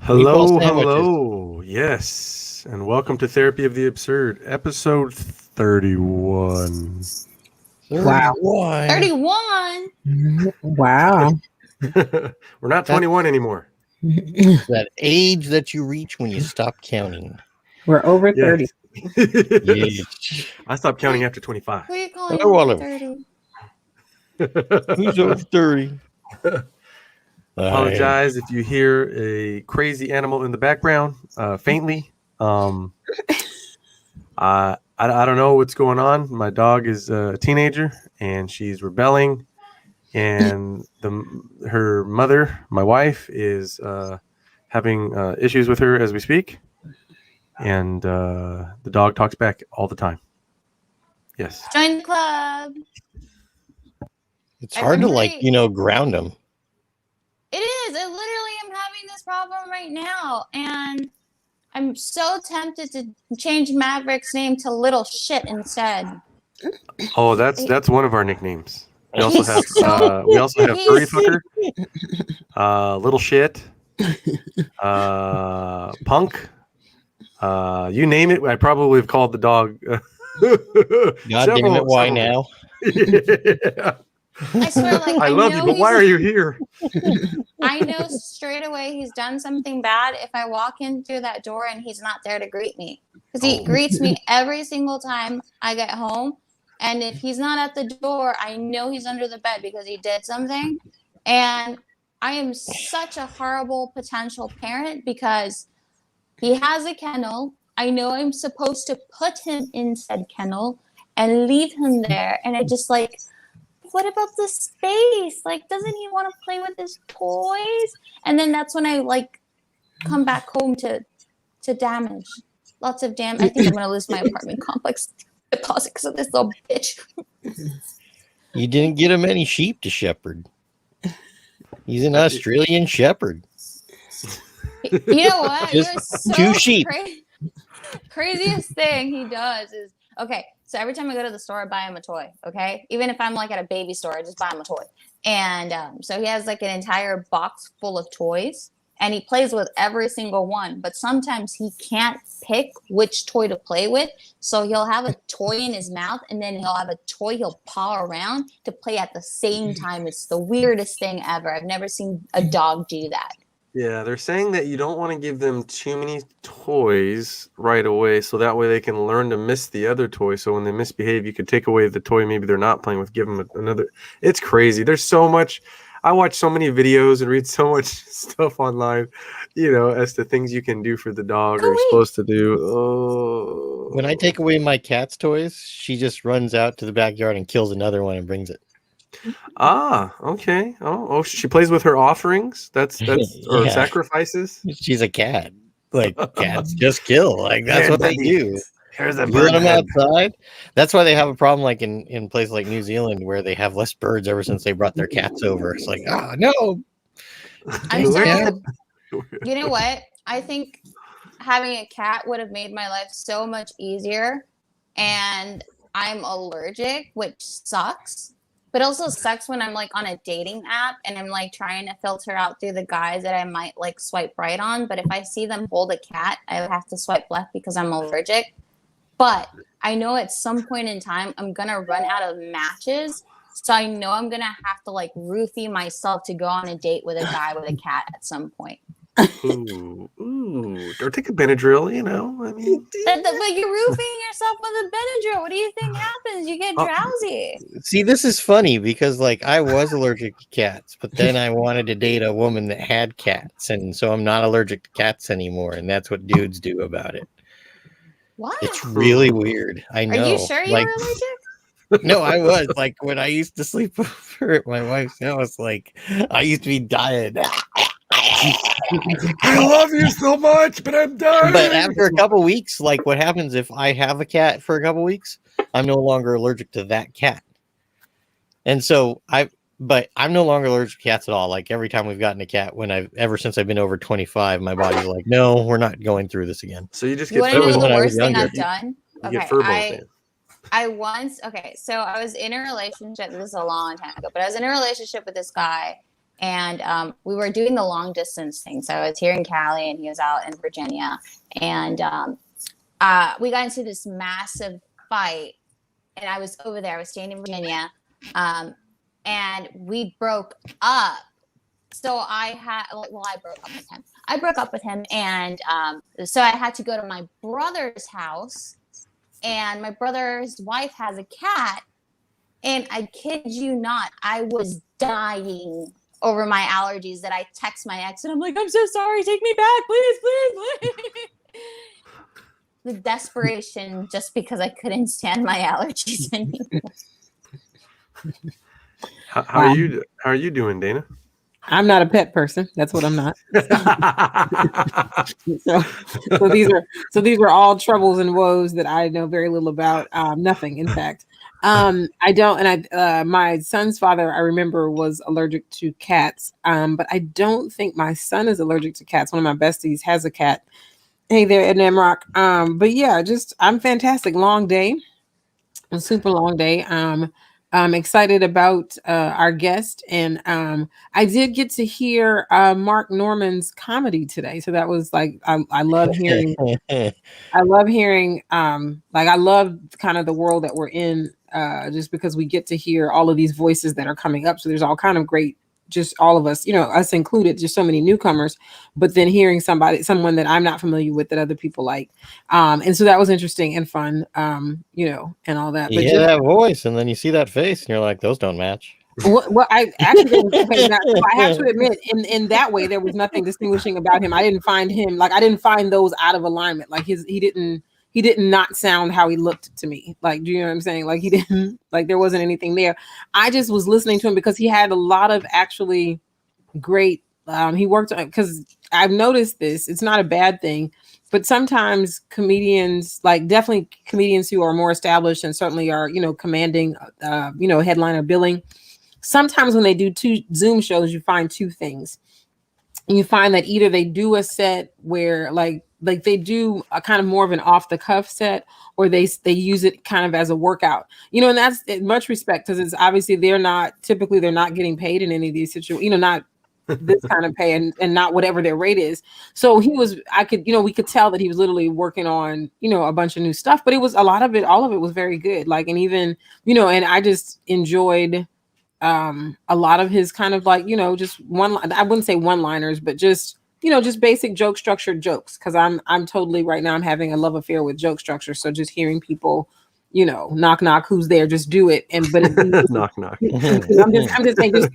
Hello, Meatball sandwiches. hello. Yes. And welcome to Therapy of the Absurd, episode 31. Wow. 31. 31. Wow. We're not 21 anymore. That age that you reach when you stop counting. We're over 30. Yes. Yes. I stopped counting after 25. Who are you calling Hello, over Olive. 30? Who's over 30? Apologize if you hear a crazy animal in the background, faintly. I don't know what's going on. My dog is a teenager and she's rebelling, and her mother, my wife, is having issues with her as we speak, and the dog talks back all the time. Yes. Join the club. It's hard to ground them. It is. I literally am having this problem right now. And I'm so tempted to change Maverick's name to Little Shit instead. Oh, that's one of our nicknames. We also have Furry he's- Fucker, Little Shit, Punk. You name it. I probably have called the dog. God damn it! Why now? Yeah. I swear, I love you, but why are you here? I know straight away he's done something bad if I walk in through that door and he's not there to greet me. Because he greets me every single time I get home. And if he's not at the door, I know he's under the bed because he did something. And I am such a horrible potential parent because he has a kennel. I know I'm supposed to put him in said kennel and leave him there. And I just what about the space? Doesn't he want to play with his toys? And then that's when I come back home to damage. Lots of damage. I think I'm going to lose my apartment complex deposit because of this little bitch. You didn't get him any sheep to shepherd. He's an Australian shepherd. You know what? Just two sheep. Craziest thing he does is, okay, so every time I go to the store, I buy him a toy, okay? Even if I'm at a baby store, I just buy him a toy. And so he has an entire box full of toys, and he plays with every single one. But sometimes he can't pick which toy to play with, so he'll have a toy in his mouth, and then he'll have a toy he'll paw around to play at the same time. It's the weirdest thing ever. I've never seen a dog do that. Yeah, they're saying that you don't want to give them too many toys right away, so that way they can learn to miss the other toy. So when they misbehave, you could take away the toy maybe they're not playing with, give them another. It's crazy. There's so much. I watch so many videos and read so much stuff online, as to things you can do for the dog or you're supposed to do. Oh. When I take away my cat's toys, she just runs out to the backyard and kills another one and brings it. Ah, okay. Oh, she plays with her offerings. That's or sacrifices. She's a cat. Cats just kill. That's what they do. Here's a You bird let them head. outside. That's why they have a problem, in places like New Zealand, where they have less birds ever since they brought their cats over. It's no. I'm sorry. You know what? I think having a cat would have made my life so much easier. And I'm allergic, which sucks. But also sucks when I'm on a dating app and I'm trying to filter out through the guys that I might swipe right on. But if I see them hold a cat, I would have to swipe left because I'm allergic. But I know at some point in time I'm gonna run out of matches. So I know I'm gonna have to roofie myself to go on a date with a guy with a cat at some point. Ooh, or take a Benadryl, I mean. But you're roofing yourself with a Benadryl. What do you think happens? You get drowsy. See, this is funny because I was allergic to cats, but then I wanted to date a woman that had cats, and so I'm not allergic to cats anymore, and that's what dudes do about it. Wow. It's really weird. I know. Are you sure you were allergic? No, I was when I used to sleep over at my wife's house. I used to be dying. I love you so much, but I'm dying. But after a couple weeks, what happens if I have a cat for a couple weeks? I'm no longer allergic to that cat, and so but I'm no longer allergic to cats at all. Every time we've gotten a cat, ever since I've been over 25, my body's no, we're not going through this again. So you just You get. want to know when the I was worst thing younger. I've done? You get fur balls in. So I was in a relationship. This is a long time ago, but I was in a relationship with this guy, and we were doing the long distance thing. So I was here in Cali, and he was out in Virginia, and we got into this massive fight, and I was over there. I was staying in Virginia, and we broke up. So I broke up with him. I broke up with him, and so I had to go to my brother's house, and my brother's wife has a cat, and I kid you not, I was dying over my allergies that I text my ex, and I'm like, I'm so sorry, take me back, please, please, please. The desperation just because I couldn't stand my allergies anymore. How are you doing, Dana? I'm not a pet person. That's what I'm not. So these are all troubles and woes that I know very little about. Nothing, in fact. I don't, and my son's father, I remember, was allergic to cats. But I don't think my son is allergic to cats. One of my besties has a cat. Hey there, Ed Namrock. But yeah, I'm fantastic. Long day, a super long day. I'm excited about our guest, and I did get to hear Mark Norman's comedy today. So that was like, I love hearing. I love hearing. I love kind of the world that we're in, just because we get to hear all of these voices that are coming up. So there's all kind of great, just all of us, us included, just so many newcomers, but then hearing someone that I'm not familiar with that other people like. And so that was interesting and fun, and all that. You hear that voice, and then you see that face, and you're like, those don't match. Well, I actually, I have to admit, in that way, there was nothing distinguishing about him. I didn't find him, I didn't find those out of alignment. Like he did not sound how he looked to me. Like, do you know what I'm saying? Like, he didn't, there wasn't anything there. I just was listening to him because he had a lot of actually great, he worked on, because I've noticed this, it's not a bad thing, but sometimes comedians, definitely comedians who are more established and certainly are, commanding, headliner billing. Sometimes when they do 2 Zoom shows, you find 2 things. And you find that either they do a set where like they do a kind of more of an off the cuff set, or they use it kind of as a workout, and that's much respect, because it's obviously they're not getting paid in any of these situations, not this kind of pay and not whatever their rate is. So we could tell that he was literally working on, a bunch of new stuff, but it was all of it was very good. And even, and I just enjoyed a lot of his kind of just I wouldn't say one-liners, but just just basic joke structured jokes, because I'm totally right now I'm having a love affair with joke structure. So just hearing people knock knock, who's there, just do it. But knock knock. I'm just saying, just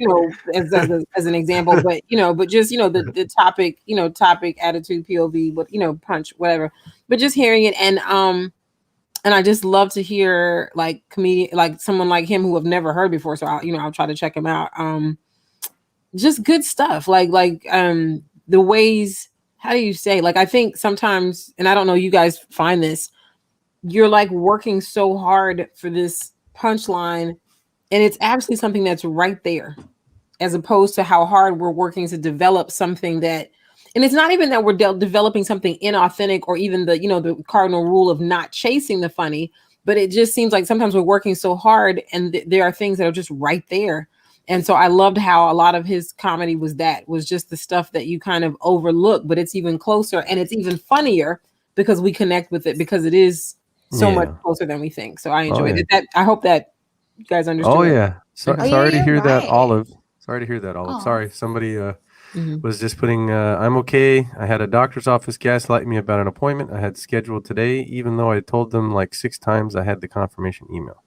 as an example, but just the topic, topic, attitude, POV, but punch, whatever, but just hearing it. And I just love to hear comedian, someone like him who I've never heard before. So I'll try to check him out. Just good stuff. The ways, how do you say, I think sometimes, and I don't know, you guys find this, you're working so hard for this punchline, and it's actually something that's right there, as opposed to how hard we're working to develop something that, and it's not even that we're developing something inauthentic, or even the cardinal rule of not chasing the funny, but it just seems like sometimes we're working so hard, and there are things that are just right there. And so I loved how a lot of his comedy was just the stuff that you kind of overlook, but it's even closer, and it's even funnier because we connect with it, because it is so much closer than we think. So I enjoyed it. I hope that you guys understood. Oh yeah. Sorry to hear that, right. Olive. Sorry to hear that, Olive. Sorry. Somebody was just putting, I'm okay. I had a doctor's office gaslight me about an appointment I had scheduled today, even though I told them 6 times I had the confirmation email.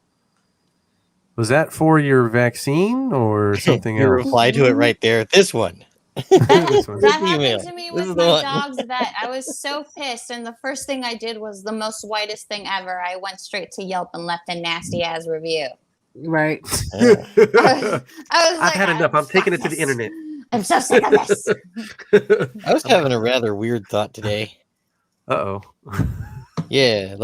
Was that for your vaccine or something You else? reply to it right there. This one. That happened to me with my dog's vet. I was so pissed, and the first thing I did was the most whitest thing ever. I went straight to Yelp and left a nasty ass review. Right. I've had enough. I'm taking it to the internet. I'm so sick of this. I was having a rather weird thought today. Uh-oh. Yeah,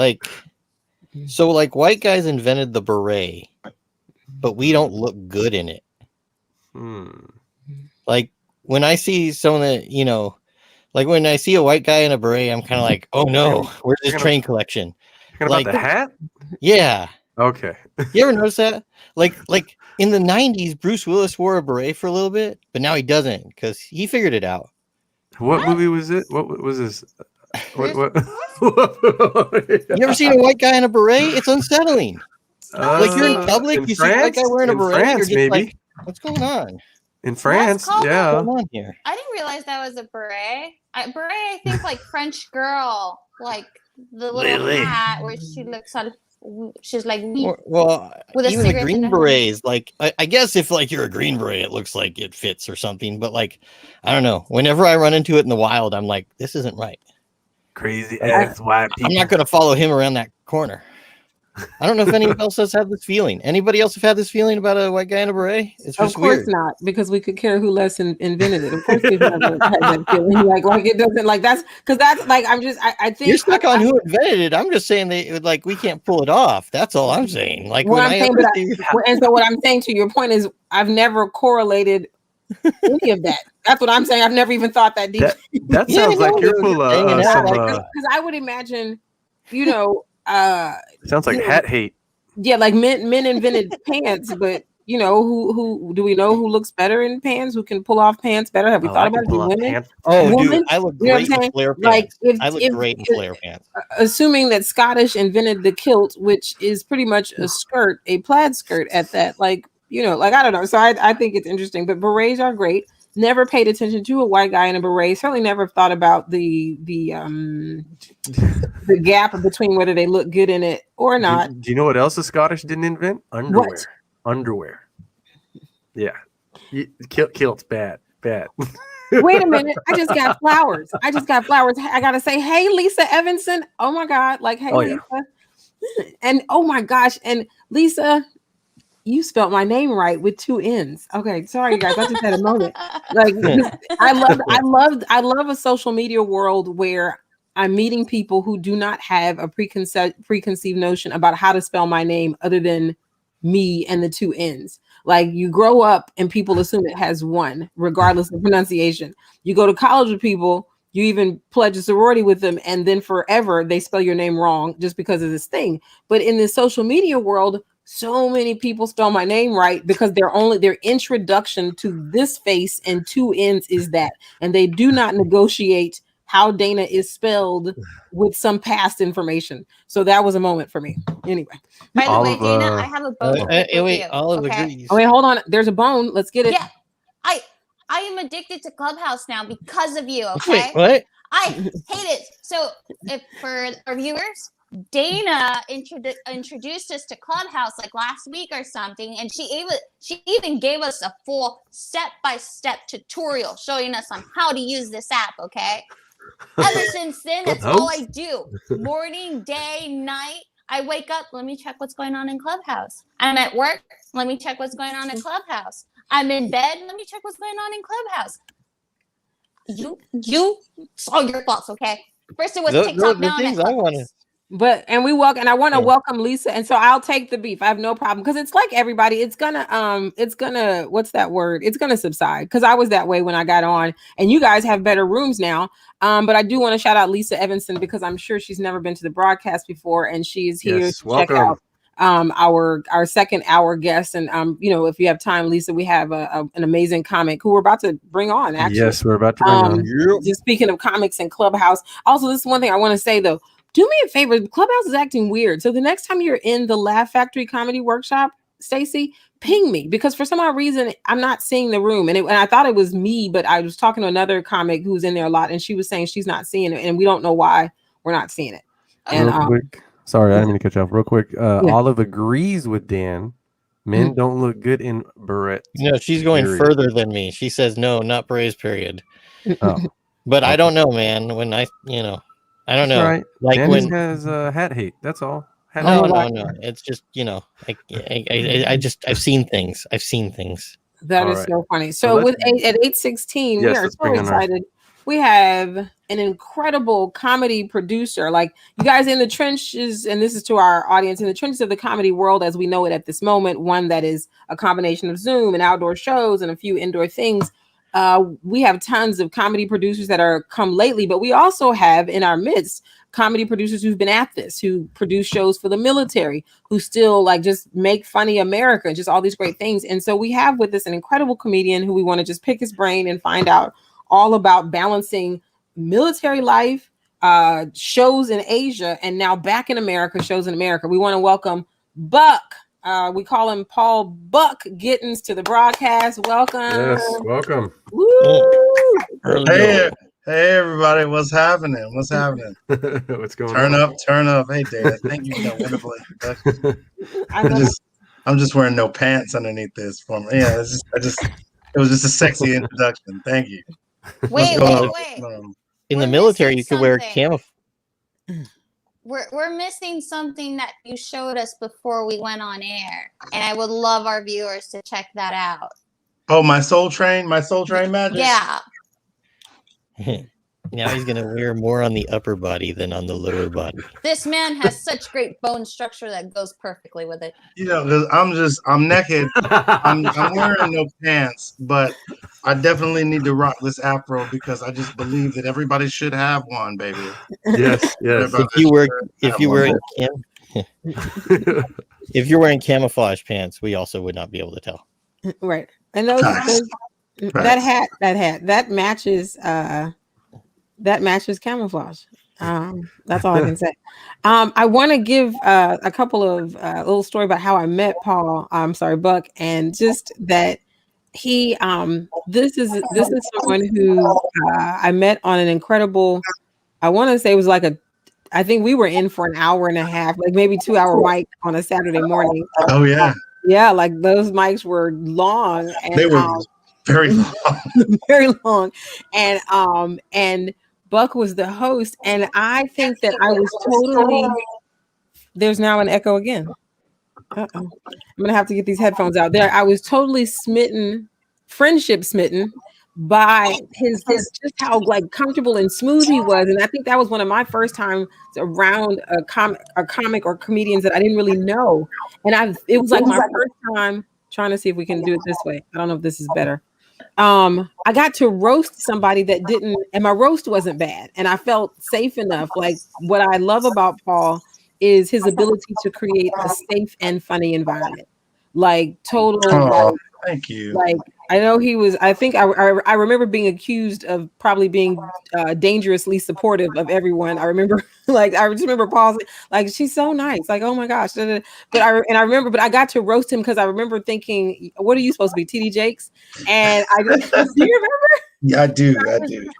so white guys invented the beret, but we don't look good in it. When I see someone that, when I see a white guy in a beret, I'm kind of like, oh no, where's his train collection? About the hat? Yeah. Okay. You ever notice that? Like in the 90s, Bruce Willis wore a beret for a little bit, but now he doesn't because he figured it out. What movie was it? What was this? What? You ever seen a white guy in a beret? It's unsettling. Like you're in public, you see a white guy wearing a beret, you're just like, what's going on? In France, called yeah. What's going on here? I didn't realize that was a beret. Beret, I think like French girl, like the little hat where she looks all, she's like well, with a even the cigarette in green her hand. berets, like I guess if like you're a green beret, it looks like it fits or something. But like, I don't know. Whenever I run into it in the wild, I'm like, this isn't right. Crazy ass white people. I'm not gonna follow him around that corner. I don't know if anyone else has had this feeling. Anybody else have had this feeling about a white guy in a beret? It's just of course weird. not, because we could care who less invented it. Of course we've never had that feeling. Like it doesn't like that's because that's like I think You're stuck on who invented it. I'm just saying like we can't pull it off. That's all I'm saying. Like what I'm saying, and so what I'm saying to your point is I've never correlated any of that. That's what I'm saying. I've never even thought that deep. That sounds like you're full of because I would imagine, sounds like hat hate. Yeah, like men invented pants, but who do we know who looks better in pants? Who can pull off pants better? Have we thought about it? Women? Oh, women? Dude, I look great in flare pants. I look great in flare pants. Assuming that Scottish invented the kilt, which is pretty much a skirt, a plaid skirt at that, like I don't know. So I think it's interesting, but berets are great. Never paid attention to a white guy in a beret. Certainly never thought about the gap between whether they look good in it or not. Do you know what else the Scottish didn't invent? Underwear. What? Underwear. Yeah. Kilt's bad. Wait a minute. I just got flowers. I gotta say, hey, Lisa Evanson. Oh my God. Like, hey, Lisa. Yeah. And oh my gosh. And Lisa, you spelled my name right with 2 N's. Okay, sorry guys, I just had a moment. Like I love a social media world where I'm meeting people who do not have a preconceived notion about how to spell my name other than me and the 2 N's. Like you grow up and people assume it has one, regardless of pronunciation. You go to college with people, you even pledge a sorority with them, and then forever they spell your name wrong just because of this thing. But in the social media world, so many people spell my name right because their introduction to this face and 2 N's is that, and they do not negotiate how Dana is spelled with some past information. So that was a moment for me. Anyway. By the way, Dana, I have a bone. Wait, Olive agrees. Oh, wait, hold on. There's a bone. Let's get it. Yeah, I am addicted to Clubhouse now because of you. Okay. Wait, what? I hate it. So, if for our viewers, Dana introduced us to Clubhouse like last week or something, and she even gave us a full step-by-step tutorial showing us on how to use this app. Okay. Ever since then, that's all I do. Morning, day, night. I wake up. Let me check what's going on in Clubhouse. I'm at work. Let me check what's going on in Clubhouse. I'm in bed. Let me check what's going on in Clubhouse. It's all your faults, okay? First it was TikTok, now I'm at Clubhouse. And I want to welcome Lisa, and so I'll take the beef. I have no problem because it's like everybody. It's gonna what's that word? It's gonna subside because I was that way when I got on, and you guys have better rooms now. But I do want to shout out Lisa Evanson because I'm sure she's never been to the broadcast before, and she is here to check out our second hour guest. And if you have time, Lisa, we have an amazing comic who we're about to bring on. Actually, yes, we're about to bring on. Just speaking of comics and Clubhouse. Also, this is one thing I want to say though. Do me a favor. Clubhouse is acting weird. So the next time you're in the Laugh Factory comedy workshop, Stacy, ping me because for some odd reason I'm not seeing the room. And I thought it was me, but I was talking to another comic who's in there a lot, and she was saying she's not seeing it, and we don't know why we're not seeing it. And real quick, sorry, I didn't mean to cut you off. Real quick, Olive agrees with Dan. Men don't look good in berets. No, she's going further than me. She says no, not berets. Period. But I don't know, man. When I don't know. Right. Like Dan when has hat hate. That's all. No. It's just I've seen things. That is so funny. So at 8:16, we are so excited. We have an incredible comedy producer. Like you guys in the trenches, and this is to our audience in the trenches of the comedy world as we know it at this moment. One that is a combination of Zoom and outdoor shows and a few indoor things. We have tons of comedy producers that are come lately, but we also have in our midst comedy producers who've been at this, who produce shows for the military, who still like just make funny America, just all these great things. And so we have with us an incredible comedian who we want to just pick his brain and find out all about balancing military life, shows in Asia, and now back in America, shows in America. We want to welcome Bucc. We call him Paul Bucc Gittens to the broadcast. Welcome. Yes, welcome. Woo! Hey, everybody, what's happening? What's happening? What's going on? Turn up. Hey, Dana, thank you for that wonderful introduction. I'm just wearing no pants underneath this for me. Yeah, it was just a sexy introduction. Thank you. Wait. In the We're military, you missing could wear something. camouflage. We're missing something that you showed us before we went on air, and I would love our viewers to check that out. Oh, my Soul Train magic. Yeah. Now he's gonna wear more on the upper body than on the lower body. This man has such great bone structure that goes perfectly with it. You know, because I'm naked. I'm wearing no pants, but I definitely need to rock this afro because I just believe that everybody should have one, baby. Yes. If you're wearing camouflage pants, we also would not be able to tell. Right. And that matches camouflage. That's all I can say. I want to give a couple of little story about how I met Bucc, and just that he this is someone who I met on an incredible, I want to say it was like I think we were in for an hour and a half, like maybe 2-hour mic on a Saturday morning. Oh yeah. Yeah, like those mics were long, and they were very long. very long. And Bucc was the host, and I think that I was totally, there's now an echo again. I'm gonna have to get these headphones out there. I was totally friendship smitten by his just how like comfortable and smooth he was. And I think that was one of my first times around a comic or comedians that I didn't really know. And it was like my first time trying to see if we can do it this way. I don't know if this is better. I got to roast somebody that didn't, and my roast wasn't bad. And I felt safe enough. Like, what I love about Paul is his ability to create a safe and funny environment. Like total. Thank you. Like, I know he was, I think I remember being accused of probably being dangerously supportive of everyone. I remember, I just remember Paul, like, she's so nice. Like, oh my gosh. But I got to roast him because I remember thinking, what are you supposed to be, TD Jakes? And do you remember? Yeah, I do.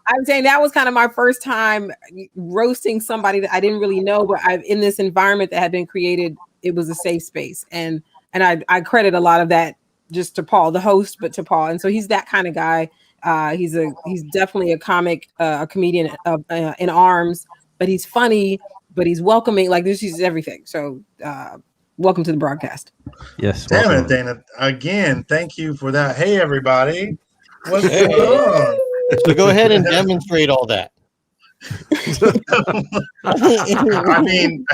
I'm saying that was kind of my first time roasting somebody that I didn't really know, but in this environment that had been created, it was a safe space. And I credit a lot of that just to Paul, the host, but to Paul. And so he's that kind of guy. He's definitely a comic, a comedian in arms, but he's funny, but he's welcoming. Like, this is everything. So welcome to the broadcast. Yes. Damn it, Dana. Again, thank you for that. Hey, everybody. What's going on? So go ahead and demonstrate all that. I mean,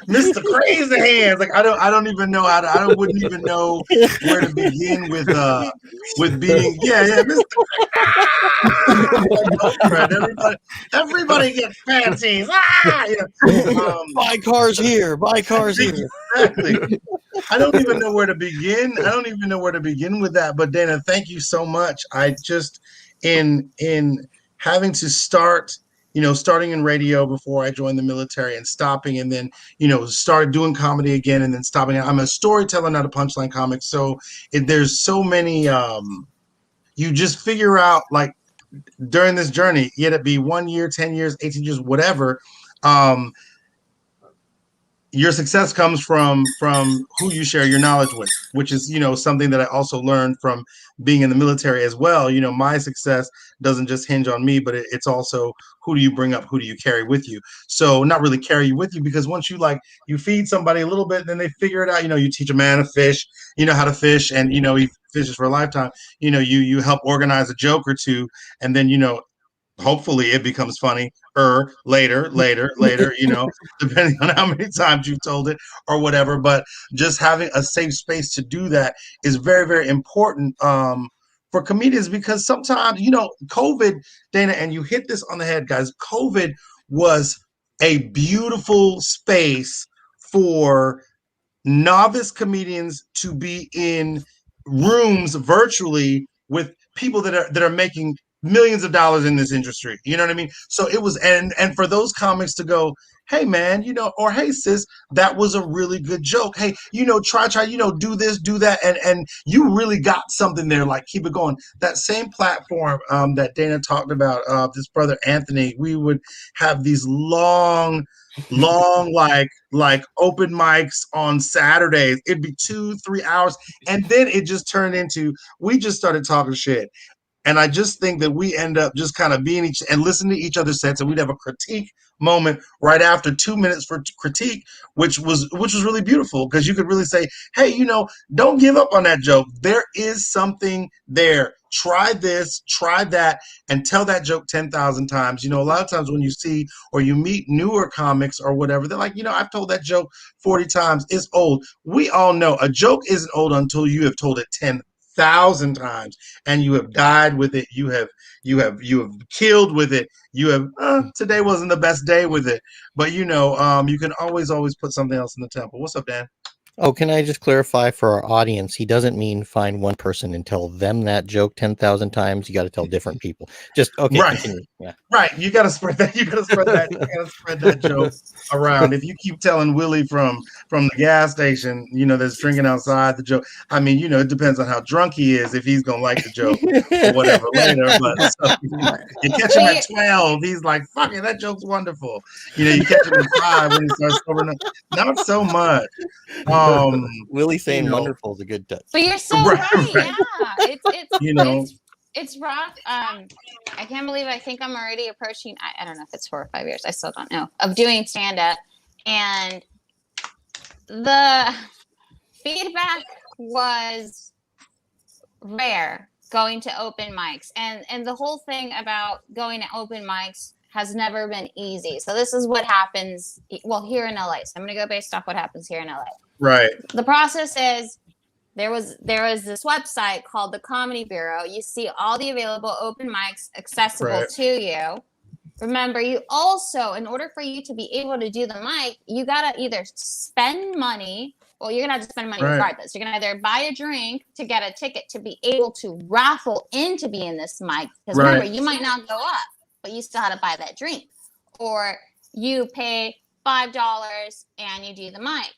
Mr. Crazy Hands. Like, I don't even know how to. I wouldn't even know where to begin with being. Yeah, Mr. Everybody gets panties. Buy cars here. Buy cars here. Exactly. I don't even know where to begin. With that. But Dana, thank you so much. I just in having to starting in radio before I joined the military and stopping, and then, started doing comedy again and then stopping. I'm a storyteller, not a punchline comic. So there's so many, you just figure out, like, during this journey, yet it be 1 year, 10 years, 18 years, whatever, your success comes from who you share your knowledge with, which is, something that I also learned from being in the military as well. My success doesn't just hinge on me, but it's also who do you bring up, who do you carry with you. So not really carry you with you, because once you feed somebody a little bit, then they figure it out. You teach a man to fish, how to fish, and he fishes for a lifetime. You help organize a joke or two, and then hopefully it becomes funny later, depending on how many times you've told it or whatever. But just having a safe space to do that is very, very important for comedians, because sometimes, COVID, Dana, and you hit this on the head, guys, COVID was a beautiful space for novice comedians to be in rooms virtually with people that are making millions of dollars in this industry. You know what I mean? So it was, and for those comics to go, hey man, or hey sis, that was a really good joke. Hey, try, do this, do that, and you really got something there. Like, keep it going. That same platform that Dana talked about, this brother Anthony, we would have these long like open mics on Saturdays. It'd be 2-3 hours, and then it just turned into, we just started talking shit. And I just think that we end up just kind of being and listening to each other's sets, and we'd have a critique moment right after, 2 minutes for critique, which was really beautiful, because you could really say, hey, don't give up on that joke. There is something there. Try this, try that, and tell that joke 10,000 times. A lot of times when you see or you meet newer comics or whatever, they're like, I've told that joke 40 times. It's old. We all know a joke isn't old until you have told it 10,000 times and you have died with it. You have killed with it. You have today wasn't the best day with it, but you can always put something else in the temple. What's up, Dan? Oh, can I just clarify for our audience? He doesn't mean find one person and tell them that joke 10,000 times. You got to tell different people. Just okay. Right. Continue. Yeah. Right. You got to spread that. You got to spread that joke around. If you keep telling Willie from the gas station, that's drinking outside the joke. I mean, it depends on how drunk he is, if he's gonna like the joke or whatever later. But so, you catch him at 12, he's like, "Fuck it, that joke's wonderful." You catch him at 5 when he starts sobering up. Not so much. Willie saying wonderful is a good touch. But you're so right. Yeah, it's rough. I can't believe, I think I'm already approaching, I don't know if it's 4 or 5 years, I still don't know, of doing stand-up, and the feedback was rare going to open mics, and the whole thing about going to open mics has never been easy. So this is what happens, well, here in LA. So I'm going to go based off what happens here in LA. Right. The process is, there was this website called the Comedy Bureau. You see all the available open mics accessible to you. Remember, you also, in order for you to be able to do the mic, you got to either spend money. Well, you're going to have to spend money regardless. You're going to either buy a drink to get a ticket to be able to raffle in to be in this mic. Because remember, you might not go up, but you still had to buy that drink. Or you pay $5 and you do the mic.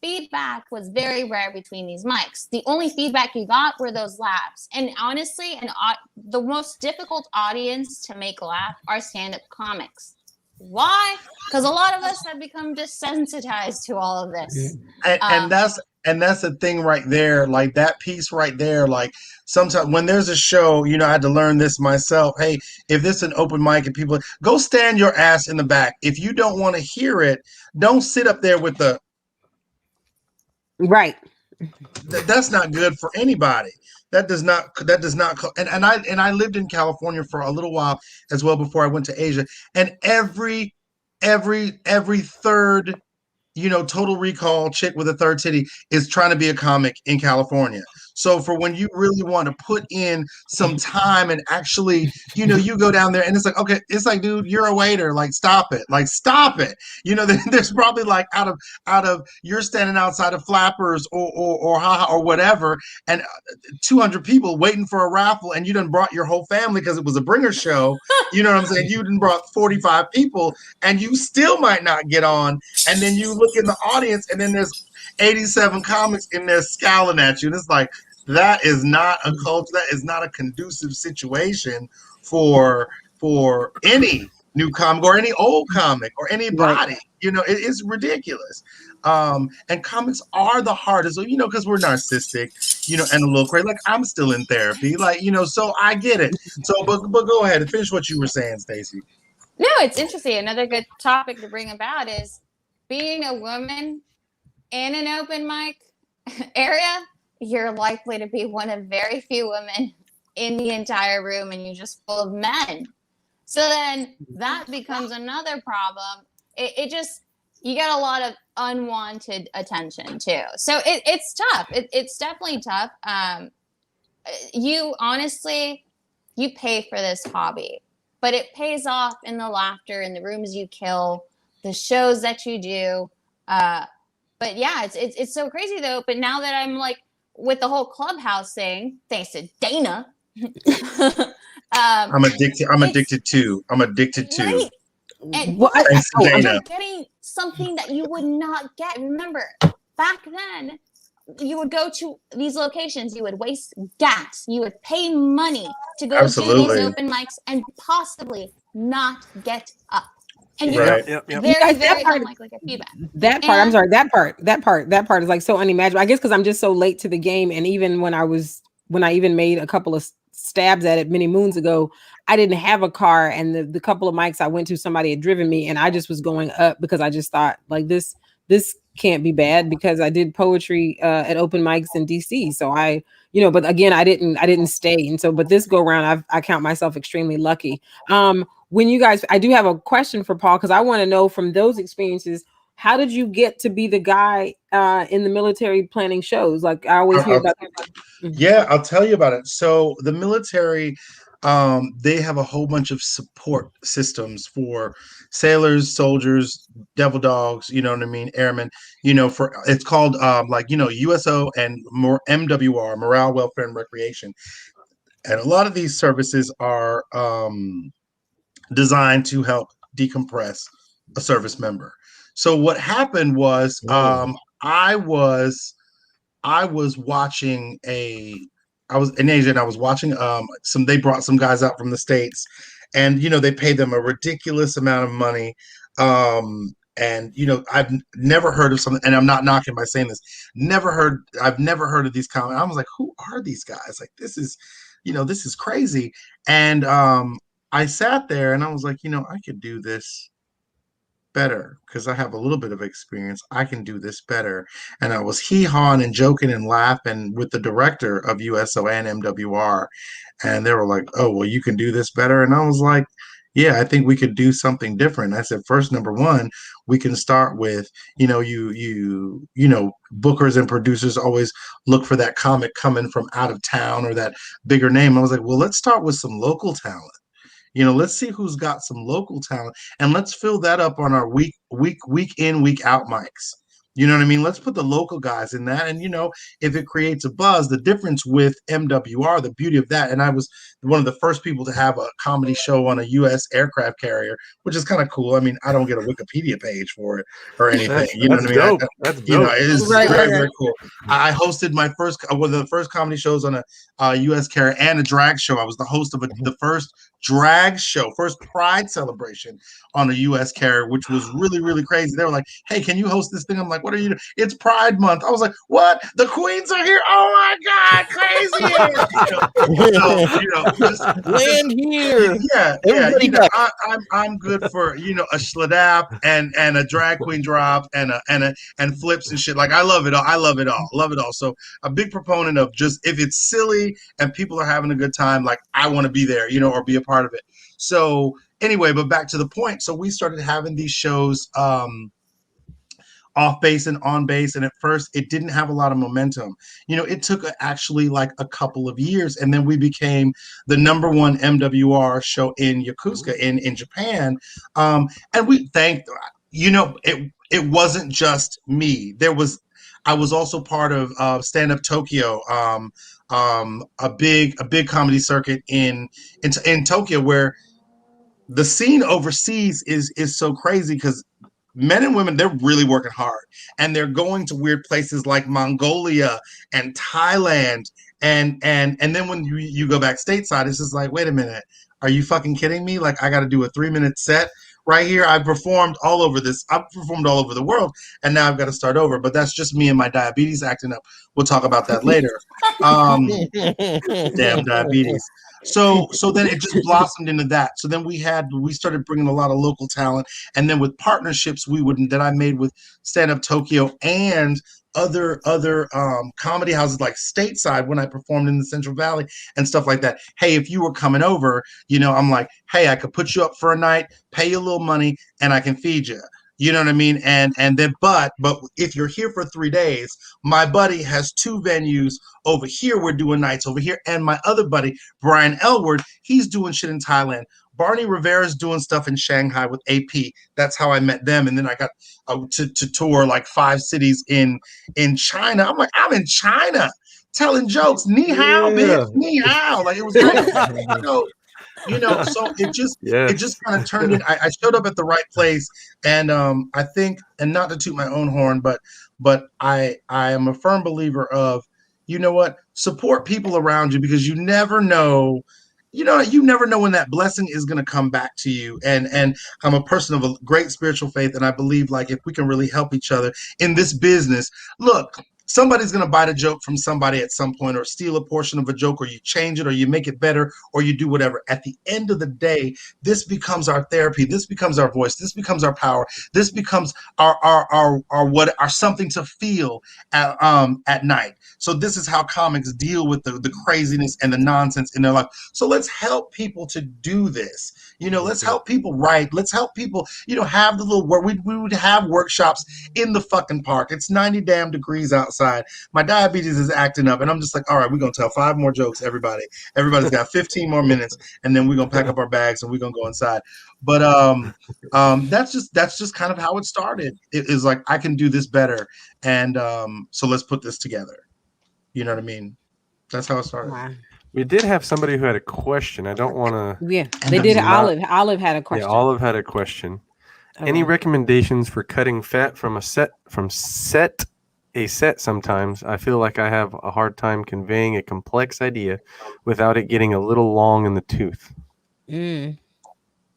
Feedback was very rare between these mics. The only feedback you got were those laughs. And honestly, the most difficult audience to make laugh are stand-up comics. Why? Because a lot of us have become desensitized to all of this. And that's the thing right there. Like that piece right there. Like sometimes when there's a show, I had to learn this myself. Hey, if this is an open mic and people go stand your ass in the back. If you don't want to hear it, don't sit up there with the right. That's not good for anybody. That does not. And I lived in California for a little while as well before I went to Asia. And every third, Total Recall chick with a third titty is trying to be a comic in California. So for when you really want to put in some time and actually, you go down there and it's like, okay, it's like, dude, you're a waiter. Like, stop it. There's probably like out of you're standing outside of Flappers or whatever, and 200 people waiting for a raffle, and you done brought your whole family because it was a bringer show. You know what I'm saying? You done brought 45 people, and you still might not get on. And then you look in the audience, and then there's 87 comics in there scowling at you. And it's like, that is not a culture. That is not a conducive situation for any new comic or any old comic or anybody. Right. It is ridiculous. And comics are the hardest, because we're narcissistic, and a little crazy. Like, I'm still in therapy, so I get it. So, but go ahead and finish what you were saying, Stacey. No, it's interesting. Another good topic to bring about is being a woman in an open mic area. You're likely to be one of very few women in the entire room, and you're just full of men. So then that becomes another problem. It just, you get a lot of unwanted attention too. So it's tough. It's definitely tough. You honestly, you pay for this hobby, but it pays off in the laughter, in the rooms you kill, the shows that you do. But yeah, it's so crazy though. But now that I'm like with the whole Clubhouse thing, thanks to Dana, I'm addicted. I'm addicted to. right. And Well, Thanks to Dana. you're getting something that you would not get. Remember, back then, you would go to these locations, you would waste gas, you would pay money to go do Absolutely. these open mics and possibly not get up. And you Right. Yep. very, You guys, very that part- unlikely to get feedback. That part, I'm And- sorry, that part is like so unimaginable. I guess because I'm just so late to the game, and even when I even made a couple of stabs at it many moons ago, I didn't have a car, and the couple of mics I went to, somebody had driven me, and I just was going up because I just thought like this can't be bad, because I did poetry at open mics in DC. So I, but again, I didn't stay. And so, but this go around, I count myself extremely lucky. When you guys, I do have a question for Paul, because I want to know from those experiences, how did you get to be the guy in the military planning shows? Like I always hear about. Yeah, I'll tell you about it. So the military, they have a whole bunch of support systems for sailors, soldiers, devil dogs, you know what I mean, airmen, for it's called USO and more MWR, morale, welfare, and recreation. And a lot of these services are designed to help decompress a service member. So what happened was I was watching I was in Asia, and I was watching they brought some guys out from the States, and they paid them a ridiculous amount of money. And I've never heard of something, and I'm not knocking by saying this. I've never heard of these comments. I was like, who are these guys? Like, this is crazy. And I sat there and I was like, I could do this better because I have a little bit of experience. I can do this better. And I was hee-hawing and joking and laughing with the director of USO and MWR. And they were like, oh, well, you can do this better. And I was like, yeah, I think we could do something different. I said, first, number one, we can start with, bookers and producers always look for that comic coming from out of town or that bigger name. I was like, well, let's start with some local talent. Let's see who's got some local talent, and let's fill that up on our week in, week out mics. You know what I mean? Let's put the local guys in that. And, if it creates a buzz, the difference with MWR, the beauty of that, and I was one of the first people to have a comedy show on a U.S. aircraft carrier, which is kind of cool. I mean, I don't get a Wikipedia page for it or anything. That's What I mean? dope. That's dope. It is Right, very, right. very cool. I hosted one of the first comedy shows on a U.S. carrier and a drag show. I was the host of the first drag show, first Pride celebration on a U.S. carrier, which was really, really crazy. They were like, hey, can you host this thing? I'm like, what are you doing? It's Pride Month. I was like, what? The queens are here. Oh my God, crazy. Just Land here. Yeah. Everybody duck. I'm good for, a schladap and a drag queen drop and flips and shit. Like, I love it all. Love it all. So a big proponent of just, if it's silly and people are having a good time, like, I want to be there, or be a part of it. So anyway, but back to the point. So we started having these shows off base and on base, and at first it didn't have a lot of momentum. It took actually like a couple of years, and then we became the number one MWR show in Yokosuka in Japan. And we thanked, it wasn't just me. I was also part of Stand Up Tokyo, a big comedy circuit in Tokyo, where the scene overseas is so crazy because men and women, they're really working hard, and they're going to weird places like Mongolia and Thailand, and then when you go back stateside, it's just like, wait a minute, are you fucking kidding me? Like, I got to do a 3-minute set right here. I've performed all over the world, and now I've got to start over. But that's just me and my diabetes acting up. We'll talk about that later. Damn diabetes. So then it just blossomed into that. So then we started bringing a lot of local talent, and then with partnerships that I made with Stand Up Tokyo and other comedy houses like stateside when I performed in the Central Valley and stuff like that. Hey, if you were coming over, I'm like, hey, I could put you up for a night, pay you a little money, and I can feed you. You know what I mean? And then, but if you're here for 3 days, my buddy has 2 venues over here. We're doing nights over here. And my other buddy, Brian Elward, he's doing shit in Thailand. Barney Rivera's doing stuff in Shanghai with AP. That's how I met them. And then I got to tour like 5 cities in China. I'm like, I'm in China telling jokes. Ni hao, bitch. Ni hao. Like, it was so it just kind of turned in. I showed up at the right place, and I think, and not to toot my own horn, but I am a firm believer of, you know what, support people around you, because you never know. You never know when that blessing is going to come back to you. And I'm a person of a great spiritual faith, and I believe, like, if we can really help each other in this business, look, somebody's going to bite a joke from somebody at some point, or steal a portion of a joke, or you change it, or you make it better, or you do whatever. At the end of the day, this becomes our therapy. This becomes our voice. This becomes our power. This becomes our something to feel at night. So this is how comics deal with the craziness and the nonsense in their life. So let's help people to do this. Let's help people write. Let's help people, have the little work. We would have workshops in the fucking park. It's 90 damn degrees outside. My diabetes is acting up, and I'm just like, all right, we're gonna tell 5 more jokes, everybody. Everybody's got 15 more minutes, and then we're gonna pack up our bags and we're gonna go inside. But that's just kind of how it started. It is like, I can do this better, and so let's put this together. You know what I mean? That's how it started. Wow. We did have somebody who had a question. I don't want to. Yeah, they did. Olive had a question. Yeah, Olive had a question. Any recommendations for cutting fat from a set? Sometimes I feel like I have a hard time conveying a complex idea without it getting a little long in the tooth.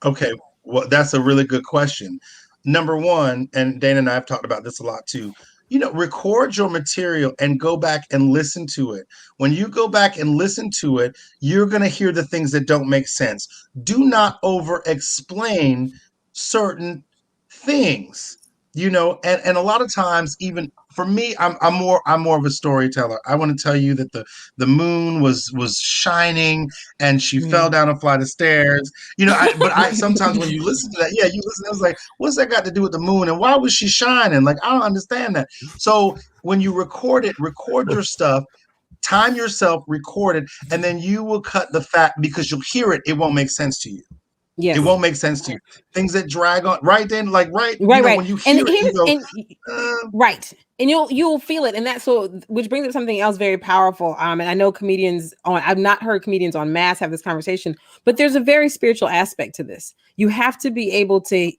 Okay, well, that's a really good question. Number one, and Dana and I have talked about this a lot too, record your material and go back and listen to it. When you go back and listen to it, you're going to hear the things that don't make sense. Do not over explain certain things, and a lot of times, even for me, I'm more of a storyteller. I want to tell you that the moon was shining and she fell down a flight of stairs. But sometimes when you listen to that, I was like, what's that got to do with the moon? And why was she shining? Like, I don't understand that. So when you record your stuff, time yourself, record it, and then you will cut the fat, because you'll hear it. It won't make sense to you. Yes. It won't make sense to you. Things that drag on, right? Then, like, right. When you hear it, you go, right. And you'll feel it. And that's which brings up something else very powerful. And I know I've not heard comedians en masse have this conversation, but there's a very spiritual aspect to this. You have to be able to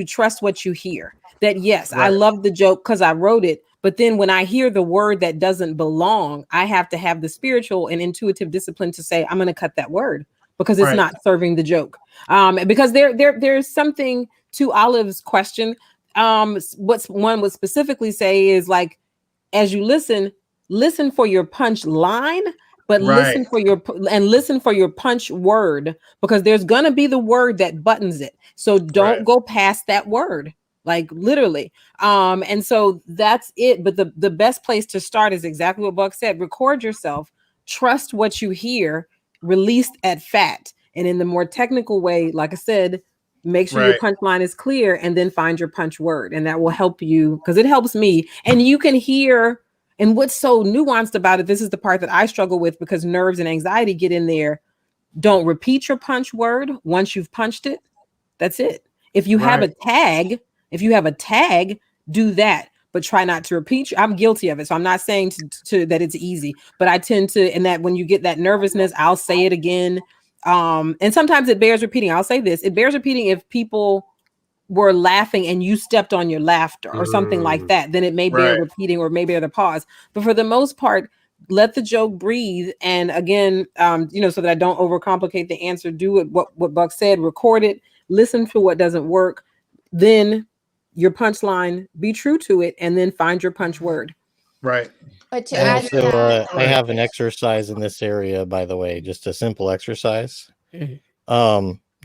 trust what you hear. That, yes, right. I love the joke because I wrote it. But then when I hear the word that doesn't belong, I have to have the spiritual and intuitive discipline to say, I'm going to cut that word, because it's not serving the joke. Because there's something to Olive's question. What one would specifically say is, like, as you listen for your punch line, but listen for your punch word, because there's gonna be the word that buttons it. So don't go past that word, like, literally. And so that's it. But the best place to start is exactly what Buck said. Record yourself, trust what you hear, released at fat. And in the more technical way, like I said, make sure your punch line is clear, and then find your punch word. And that will help you, because it helps me. And you can hear, and what's so nuanced about it, this is the part that I struggle with, because nerves and anxiety get in there. Don't repeat your punch word. Once you've punched it, that's it. If you have a tag, do that. But try not to repeat. I'm guilty of it. So I'm not saying to that it's easy, but I tend to, and that when you get that nervousness, I'll say it again. And sometimes it bears repeating. I'll say this. It bears repeating if people were laughing and you stepped on your laughter or something like that, then it may bear repeating, or maybe bear the pause. But for the most part, let the joke breathe. And again, so that I don't overcomplicate the answer, do it. What Buck said, record it, listen to what doesn't work. Then your punchline, be true to it, and then find your punch word. Right. But to add to that, I have an exercise in this area, by the way, just a simple exercise.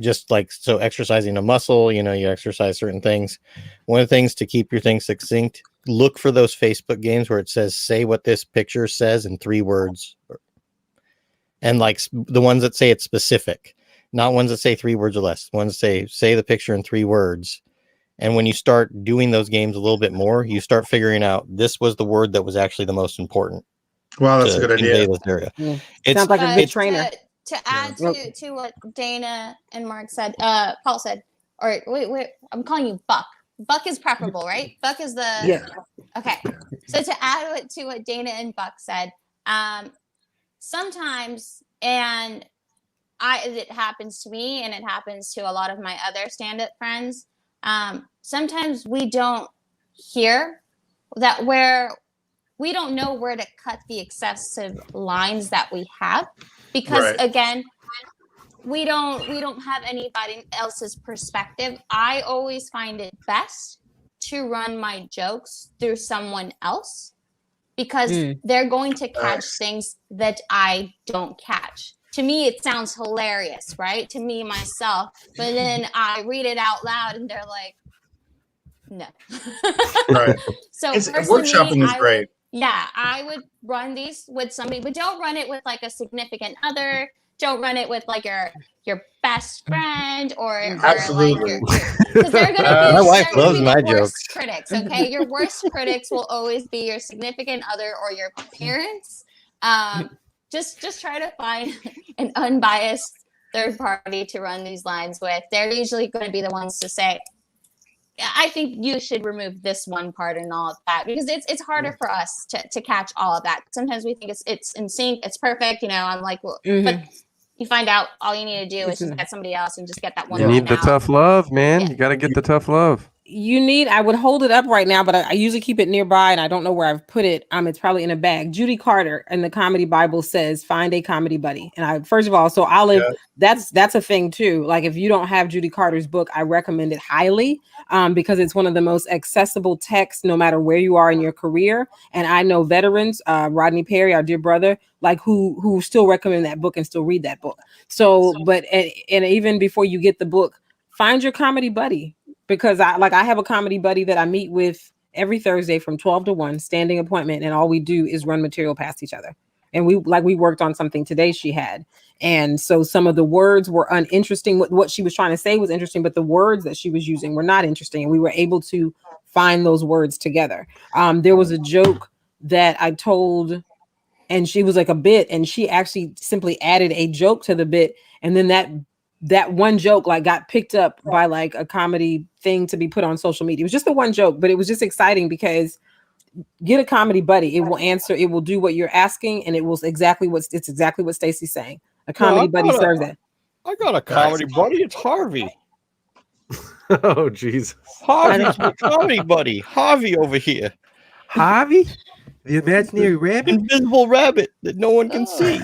Just like, so exercising a muscle, you exercise certain things. One of the things to keep your things succinct, look for those Facebook games where it says, say what this picture says in 3 words. And like the ones that say it's specific, not ones that say 3 words or less. Ones that say the picture in 3 words. And when you start doing those games a little bit more, you start figuring out this was the word that was actually the most important. Wow, that's a good idea. This area. Sounds like a good to trainer. to add to what Dana and Mark said, Paul said, or wait, I'm calling you Buck. Buck is preferable, right? Buck is the okay. So to add to what Dana and Buck said, sometimes, and it happens to me, and it happens to a lot of my other stand-up friends. Sometimes we don't hear that where we don't know where to cut the excessive lines that we have, because again, we don't have anybody else's perspective. I always find it best to run my jokes through someone else, because they're going to catch things that I don't catch. To me, it sounds hilarious, right? To me, myself, but then I read it out loud and they're like, no. Right. So workshopping is great. I would run these with somebody, but don't run it with like a significant other. Don't run it with like your best friend or Absolutely. because they're going to be my wife loves the my worst jokes. critics. Okay, your worst critics will always be your significant other or your parents. Just try to find an unbiased third party to run these lines with. They're usually going to be the ones to say, I think you should remove this one part and all of that, because it's harder for us to catch all of that. Sometimes we think it's in sync, it's perfect. I'm like, well, but you find out all you need to do is just get somebody else and just get that one. You need the tough love, man. You got to get the tough love. I would hold it up right now, but I usually keep it nearby and I don't know where I've put it. It's probably in a bag. Judy Carter in the Comedy Bible says, find a comedy buddy. And first of all, so Olive, that's a thing too. Like if you don't have Judy Carter's book, I recommend it highly because it's one of the most accessible texts, no matter where you are in your career. And I know veterans, Rodney Perry, our dear brother, like who still recommend that book and still read that book. So, but, and even before you get the book, find your comedy buddy. Because I have a comedy buddy that I meet with every Thursday from 12 to 1, standing appointment, and all we do is run material past each other. And we worked on something today she had. And so some of the words were uninteresting. What she was trying to say was interesting, but the words that she was using were not interesting. And we were able to find those words together. There was a joke that I told, and she was like a bit, and she actually simply added a joke to the bit. And then that one joke like got picked up by like a comedy thing to be put on social media. It was just the one joke, but it was just exciting because get a comedy buddy. It will answer. It will do what you're asking, and it's exactly what Stacey's saying. A comedy buddy serves that. I got a comedy buddy. It's Harvey. Oh Jesus! Harvey's my comedy buddy. Harvey over here. Harvey, the imaginary rabbit, invisible rabbit that no one can see.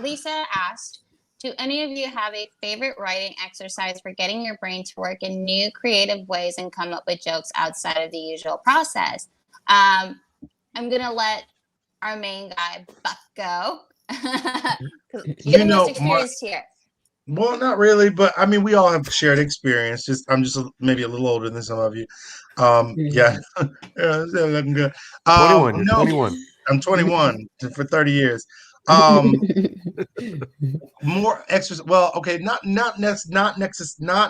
Lisa asked, do any of you have a favorite writing exercise for getting your brain to work in new creative ways and come up with jokes outside of the usual process? I'm going to let our main guy, Buck, go. You're the most experienced here. Well, not really, but I mean, we all have shared experience. I'm just maybe a little older than some of you. Yeah, looking good. 21. You're 21. I'm 21 for 30 years. More exercise. Well, okay, not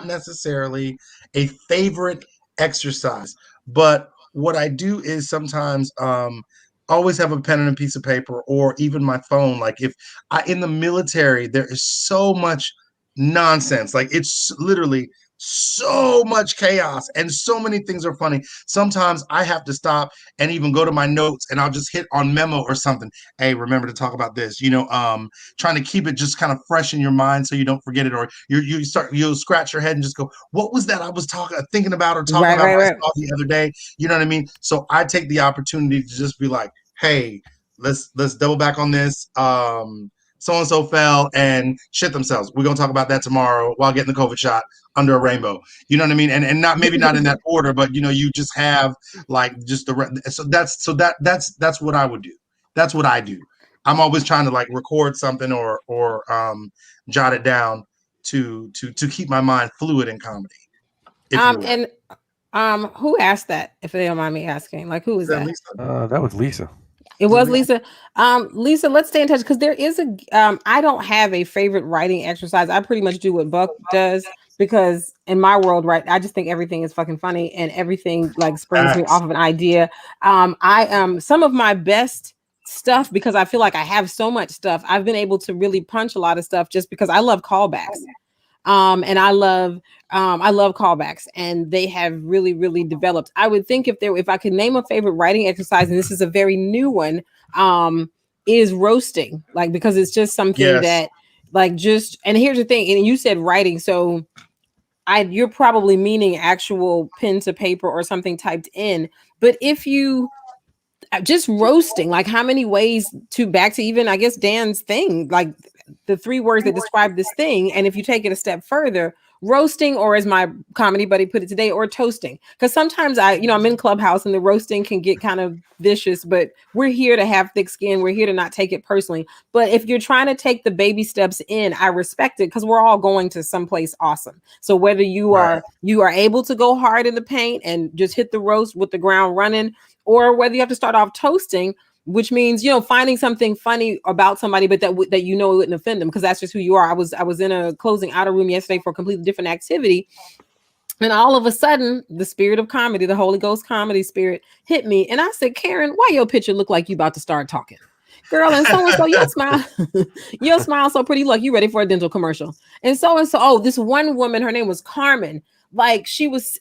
necessarily a favorite exercise, but what I do is sometimes always have a pen and a piece of paper, or even my phone. Like if in the military, there is so much nonsense. Like it's literally so much chaos and so many things are funny. Sometimes I have to stop and even go to my notes and I'll just hit on memo or something. Hey, remember to talk about this, trying to keep it just kind of fresh in your mind so you don't forget it, or you'll scratch your head and just go, what was that I was thinking about or talking about myself the other day? You know what I mean? So I take the opportunity to just be like, hey, let's double back on this. So-and-so fell and shit themselves. We're going to talk about that tomorrow while getting the COVID shot under a rainbow. You know what I mean? And not maybe not in that order, but you just have like just that's what I would do. That's what I do. I'm always trying to like record something or jot it down to keep my mind fluid in comedy. And who asked that, if they don't mind me asking? Like, who is that? That was Lisa. It was Lisa. Lisa, let's stay in touch because there is I don't have a favorite writing exercise. I pretty much do what Buck does because in my world, right, I just think everything is fucking funny and everything like springs me off of an idea. Some of my best stuff because I feel like I have so much stuff. I've been able to really punch a lot of stuff just because I love callbacks. And I love callbacks, and they have really, really developed. I would think if I could name a favorite writing exercise, and this is a very new one, is roasting, like, because it's just something that, like, just, and here's the thing, and you said writing, so you're probably meaning actual pen to paper or something typed in, but if you just roasting, like, how many ways to, back to even, I guess, Dan's thing, like the 3 words that describe this thing. And if you take it a step further, roasting, or as my comedy buddy put it today, or toasting. Because sometimes I'm in Clubhouse and the roasting can get kind of vicious, but we're here to have thick skin. We're here to not take it personally. But if you're trying to take the baby steps in, I respect it, because we're all going to someplace awesome. So whether you are able to go hard in the paint and just hit the roast with the ground running, or whether you have to start off toasting, which means, finding something funny about somebody, but that it wouldn't offend them, because that's just who you are. I was in a closing outer room yesterday for a completely different activity, and all of a sudden, the spirit of comedy, the Holy Ghost comedy spirit, hit me, and I said, "Karen, why your picture look like you about to start talking, girl?" And so your smile, your smile so pretty. Look, you ready for a dental commercial? And so, oh, this one woman, her name was Carmen. Like,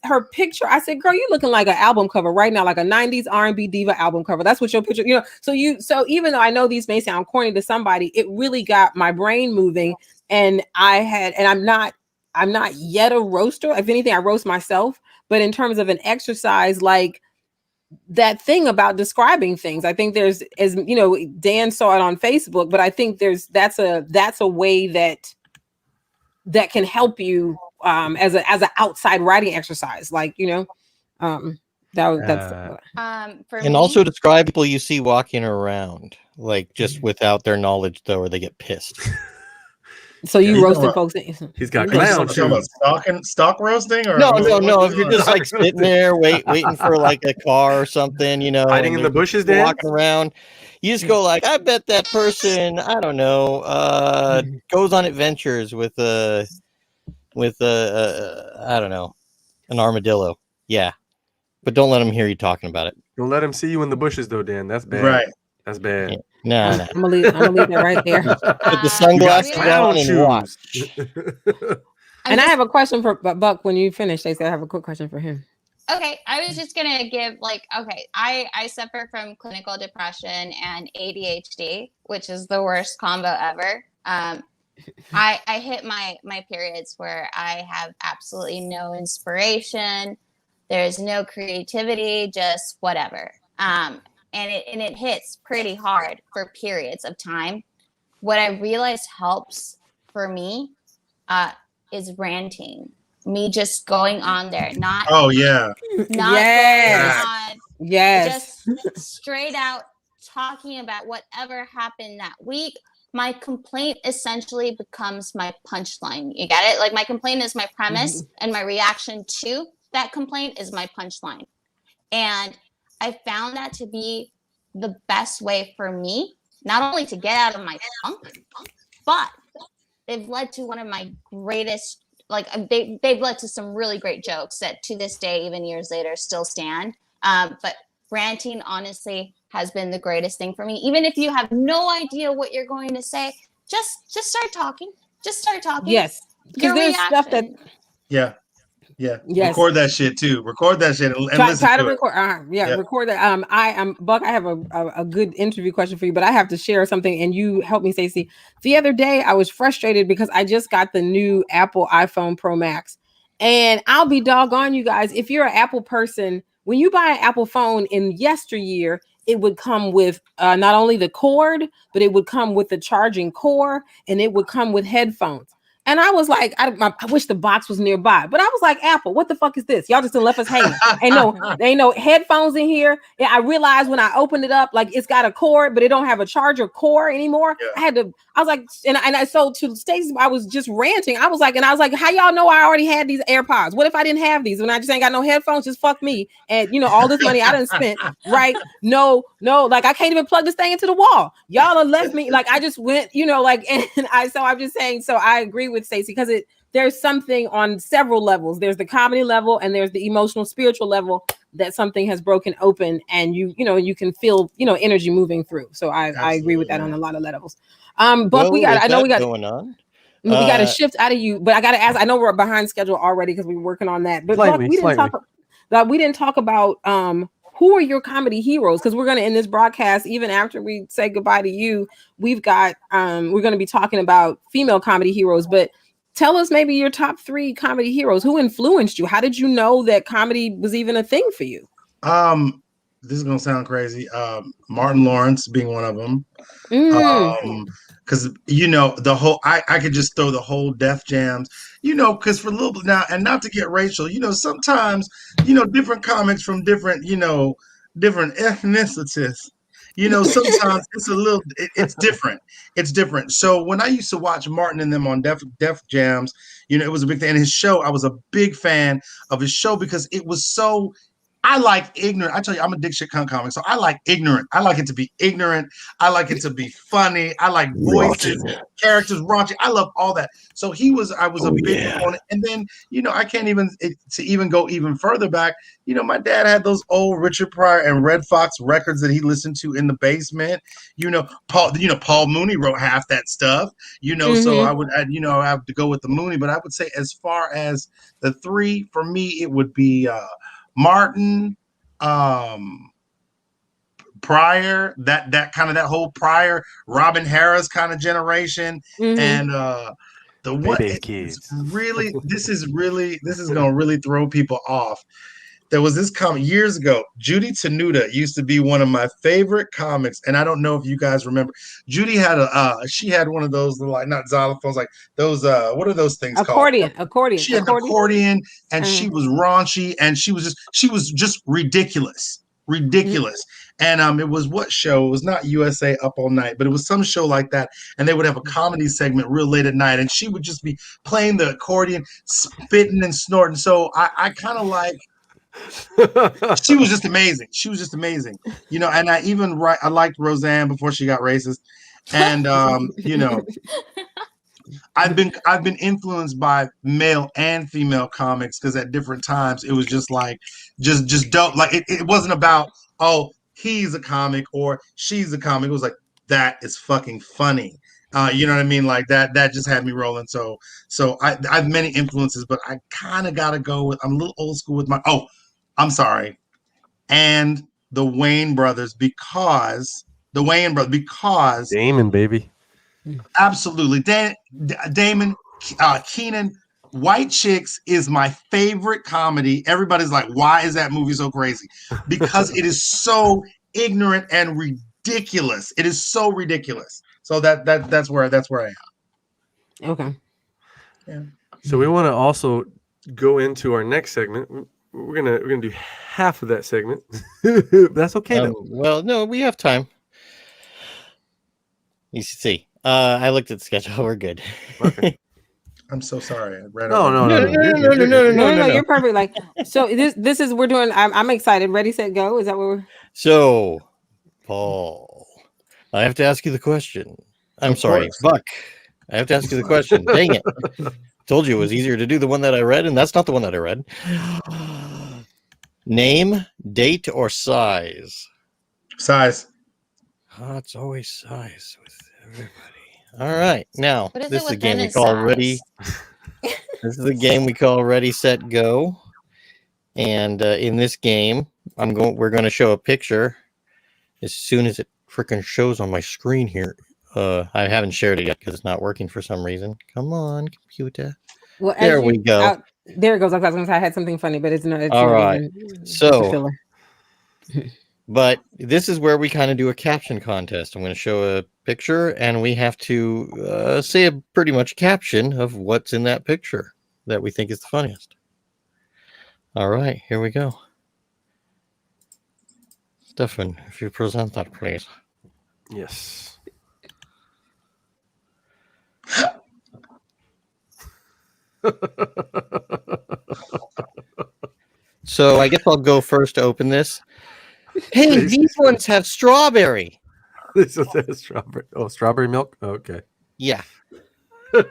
her picture, I said, "Girl, you looking like an album cover right now, like a 90s R&B diva album cover." That's what your picture, so even though I know these may sound corny to somebody, it really got my brain moving. And I'm not yet a roaster. If anything, I roast myself. But in terms of an exercise, like that thing about describing things, I think there's, as Dan saw it on Facebook, but I think that's a way that can help you as an outside writing exercise, like, that's for And me, also describe people you see walking around, like, just without their knowledge, though, or they get pissed. so you roasting folks. He's got You clown talking about stock roasting, or No. what- If you're just like sitting there waiting for like a car or something, hiding in the bushes, Dan? walking around, you just go like, "I bet that person, I don't know, goes on adventures with I don't know, an armadillo." Yeah, but don't let them hear you talking about it. Don't let him see you in the bushes, though, Dan. That's bad. Right. That's bad. Yeah. No. I'm gonna leave that right there. Put the You sunglasses got on clown and watch. shoes. And I have a question for Buck. When you finish, I have a quick question for him. Okay, I was just gonna give I suffer from clinical depression and ADHD, which is the worst combo ever. I hit my periods where I have absolutely no inspiration. There's no creativity, just whatever. And it hits pretty hard for periods of time. What I realized helps for me is ranting. Me just going on there, not going on, just straight out talking about whatever happened that week. My complaint essentially becomes my punchline. You get it? Like, my complaint is my premise, and my reaction to that complaint is my punchline. And I found that to be the best way for me, not only to get out of my funk, but they've led to one of my greatest, like, they've led to some really great jokes that to this day, even years later, still stand. But ranting, honestly, has been the greatest thing for me. Even if you have no idea what you're going to say, just start talking. Just start talking. Yes, because there's stuff that. Yeah. Yes. Record that shit too. Record that shit and listen try to to it. record. Record that. I am Buck. I have a good interview question for you, but I have to share something, and you help me, Stacey. The other day, I was frustrated because I just got the new Apple iPhone Pro Max, and I'll be doggone you guys. If you're an Apple person, when you buy an Apple phone in yesteryear, it would come with not only the cord, but it would come with the charging cord, and it would come with headphones. And I was like, I wish the box was nearby. But I was like, Apple, what the fuck is this? Y'all just done left us hanging. Ain't no headphones in here. Yeah, I realized when I opened it up, like, it's got a cord, but it don't have a charger cord anymore. Yeah. I was like, so to Stacey, I was just ranting. I was like, how y'all know I already had these AirPods? What if I didn't have these? When I just ain't got no headphones, just fuck me. And all this money I done spent, right? No, like, I can't even plug this thing into the wall. Y'all have left me, like, I just went, so I'm just saying, so I agree with Stacey, because there's something on several levels. There's the comedy level and there's the emotional, spiritual level. that something has broken open, and you can feel energy moving through. So I agree with that on a lot of levels. Buck, Well, we got with I know that we got going on. we got to shift out of you, but I got to ask. I know we're behind schedule already because we're working on that. But Buck, we didn't talk about who are your comedy heroes, because we're gonna end this broadcast even after we say goodbye to you. We've got we're gonna be talking about female comedy heroes, but tell us maybe your top 3 comedy heroes. Who influenced you? How did you know that comedy was even a thing for you? This is gonna sound crazy. Martin Lawrence being one of them. Because the whole I could just throw the whole Def Jams, because for a little bit now, and not to get racial, sometimes different comics from different different ethnicities, sometimes it's a little it's different. So when I used to watch Martin and them on Def Jams, it was a big thing. And his show, I was a big fan of his show because it was so. I like ignorant. I tell you, I'm a dick shit cunt comic, so I like ignorant. I like it to be ignorant. I like it to be funny. I like voices, characters, raunchy. I love all that. So I was a big proponent. And then, I can't even go even further back. My dad had those old Richard Pryor and Red Fox records that he listened to in the basement. Paul Mooney wrote half that stuff. So I have to go with the Mooney. But I would say, as far as the 3, for me, it would be Martin, Pryor, that kind of that whole Pryor, Robin Harris kind of generation, and the one kids. Really, this is gonna really throw people off. There was this comic years ago. Judy Tenuta used to be one of my favorite comics, and I don't know if you guys remember. Judy had she had one of those like, not xylophones, like those what are those things called? Accordion. She had an accordion, and she was raunchy, and she was just ridiculous. And it was what show? It was not USA Up All Night, but it was some show like that. And they would have a comedy segment real late at night, and she would just be playing the accordion, spitting and snorting. So I kind of like. She was just amazing. And I liked Roseanne before she got racist. And I've been influenced by male and female comics, because at different times it was just like just dope. Like it wasn't about, oh, he's a comic or she's a comic. It was like, that is fucking funny. You know what I mean? Like that just had me rolling. So I have many influences, but I kind of gotta go with, I'm a little old school with I'm sorry. And the Wayans brothers, because Damon, baby. Absolutely. Damon, Keenan, White Chicks is my favorite comedy. Everybody's like, why is that movie so crazy? Because it is so ignorant and ridiculous. It is so ridiculous. So that's where I am. Okay. Yeah. So we want to also go into our next segment. We're gonna do half of that segment. That's okay though. Well, no, we have time. You see, I looked at the schedule. We're good. Okay. I'm so sorry. No. You're perfect. Like, so this is we're doing. I'm excited. Ready, set, go. Is that what we're? So, Paul, I have to ask you the question. I'm sorry, Buck. I have to ask you the question. Dang it! Told you it was easier to do the one that I read, and that's not the one that I read. Name, date, or size? Size. Oh, it's always size with everybody. All right, now This is a game we call Ready. This is a game we call Ready, Set, Go. And in this game, we're going to show a picture as soon as it freaking shows on my screen here. I haven't shared it yet because it's not working for some reason. Come on, computer. Well, there we go. There it goes. I was going to say I had something funny, but it's not. It's all not right. Even, so, but this is where we kind of do a caption contest. I'm going to show a picture, and we have to say a pretty much caption of what's in that picture that we think is the funniest. All right, here we go. Stefan, if you present that, please. Yes. So I guess I'll go first to open this. Hey, these ones have strawberry. This is strawberry. Oh, strawberry milk? Okay. Yeah. Is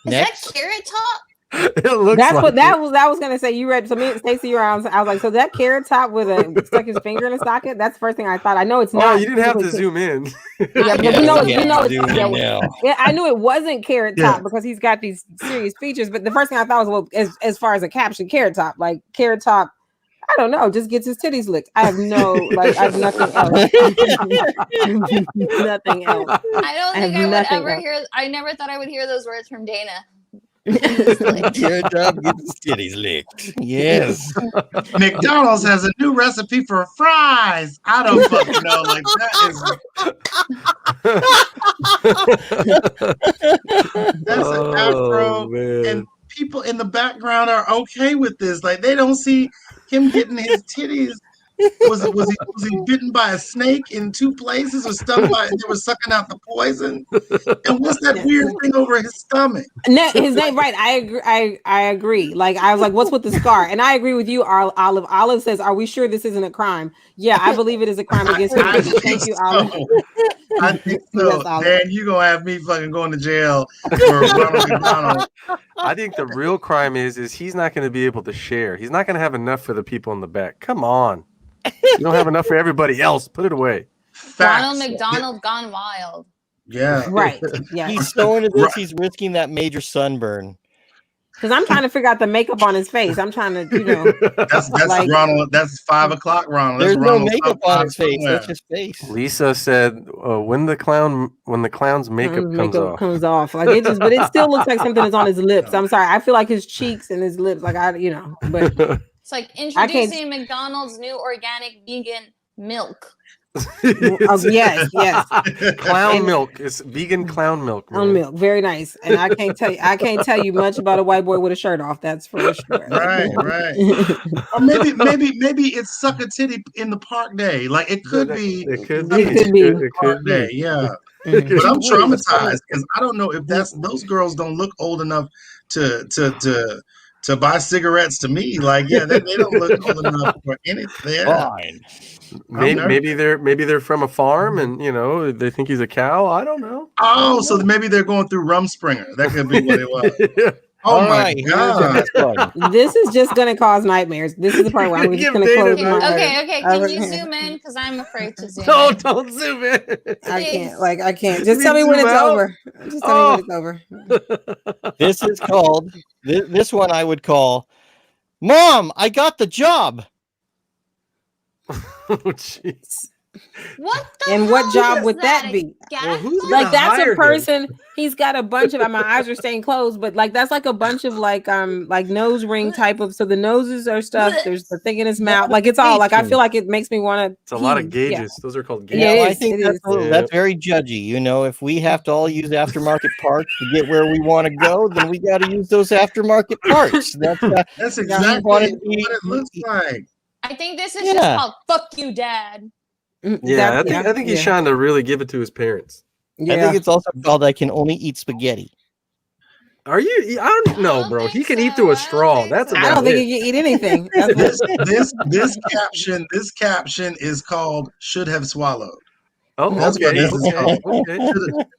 that Carrot Top? It looks That's like what that was gonna say. You read, so me and Stacey, you were on. I was like, so that carrot top with a stuck his finger in a socket. That's the first thing I thought. I know it's Oh, not. you didn't have to typically- zoom in. Yeah, because Yeah, you yeah, know, zoom in now. yeah, I knew it wasn't carrot Yeah. top because he's got these serious features. But the first thing I thought was, well, as far as a caption, carrot top, like carrot top. I don't know, just gets his titties licked. I have I have nothing else. Nothing else. I don't I think have I would nothing ever else. hear. I never thought I would hear those words from Dana. Carrot top gets his titties licked. Yes. McDonald's has a new recipe for fries. I don't fucking know. Like that's an afro, man. and people in the background are okay with this. Like they don't see him getting his titties. Was he bitten by a snake in 2 places, or stung by? They were sucking out the poison. And what's that weird thing over his stomach? No, his name, right? I agree. I agree. Like I was like, "What's with the scar?" And I agree with you, Olive. Olive says, "Are we sure this isn't a crime?" Yeah, I believe it is a crime against humanity. Thank you, Olive. I think so. Yes, Olive. Dan, you gonna have me fucking going to jail for Ronald McDonald. I think the real crime is he's not going to be able to share. He's not going to have enough for the people in the back. Come on. You don't have enough for everybody else. Put it away. Ronald Facts. McDonald gone wild. Yeah. Right. Yeah. He's so into this, he's risking that major sunburn. Because I'm trying to figure out the makeup on his face. I'm trying to, you know. That's Like- Ronald. That's 5 o'clock Ronald. That's There's no Ronald makeup Trump on his face. somewhere. That's his face. Lisa said, when the clown's makeup comes off. Like it just, but it still looks like something is on his lips. I'm sorry. I feel like his cheeks and his lips, like but It's like introducing McDonald's new organic vegan milk. yes, Clown milk. It's vegan clown milk. on milk, very nice. And I can't tell you much about a white boy with a shirt off. That's for sure. Right. Or maybe it's suck a titty in the park day. Like it could be. It could It be. could be. It Park could day. be. Yeah. Mhm. But I'm traumatized because I don't know if those girls don't look old enough to buy cigarettes to me. Like, yeah, they don't look old enough for anything. Yeah. Fine. Maybe they're from a farm and they think he's a cow. I don't know. Oh, so maybe they're going through Rumspringer. That could be what it was. Oh All my right, here's the god. next one. This is just gonna cause nightmares. This is the part where I'm just Give gonna Dana close the- my eyes. Okay. Can you zoom in? Because I'm afraid to zoom No, in. don't zoom in. I can't. I can't. Just You tell me when zoom it's out? over. Just tell me when it's over. This is called, this one I would call, Mom, I got the job. Oh, jeez. What the And what hell job is would that a be? gas Well, who's pump? Like gonna that's hire a him? person. He's got a bunch of. My eyes are staying closed, but like that's like a bunch of like nose ring type of. So the noses are stuffed. There's the thing in his mouth. Like it's all like I feel like it makes me want to. It's a lot of gauges. Those are called gauges. Yeah, it I is, think it that's, is. that's very judgy. If we have to all use aftermarket parts to get where we want to go, then we got to use those aftermarket parts. That's exactly what it looks like. I think this is Yeah. just called "fuck you, Dad." Yeah, I think he's trying to really give it to his parents. Yeah. I think it's also called I can only eat spaghetti. Are you? I don't know, bro. think He can so. eat through I a don't straw. think That's so. I about don't think it. he can eat anything. That's This caption is called "Should Have Swallowed." Oh, That's what okay. this is Okay. called. Okay.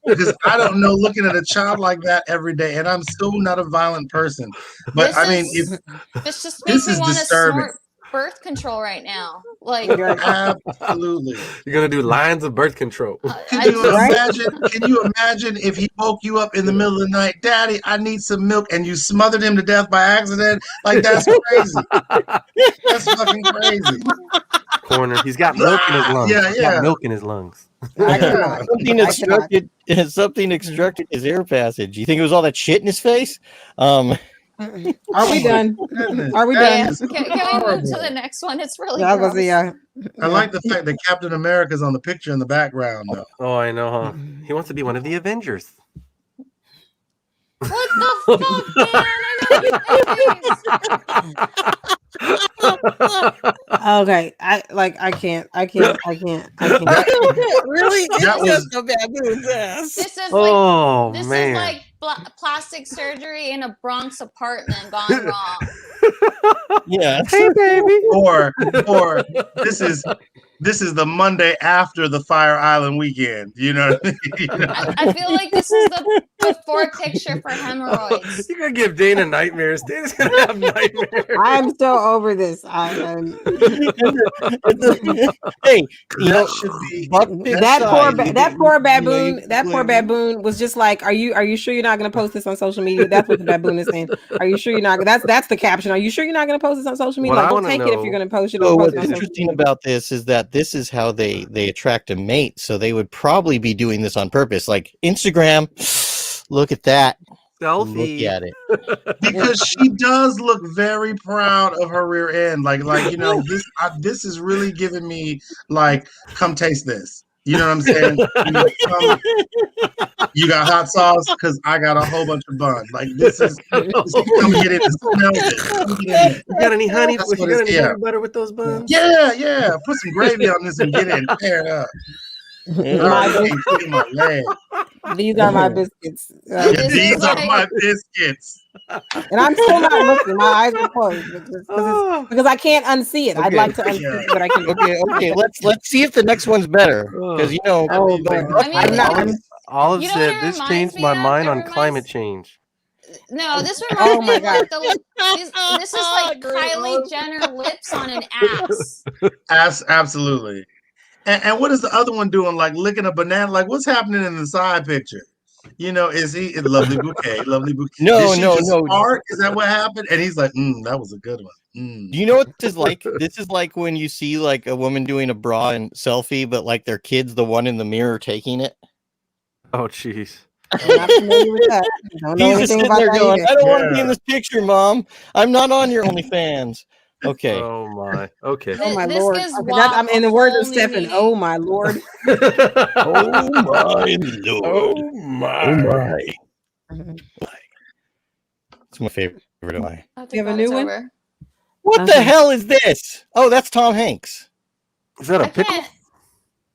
Because I don't know, looking at a child like that every day, and I'm still not a violent person. But This I mean, is- if This just This makes me is want to disturbing. snort birth control right now. Like, absolutely. You're gonna do lines of birth control. Can you imagine if he woke you up in the middle of the night, Daddy, I need some milk, and you smothered him to death by accident? Like that's crazy. That's fucking crazy. Corner. He's got milk in his lungs. Yeah, He's got yeah. milk in his lungs. I cannot. Something obstructed his air passage. You think it was all that shit in his face? Are we done? Goodness. Are we yeah, done? can we move to the next one? It's really Yeah, I was gross. gonna say, I like the fact that Captain America's on the picture in the background, though. Oh, I know, huh? He wants to be one of the Avengers. What the fuck, man? I know your face. Okay, I can't. Really? That was- a baboon's ass. This is like Oh this man. is like plastic surgery in a Bronx apartment gone wrong. Yeah. Hey, baby. or this is the Monday after the Fire Island weekend. You know what I mean? You know? I feel like this is the before picture for hemorrhoids. You're gonna give Dana nightmares. Dana's gonna have nightmares. I'm so over this. I'm Hey, you know, That should be that poor baboon. you That poor baboon was just like, "Are you sure you're not going to post this on social media?" That's what the baboon is saying. Are you sure you're not? That's the caption. Are you sure you're not going to post this on social media? What Like, I don't wanna take it if know- you're going to post it. So Don't post what's it on social interesting media. about this is that this is how they attract a mate. So they would probably be doing this on purpose. Like Instagram, look at that. Selfie. Look at it. because she does look very proud of her rear end. Like you know, this is really giving me like, come taste this. You know what I'm saying? You got hot sauce because I got a whole bunch of bun. Like this is come get it and smell it. Come get it. You got any honey? That's You what got it's- any yeah. honey butter with those buns? Yeah. Put some gravy on this and get it and tear it up. Oh, look at my leg. These are my biscuits, Yeah, This these is are like- my biscuits. and I'm still not looking. My eyes are closed because I can't unsee it. I'd Okay. like to unsee it, but I can't. Okay. Let's see if the next one's better. Because you know, Oh, boy. I mean, I'm not. Olive You know said what it this reminds changed me my of? mind It on reminds- climate change. No, this Oh reminds my me of like this is like Kylie Jenner lips on an ass. Absolutely. And what is the other one doing? Like licking a banana? Like what's happening in the side picture? You know, is he a lovely bouquet? Lovely bouquet. No, Did she no, just no. fart? Is that what happened? And he's like, that was a good one. Do you know what this is like? This is like when you see like a woman doing a bra and selfie, but like their kid's the one in the mirror taking it. Oh, jeez. I'm not familiar with that. Don't know He's just anything sitting about there that going, either. I don't want to be in Yeah. this picture, Mom. I'm not on your OnlyFans. Okay. Oh my. Okay. Oh my This lord! gives Okay, WAP I'm in a the words of whole new Stefan. meaning. Oh my lord! Oh my lord. Oh my. It's my favorite of mine. I think You have a that new it's one? over. What the Okay. hell is this? Oh, that's Tom Hanks. Is that a I pickle? can't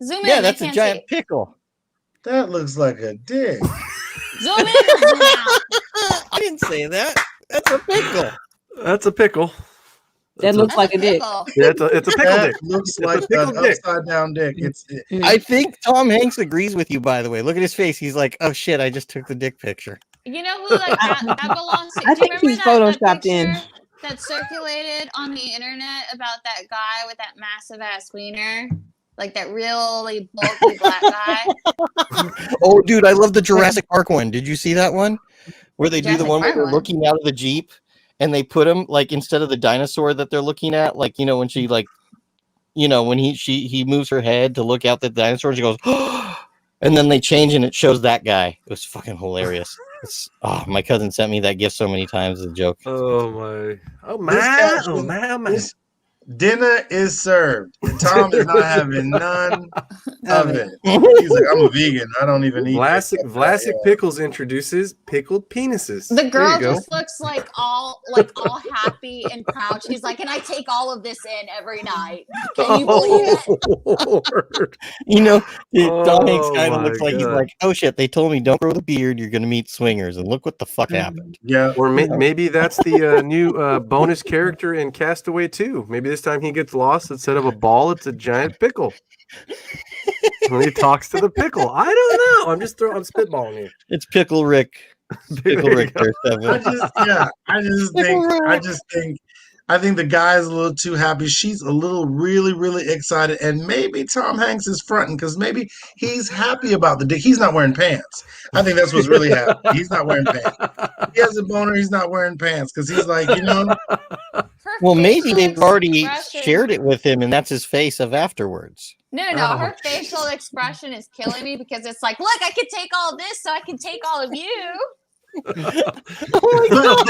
zoom in. Yeah, I that's a can't giant pickle. That looks like a dick. see. Zoom in or zoom out. I didn't say that. That's a pickle. That's a pickle. That looks That's like a dick. pickle. Yeah, it's a pickle That dick. looks It's a like pickle an dick. upside down dick. It's I think Tom Hanks agrees with you, by the way. Look at his face. He's like, oh shit, I just took the dick picture. You know who like that belongs to? I Do you think remember he's that photoshopped in. picture that circulated on the internet about that guy with that massive ass wiener? Like that really bulky black guy. Oh, dude, I love the Jurassic Park one. Did you see that one? Where they do the Jurassic one where Park they're one? looking out of the Jeep and they put him like instead of the dinosaur that they're looking at, like, you know, when she like, you know, when he moves her head to look out the dinosaur, she goes, oh, and then they change and it shows that guy. It was fucking hilarious. My cousin sent me that gift so many times as a joke. Oh my. Oh This my. caption- Oh my. My. this dinner is served. And Tom is not having none of it. He's like, I'm a vegan. I don't even eat Vlasic this. Vlasic Pickles introduces pickled penises. The There girl you go. just looks like all happy and proud. She's like, and I take all of this in every night. Can you believe it? Lord. You know, Tom Hanks Oh kind of my looks like he's God. like, oh shit, they told me don't grow the beard, you're gonna meet swingers, and look what the fuck happened. Yeah. Or maybe that's the new bonus character in Castaway 2. Maybe this time he gets lost. Instead of a ball, it's a giant pickle. When he talks to the pickle. I don't know. I'm spitballing here. It's Pickle Rick. Pickle There you Rick go. I think the guy's a little too happy. She's a little really, really excited. And maybe Tom Hanks is fronting because maybe he's happy about the dick. He's not wearing pants. I think that's what's really happening. He's not wearing pants. He has a boner, he's not wearing pants because he's like, you know, Her Well, maybe facial they've already expression- shared it with him, and that's his face of afterwards. No, Oh, her facial expression is killing me because it's like, look, I can take all of this, so I can take all of you. but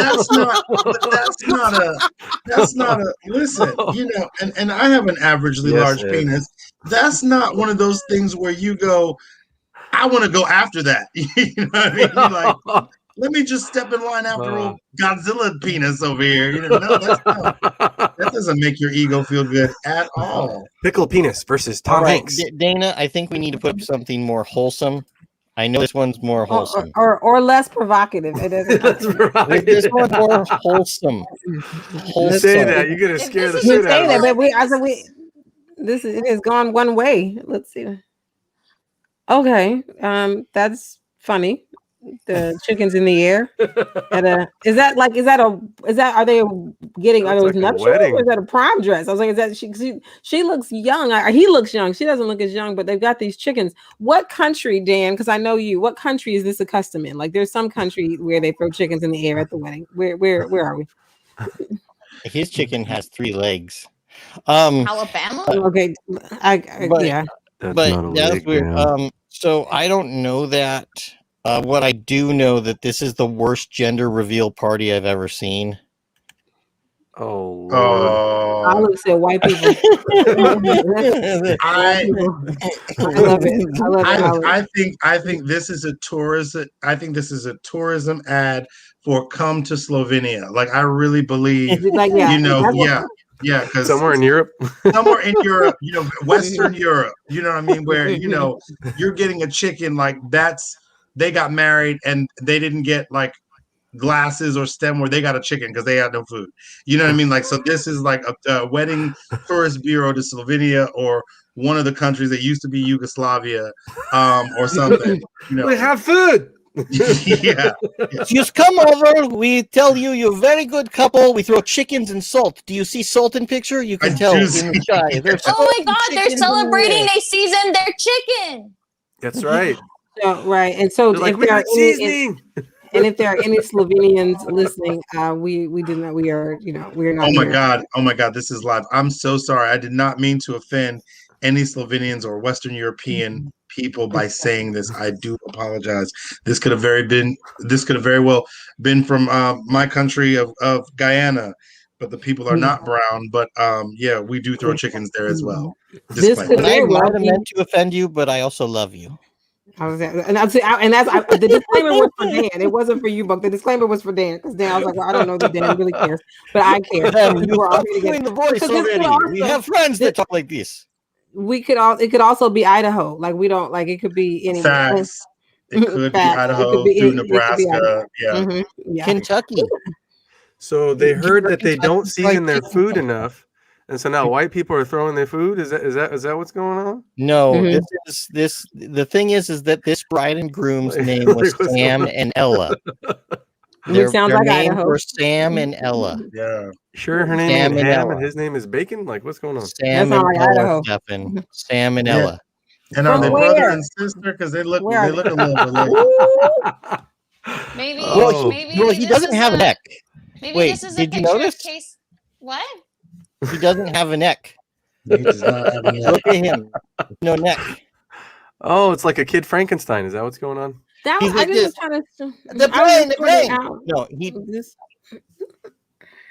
that's not a listen, you know, and I have an averagely Yes, large Ed. penis. That's not one of those things where you go, I want to go after that. You know what I mean? You're like, let me just step in line after old Godzilla penis over here. You know, no, that doesn't make your ego feel good at all. Pickle penis versus All Tom right, Hanks. Dana, I think we need to put something more wholesome. I know this one's more wholesome. or less provocative. It doesn't. That's right. This one's more wholesome. You say that, you're gonna If scare the this You shit is out say of that, me. but it has gone one way. Let's see. Okay, that's funny. The chickens in the air. Are they getting? Are That's those like a nuptials wedding. or is that a prom dress? I was like, is that she looks young. He looks young. She doesn't look as young, but they've got these chickens. What country, Dan? Because I know you. What country is this a custom in? Like, there's some country where they throw chickens in the air at the wedding. Where are we? His chicken has 3 legs. Alabama. Okay, yeah. That's But not a that's leg, weird. man. So I don't know that. What I do know that this is the worst gender reveal party I've ever seen. Oh Lord. Oh, Olive said white people. I love it. I love it. Olive. I think this is a tourism. I think this is a tourism ad for come to Slovenia. Like I really believe, Like, yeah, you know, that's what- yeah, because Somewhere in Europe. somewhere in Europe, you know, Western Europe, you know what I mean, where you know you're getting a chicken like they got married and they didn't get like glasses or stem where they got a chicken because they had no food. You know what I mean? Like, so this is like a wedding tourist bureau to Slovenia or one of the countries that used to be Yugoslavia, or something. You know, We have food. yeah. Just come over. We tell you you're a very good couple. We throw chickens and salt. Do you see salt in picture? You can I tell do in see- the sky. There's Oh salt my and God, they're chickens in the celebrating. air. They seasoned their chicken. That's right. So, right, and so They're like, if we there are got any, seasoning. and if there are any Slovenians listening, we did not. We are, we are not. Oh my here. God. Oh my God. This is live. I'm so sorry. I did not mean to offend any Slovenians or Western European people by saying this. I do apologize. This could have very well been from my country of Guyana, but the people are not brown. But yeah, we do throw chickens there as well. This Disclaimer. could And I very well might have be. meant to offend you, but I also love you. The disclaimer was for Dan. It wasn't for you, Buck. The disclaimer was for Dan because Dan. I was like, well, I don't know that Dan really cares, but I care. We're all here Doing together. the voice Because this could already. We also- have friends that talk like this. It could also be Idaho. Like, we don't like it could be anywhere. Facts. It could be Facts. Idaho It could be through Idaho. Nebraska. Yeah. Mhm, yeah. Kentucky. So they heard that they don't Kentucky season Fried their Chicken. food enough, and so now white people are throwing their food. Is that what's going on? No, Mhm. the thing is that this bride and groom's Like- name was like what's Sam going on? and Ella. Which sounds their like names Idaho. were Sam and Ella. Yeah. Sure, her name Sam ain't and Ham, Ella. and his name is Bacon. Like, what's going on? Sam sounds and like Ella Idaho. Stephan. Sam and Yeah. Ella. And are From they where? brother and sister? Because they look Where are a little related. Maybe. Oh. maybe Well, he this doesn't is have a neck. Maybe Wait, this is a did you picture notice? of Case. What? He doesn't have a neck. He does not have a neck. Look at him. No neck. Oh, it's like a kid Frankenstein. Is that what's going on? That He's was, like I just this. kind of The brain. No, he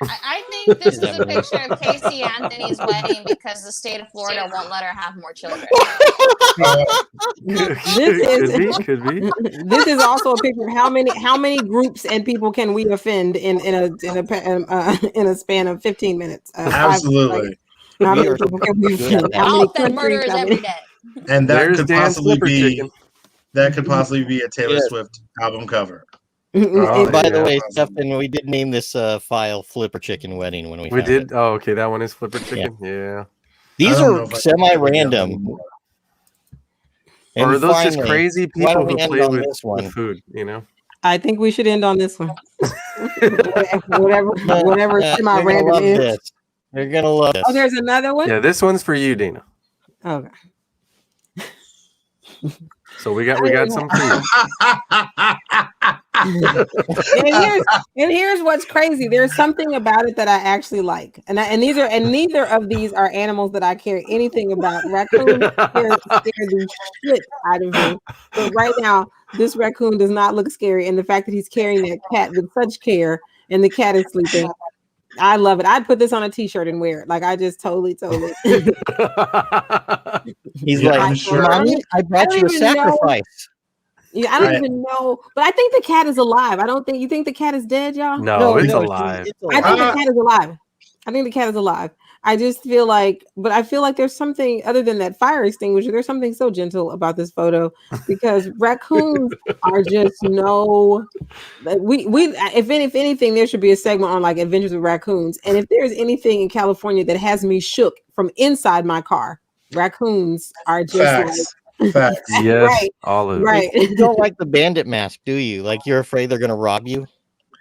I think this is a picture of Casey Anthony's wedding because the state of Florida won't let her have more children. Could be. This is also a picture of how many groups and people can we offend in a span of 15 minutes. Absolutely. How We many are people can we good offend? at that. How I'll many offend countries? murderers How every many- day. And that There's could Dan's possibly flipper be chicken. a Taylor Yes. Swift album cover. Oh, By the yeah. way, Stephan, we did name this file Flipper Chicken Wedding when we We found did. it. Oh, okay. That one is flipper chicken. Yeah. These I don't know are if I can semi-random. anymore. Or are those just finally, crazy why people don't who we end play on with, this one? with food? You know. I think we should end on this one. whatever You're gonna semi-random love is. this. You're gonna love this. Oh, there's another one. Yeah, this one's for you, Dana. Okay. So we got some food. and here's what's crazy. There's something about it that I actually like, and neither of these are animals that I care anything about. Raccoons scare the shit out of me, but right now this raccoon does not look scary, and the fact that he's carrying that cat with such care, and the cat is sleeping, I love it. I'd put this on a t-shirt and wear it. Like, I just totally. He's Yeah, like, I'm sure. Mommy, I brought don't you a even know. sacrifice. Yeah, I don't Right. even know, but I think the cat is alive. You think the cat is dead, y'all? No, it's no, alive. it's I think the alive. cat is alive. I think the cat is alive. I just feel like, but I feel like there's something other than that fire extinguisher. There's something so gentle about this photo because raccoons are just no. Like if anything, there should be a segment on like adventures with raccoons. And if there's anything in California that has me shook from inside my car, raccoons are just Facts. Yes, right, Olive. right. You don't like the bandit mask, do you? Like you're afraid they're gonna rob you?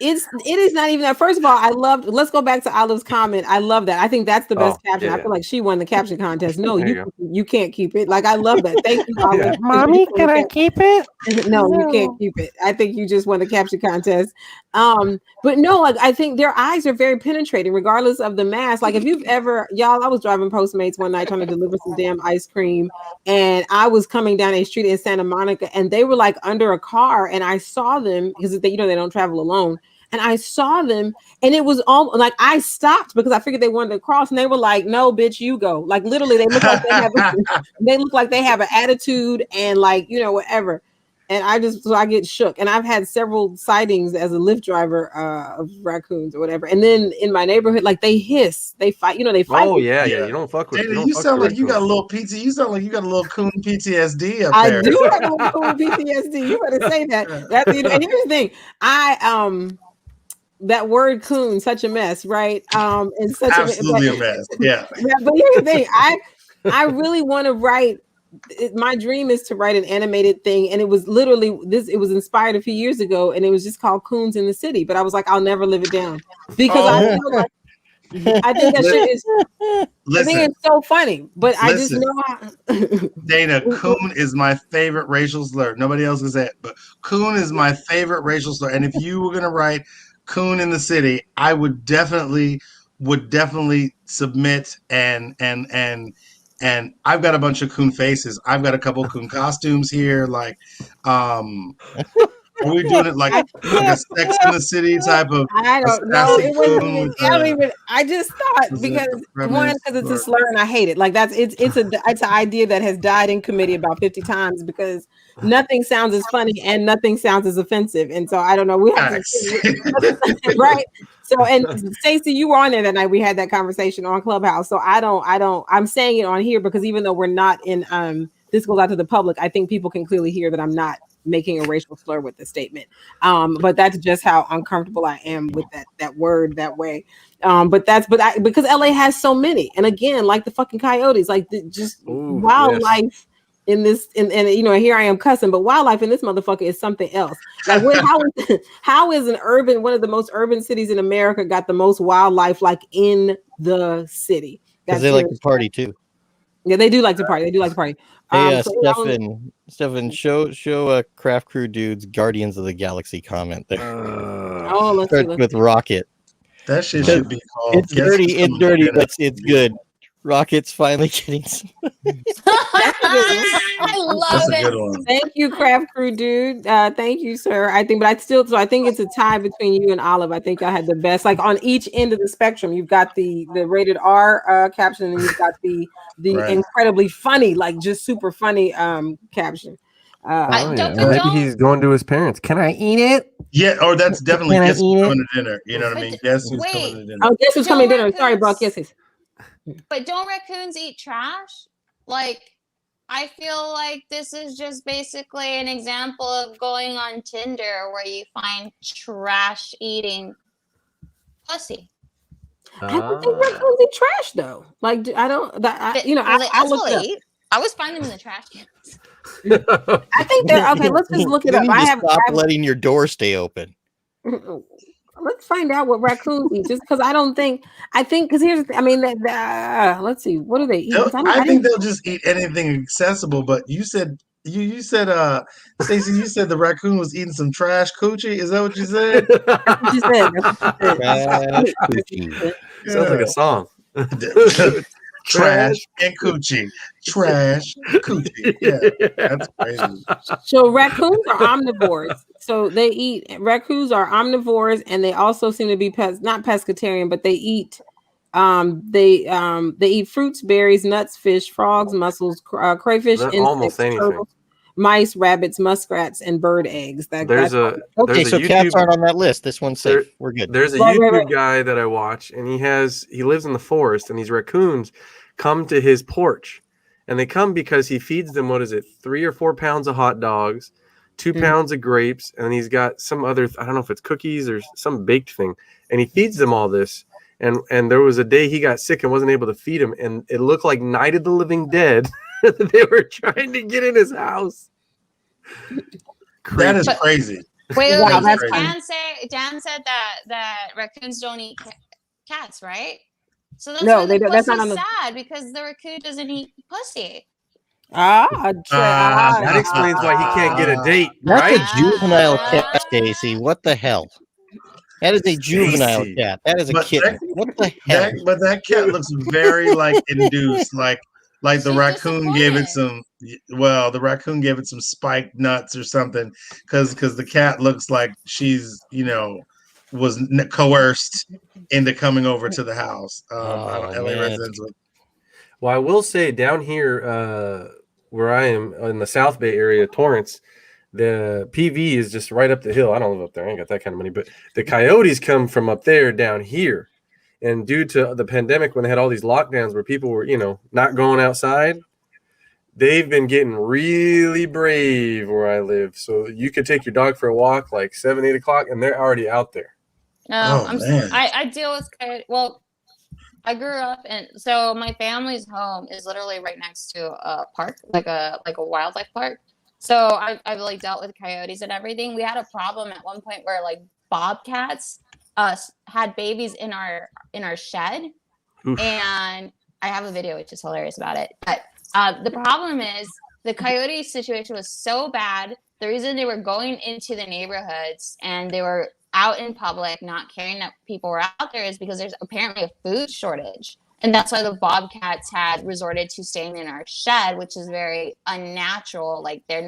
It is not even that. First of all, I loved. Let's go back to Olive's comment. I love that. I think that's the best caption. I feel like she won the caption contest. No, you can't keep it. Like I love that. Thank you, Olive. Yeah. Mommy, can I keep it? No, you can't keep it. I think you just won the caption contest. But no, like I think their eyes are very penetrating, regardless of the mask. Like if you've ever, y'all, I was driving Postmates one night trying to deliver some damn ice cream, and I was coming down a street in Santa Monica, and they were like under a car, and I saw them because they don't travel alone. And I saw them, and it was all like I stopped because I figured they wanted to cross, and they were like, "No, bitch, you go." Like literally, they look like they have an attitude and like whatever. And I get shook. And I've had several sightings as a Lyft driver of raccoons or whatever. And then in my neighborhood, like they hiss, they fight. They fight. Oh yeah. You don't fuck with. Dana, you sound like you got a little PT. You sound like you got a little coon PTSD up there. I do have a little coon PTSD. You better say that. And here's the thing, that word coon, such a mess, right? It's such absolutely a mess. Yeah. But here's the thing, I really want to write. My dream is to write an animated thing, and it was literally this. It was inspired a few years ago, and it was just called Coons in the City. But I was like, I'll never live it down because I think that shit is. I think it's so funny, but I just know. Dana, coon is my favorite racial slur. Nobody else can say it, but coon is my favorite racial slur. And if you were gonna write Coon in the City, I would definitely submit and I've got a bunch of coon faces. I've got a couple of coon costumes here. Like, are we doing it like a Sex in the City type of? I don't know. It wasn't even. I just thought because it's a slur and I hate it. Like it's an idea that has died in committee about 50 times because nothing sounds as funny and nothing sounds as offensive. And so I don't know. We have to right. So and Stacey, you were on there that night. We had that conversation on Clubhouse. So I'm saying it on here because even though we're not in this goes out to the public, I think people can clearly hear that I'm not making a racial slur with the statement. But that's just how uncomfortable I am with that word that way. Because LA has so many, and again, like the fucking coyotes, like wildlife in this, and here I am cussing, but wildlife in this motherfucker is something else. Like how is one of the most urban cities in America got the most wildlife like in the city? Because they like to party too. Yeah, they do like to party. Hey, Stefan, show Craft Crew dudes Guardians of the Galaxy comment there. Let's start with Rocket. That shit should be called. It's dirty, but it's good. Rocket's finally getting some. I love it. Thank you, Craft Crew dude. Thank you, sir. I think it's a tie between you and Olive. I think I had the best. Like on each end of the spectrum, you've got the rated R caption, and you've got the incredibly funny, like just super funny caption. Maybe he's going to his parents. Can I eat it? Yeah, or that's definitely guess who's coming to dinner. You know what I mean? Guess who's coming to dinner. Oh, guess who's coming to dinner. Sorry, Buck. Yes. But don't raccoons eat trash? Like, I feel like this is just basically an example of going on Tinder where you find trash eating pussy. I don't think raccoons eat trash though. Like I don't. I looked up. I always find them in the trash cans. I think they're okay. Let's just look it up. Stop letting your door stay open. Let's find out what raccoons eat. Just because I think because here's the thing. I mean, let's see. What do they eat? I think they'll just eat anything accessible. But you said Stacey, you said the raccoon was eating some trash coochie. Is that what you said? That's what you said. Trash coochie. Sounds like a song. Trash and coochie. Trash, coochie. Yeah, that's crazy. So raccoons are omnivores. So raccoons are omnivores, and they also seem to be not pescatarian, but they eat they eat fruits, berries, nuts, fish, frogs, mussels, crayfish, insects, turtles. mice, rabbits, muskrats, and bird eggs. There's a so cats YouTube- aren't on that list. This one's safe. We're good. There's a YouTube guy that I watch, and he lives in the forest, and these raccoons come to his porch, and they come because he feeds them 3 or 4 pounds of hot dogs, 2 pounds of grapes, and he's got some other, I don't know if it's cookies or some baked thing, and he feeds them all this. And there was a day he got sick and wasn't able to feed him, and it looked like Night of the Living Dead. They were trying to get in his house. That is crazy. Wait, Wow, that's that's Dan said that raccoons don't eat cats, right? So that's No, why they the don't. That's pussy's not on the. sad because the raccoon doesn't eat pussy. That explains why he can't get a date, That's right? a juvenile cat, Stacy. What the hell? That is a juvenile Stacy. cat. That is a But kitten. What the hell? But that cat looks very like induced, like the She's raccoon gave it disappointed. the raccoon gave it some spiked nuts or something, because the cat looks like she's was coerced into coming over to the house. LA residents with. Well, I will say down here where I am in the South Bay area, Torrance, the PV is just right up the hill. I don't live up there. I ain't got that kind of money. But the coyotes come from up there down here. And due to the pandemic, when they had all these lockdowns where people were, not going outside, they've been getting really brave where I live. So you could take your dog for a walk like 7, 8 o'clock, and they're already out there. No, man. I deal with coyote. Well, I grew up, and so my family's home is literally right next to a park, like a wildlife park. So I've like dealt with coyotes and everything. We had a problem at one point where like bobcats had babies in our shed. Oof. And I have a video which is hilarious about it. But the problem is the coyote situation was so bad. The reason they were going into the neighborhoods and they were out in public, not caring that people were out there, is because there's apparently a food shortage. And that's why the bobcats had resorted to staying in our shed, which is very unnatural. Like they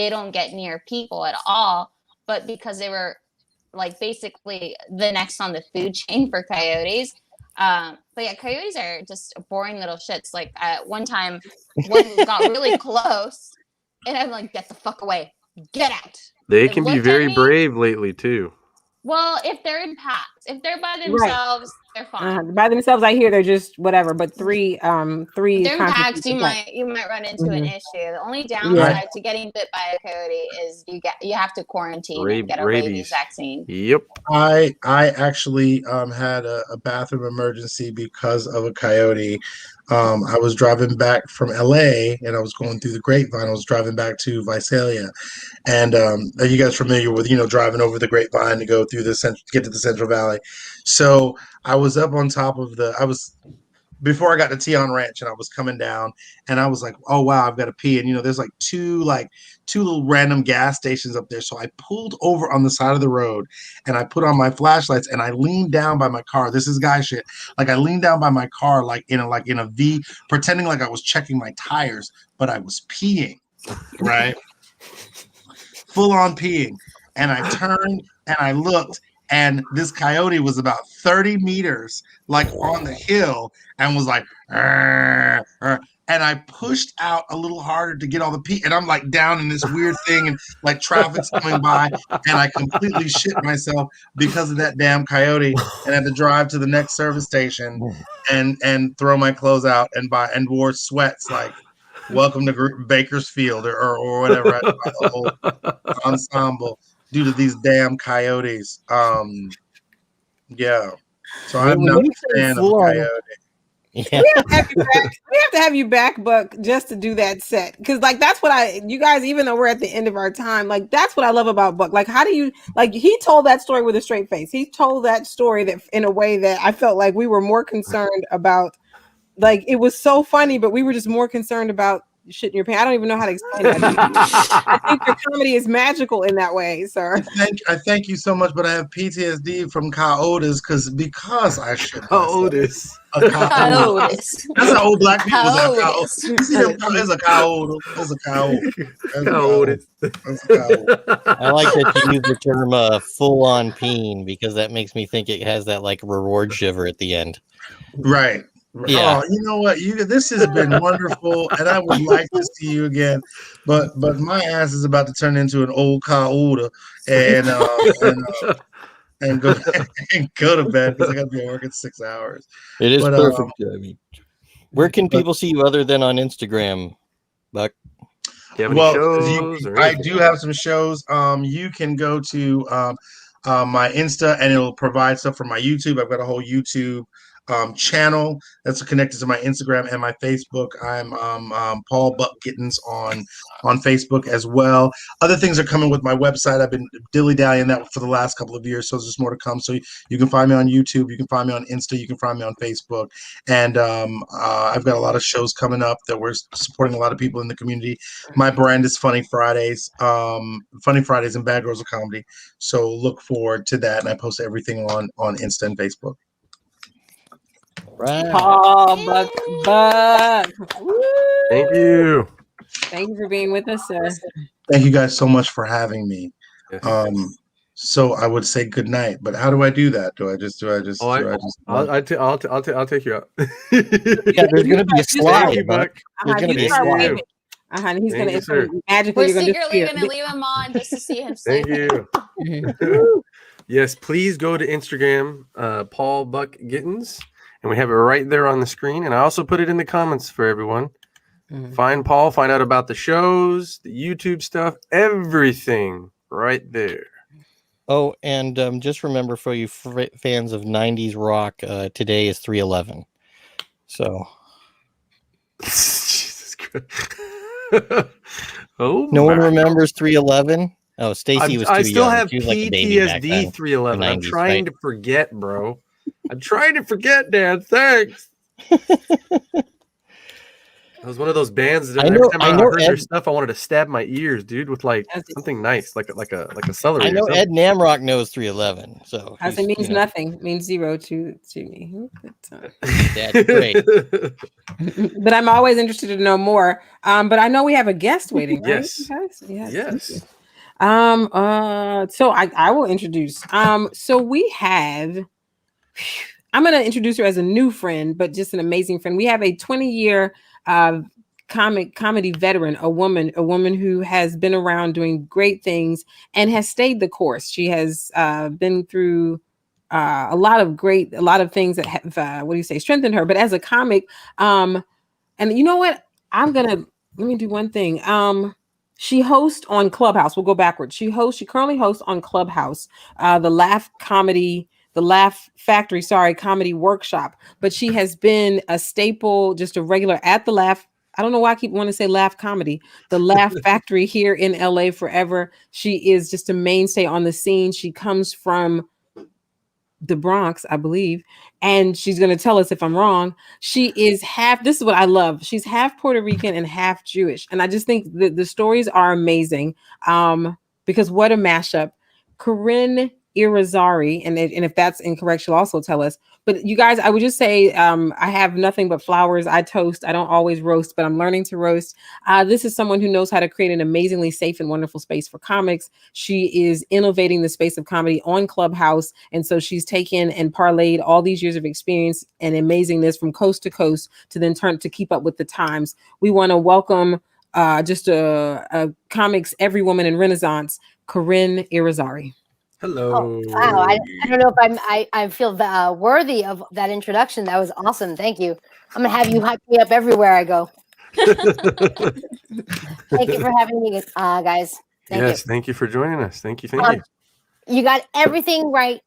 don't get near people at all. But because they were like basically the next on the food chain for coyotes. But yeah, coyotes are just boring little shits. Like one time, one got really close, and I'm like, "Get the fuck away! Get out!" They They can be looked very at me. brave lately too. Well, if they're in packs, if they're by themselves, they're fine. By themselves, I hear they're just whatever. But three If they're in packs, constitutes you a pack. might run into an issue. The only Yeah. downside to getting bit by a coyote is you have to quarantine and get a rabies Rabies. vaccine. Yep. I actually had a bathroom emergency because of a coyote. I was driving back from LA and I was going through the Grapevine. I was driving back to Visalia, and are you guys familiar with driving over the Grapevine to go through get to the Central Valley? So I was up on top of before I got to Teon Ranch, and I was coming down, and I was like, "Oh wow, I've got to pee." And there's like two little random gas stations up there. So I pulled over on the side of the road, and I put on my flashlights, and I leaned down by my car. This is guy shit. Like I leaned down by my car, like in a V, pretending like I was checking my tires, but I was peeing, right? Full on peeing, and I turned and I looked. And this coyote was about 30 meters, like on the hill, and was like, "Arr, arr." And I pushed out a little harder to get all the pee. And I'm like down in this weird thing, and like traffic's coming by, and I completely shit myself because of that damn coyote, and had to drive to the next service station and throw my clothes out and wore sweats like "Welcome to Bakersfield" or whatever. I had to buy the whole ensemble due to these damn coyotes. Yeah. So I'm not a fan of coyote. Yeah. We have to have you back, Bucc, just to do that set. Because like that's what you guys, even though we're at the end of our time, like that's what I love about Bucc. Like, how do you he told that story with a straight face. He told that story that in a way that I felt like we were more concerned about. Like it was so funny, but we were just more concerned about shit in your pants. I don't even know how to explain it. I think your comedy is magical in that way, sir. I thank you so much, but I have PTSD from coyotes because I shit myself. Coyotes. A coyote. Coyotes. That's how old black people say coyote. Coyotes. You see them? It's a coyote. It's a coyote. Coyotes. That's a coyote. I like that you use the term full on peen because that makes me think it has that like reward shiver at the end. Right. Yeah. Oh, you know what? This has been wonderful, and I would like to see you again, but my ass is about to turn into an old coyote and and go and go to bed because I got to be at work in 6 hours. It is But perfect. I mean, where can but people see you other than on Instagram, Buck? Do you have any well, shows or I anything? do have some shows. You can go to my Insta, and it'll provide stuff for my YouTube. I've got a whole YouTube channel that's connected to my Instagram and my Facebook. I'm Paul Buck Gittens on Facebook as well. Other things are coming with my website. I've been dilly-dallying that for the last couple of years, so there's more to come. So you can find me on YouTube, you can find me on Insta, you can find me on Facebook, and I've got a lot of shows coming up that we're supporting a lot of people in the community. My brand is Funny Fridays, and Bad Girls of Comedy. So look forward to that, and I post everything on Insta and Facebook. Right. Paul Buck. Thank you. Thank you for being with us, sir. Thank you guys so much for having me. Yes. So I would say good night, but how do I do that? Do I just I'll take you out. Yeah, there's gonna be a slide. Thank you, Buck. There's gonna be a start slide. waving. And he's Thank gonna you, sir. magically. We're You're gonna secretly disappear. going to leave him on just to see him sleep. Thank you. Yes, please go to Instagram, Paul Buck Gittens, and we have it right there on the screen. And I also put it in the comments for everyone. Find Paul, find out about the shows, the YouTube stuff, everything right there. Oh, and just remember for you fans of 90s rock, today is 3/11. So Jesus Christ. Oh, no one remembers 3/11. Oh, Stacy was too I still young. have She was like a baby back then. PTSD 311. I'm 90s, trying to forget, bro. I'm trying to forget, Dad. Thanks. That was one of those bands that every time I heard their stuff, I wanted to stab my ears, dude, with like something nice, like a celery. I know Ed Namrock knows 311, so as it means nothing. It means zero to me. That's great. But I'm always interested to know more. But I know we have a guest waiting, right? Yes. So I will introduce. So we have. I'm going to introduce her as a new friend, but just an amazing friend. We have a 20-year comedy veteran, a woman who has been around doing great things and has stayed the course. She has been through a lot of things that have strengthened her. But as a comic, and you know what, let me do one thing. She hosts on Clubhouse. We'll go backwards. She currently hosts on Clubhouse, the Laugh Factory, comedy workshop. But she has been a staple, just a regular at the Laugh. I don't know why I keep wanting to say Laugh Comedy, the Laugh Factory here in LA forever. She is just a mainstay on the scene. She comes from the Bronx, I believe, and she's going to tell us if I'm wrong. She is this is what I love. She's half Puerto Rican and half Jewish. And I just think the stories are amazing because what a mashup. Corinne Irizarry, and if that's incorrect, she'll also tell us. But you guys, I would just say I have nothing but flowers. I toast. I don't always roast, but I'm learning to roast. This is someone who knows how to create an amazingly safe and wonderful space for comics. She is innovating the space of comedy on Clubhouse. And so she's taken and parlayed all these years of experience and amazingness from coast to coast to then turn to keep up with the times. We want to welcome just a comics every woman in Renaissance, Corinne Irizarry. Hello. Oh, wow. I don't know if I feel worthy of that introduction. That was awesome. Thank you. I'm going to have you hype me up everywhere I go. Thank you for having me, guys. Thank you for joining us. Thank you. You got everything right.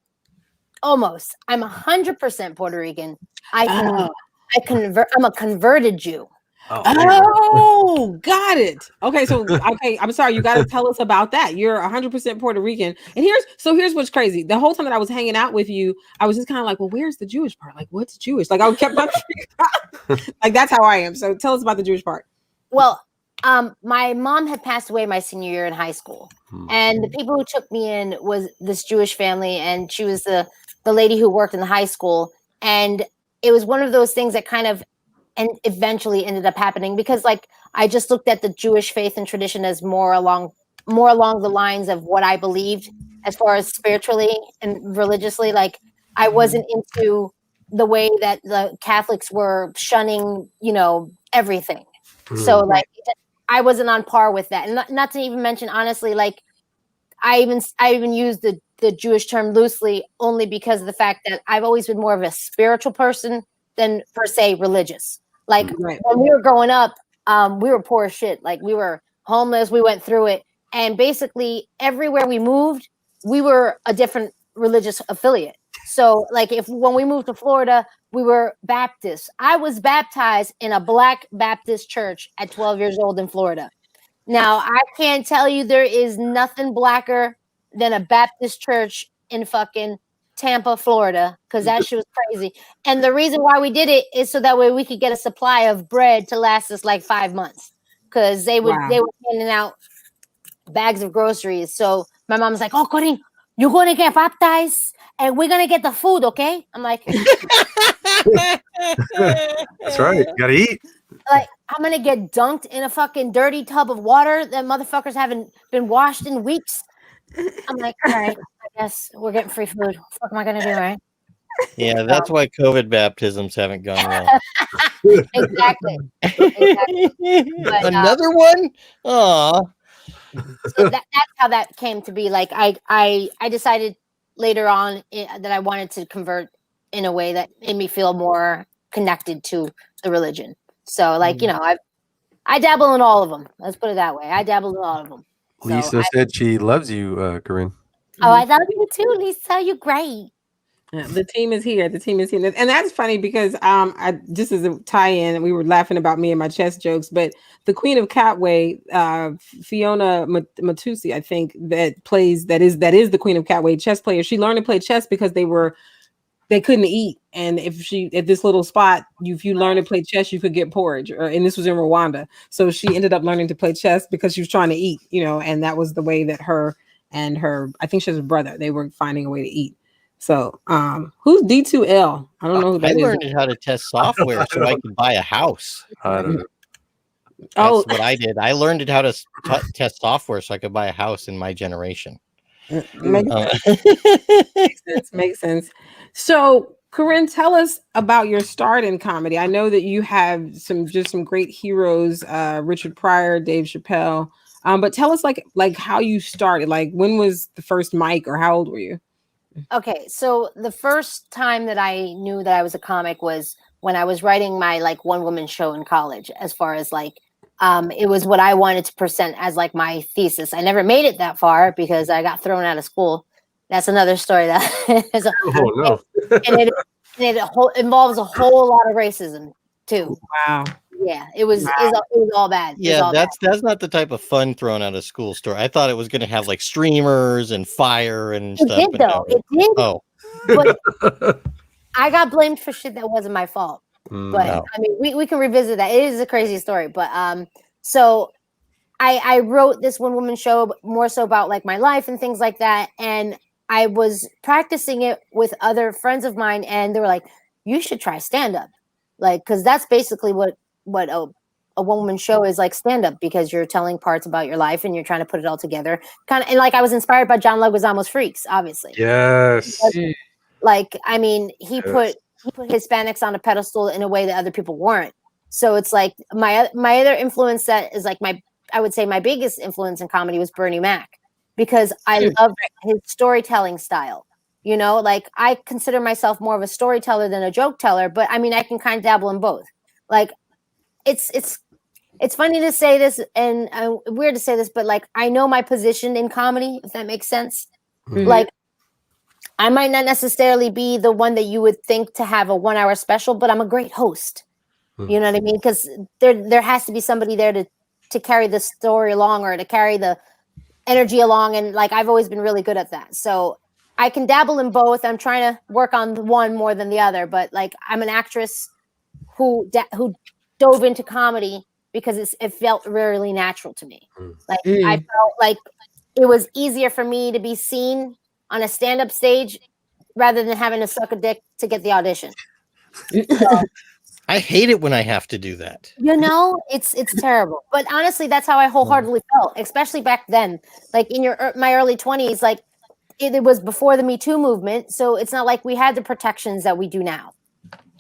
Almost. I'm 100% Puerto Rican. I'm a converted Jew. Oh, got it. Okay, so I'm sorry, you got to tell us about that. You're 100% Puerto Rican, and here's what's crazy. The whole time that I was hanging out with you, I was just kind of like, well, where's the Jewish part? Like, what's Jewish? Like, I kept on like that's how I am. So tell us about the Jewish part. Well, my mom had passed away my senior year in high school, and the people who took me in was this Jewish family, and she was the lady who worked in the high school, and it was one of those things that kind of and eventually ended up happening because like I just looked at the Jewish faith and tradition as more along the lines of what I believed as far as spiritually and religiously. Like I wasn't into the way that the Catholics were shunning, everything. So like I wasn't on par with that. And not to even mention, honestly, like I even use the Jewish term loosely only because of the fact that I've always been more of a spiritual person than per se religious. Like when we were growing up, we were poor as shit. Like we were homeless. We went through it. And basically everywhere we moved, we were a different religious affiliate. So like when we moved to Florida, we were Baptist. I was baptized in a Black Baptist church at 12 years old in Florida. Now, I can't tell you there is nothing blacker than a Baptist church in fucking Tampa, Florida, because that shit was crazy. And the reason why we did it is so that way we could get a supply of bread to last us like 5 months. Because they were handing out bags of groceries. So my mom's like, "Oh, Corinne, you're gonna get baptized and we're gonna get the food, okay?" I'm like, that's right. You gotta eat. Like, I'm gonna get dunked in a fucking dirty tub of water that motherfuckers haven't been washed in weeks. I'm like, all right, I guess we're getting free food. What the fuck am I gonna do, right? Yeah, that's why COVID baptisms haven't gone well. Exactly. But, another one? Aw. So that's how that came to be. Like, I decided later on that I wanted to convert in a way that made me feel more connected to the religion. So, like, I dabble in all of them. Let's put it that way. I dabble in all of them. Lisa said she loves you, Corinne. Oh, I love you too, Lisa. You're great. Yeah, the team is here. The team is here, and that's funny because I just as a tie-in, we were laughing about me and my chess jokes, but the Queen of Catway, Fiona Matusi, I think that is the Queen of Catway chess player. She learned to play chess because they couldn't eat, and if at this little spot, if you learn to play chess, you could get porridge. And this was in Rwanda, so she ended up learning to play chess because she was trying to eat, and that was the way that her I think she has a brother, they were finding a way to eat. So, who's D2L? I don't know who that is. I learned how to test software so I could buy a house. I don't know. That's what I did. I learned how to test software so I could buy a house in my generation. Makes sense. So, Corinne, tell us about your start in comedy. I know that you have some great heroes, Richard Pryor, Dave Chappelle. But tell us like how you started. Like, when was the first mic, or how old were you? Okay, so the first time that I knew that I was a comic was when I was writing my like one woman show in college. As far as like, it was what I wanted to present as like my thesis. I never made it that far because I got thrown out of school. That's another story. That is and it involves a whole lot of racism too. Wow. Yeah, it was all bad. Yeah, that's not the type of fun thrown out of school story. I thought it was going to have like streamers and fire and stuff. It did, though. It did. Oh, but I got blamed for shit that wasn't my fault. But I mean, we can revisit that. It is a crazy story. But so I wrote this one woman show more so about like my life and things like that, and I was practicing it with other friends of mine, and they were like, "You should try stand up," like because that's basically what a one-woman show is, like stand up, because you're telling parts about your life and you're trying to put it all together. Kind of, and like I was inspired by John Leguizamo's Freaks, obviously. Yes. Like, I mean, he put Hispanics on a pedestal in a way that other people weren't. So it's like my other influence that is like I would say my biggest influence in comedy was Bernie Mac, because I love his storytelling style. Like I consider myself more of a storyteller than a joke teller, but I mean, I can kind of dabble in both. Like, it's funny to say this and weird to say this, but like I know my position in comedy, if that makes sense. Mm-hmm. Like I might not necessarily be the one that you would think to have a 1 hour special, but I'm a great host. Mm-hmm. You know what I mean? Because there has to be somebody there to carry the story along or to carry the energy along, and like I've always been really good at that. So I can dabble in both. I'm trying to work on one more than the other, but like I'm an actress who dove into comedy because it felt really natural to me. Like I felt like it was easier for me to be seen on a stand-up stage rather than having to suck a dick to get the audition. So, I hate it when I have to do that. It's terrible. But honestly, that's how I wholeheartedly felt, especially back then. Like in my early 20s, like it was before the Me Too movement, so it's not like we had the protections that we do now.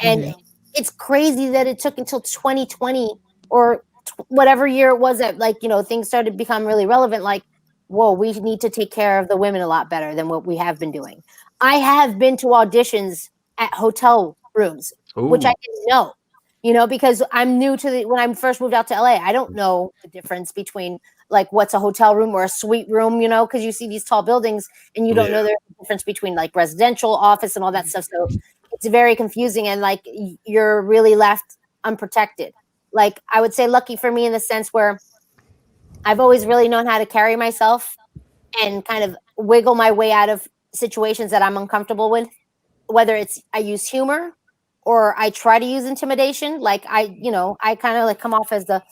And it's crazy that it took until 2020 or whatever year it was that, like, things started to become really relevant. Like, whoa, we need to take care of the women a lot better than what we have been doing. I have been to auditions at hotel rooms, which I didn't know, because I'm new to when I first moved out to LA, I don't know the difference between like what's a hotel room or a suite room, because you see these tall buildings and you don't know the difference between like residential, office, and all that stuff. So it's very confusing, and like you're really left unprotected. Like, I would say lucky for me in the sense where I've always really known how to carry myself and kind of wiggle my way out of situations that I'm uncomfortable with, whether it's I use humor or I try to use intimidation. Like, I kind of like come off as the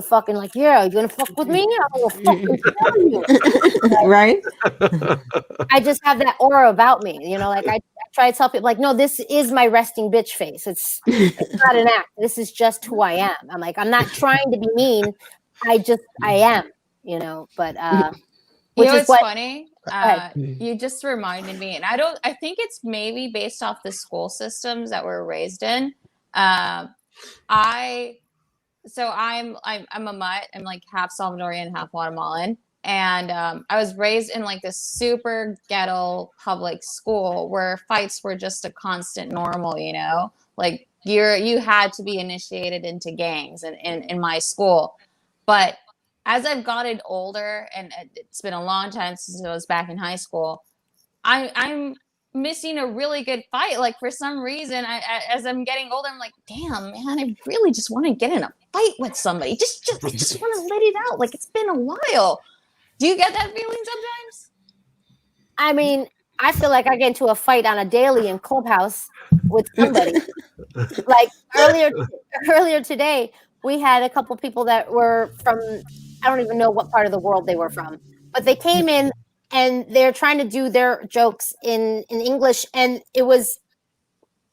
fucking, like, yeah, you're gonna fuck with me? I'm gonna fucking tell you. Right? I just have that aura about me, like I try to tell people, like, no, this is my resting bitch face. It's not an act. This is just who I am. I'm like, I'm not trying to be mean. I am, but You which know is what's what funny? You just reminded me, and I think it's maybe based off the school systems that we're raised in. I'm a mutt. I'm like half Salvadorian, half Guatemalan, and I was raised in like this super ghetto public school where fights were just a constant normal. Like you had to be initiated into gangs in my school, but as I've gotten older, and it's been a long time since I was back in high school, I'm missing a really good fight. Like, for some reason, as I'm getting older, I'm like, damn, man, I really just want to get in a fight with somebody. Just want to let it out. Like, it's been a while. Do you get that feeling sometimes? I mean, I feel like I get into a fight on a daily in Clubhouse with somebody. Like earlier today, we had a couple people that were from, I don't even know what part of the world they were from, but they came in and they're trying to do their jokes in English, and it was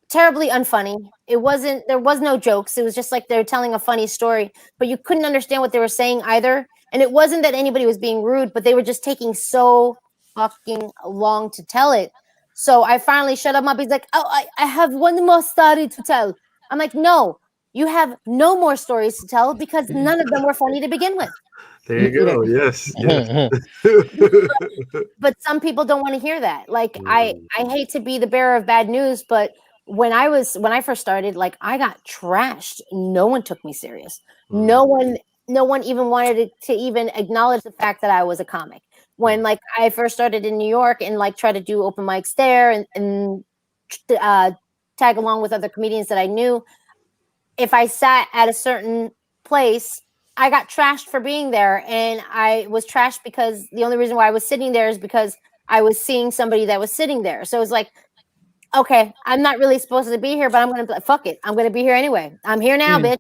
terribly unfunny. There was no jokes. It was just like they were telling a funny story, but you couldn't understand what they were saying either. And it wasn't that anybody was being rude, but they were just taking so fucking long to tell it. So I finally shut him up. He's like, oh, I have one more story to tell. I'm like, no, you have no more stories to tell because none of them were funny to begin with. There you go. Yes. But some people don't want to hear that. Like, I hate to be the bearer of bad news, but when I first started, like, I got trashed. No one took me serious. No one even wanted to even acknowledge the fact that I was a comic. When, like, I first started in New York and like try to do open mics there and tag along with other comedians that I knew, if I sat at a certain place, I got trashed for being there. And I was trashed because the only reason why I was sitting there is because I was seeing somebody that was sitting there. So it's like, okay, I'm not really supposed to be here, but I'm going to fuck it. I'm going to be here anyway. I'm here now, bitch.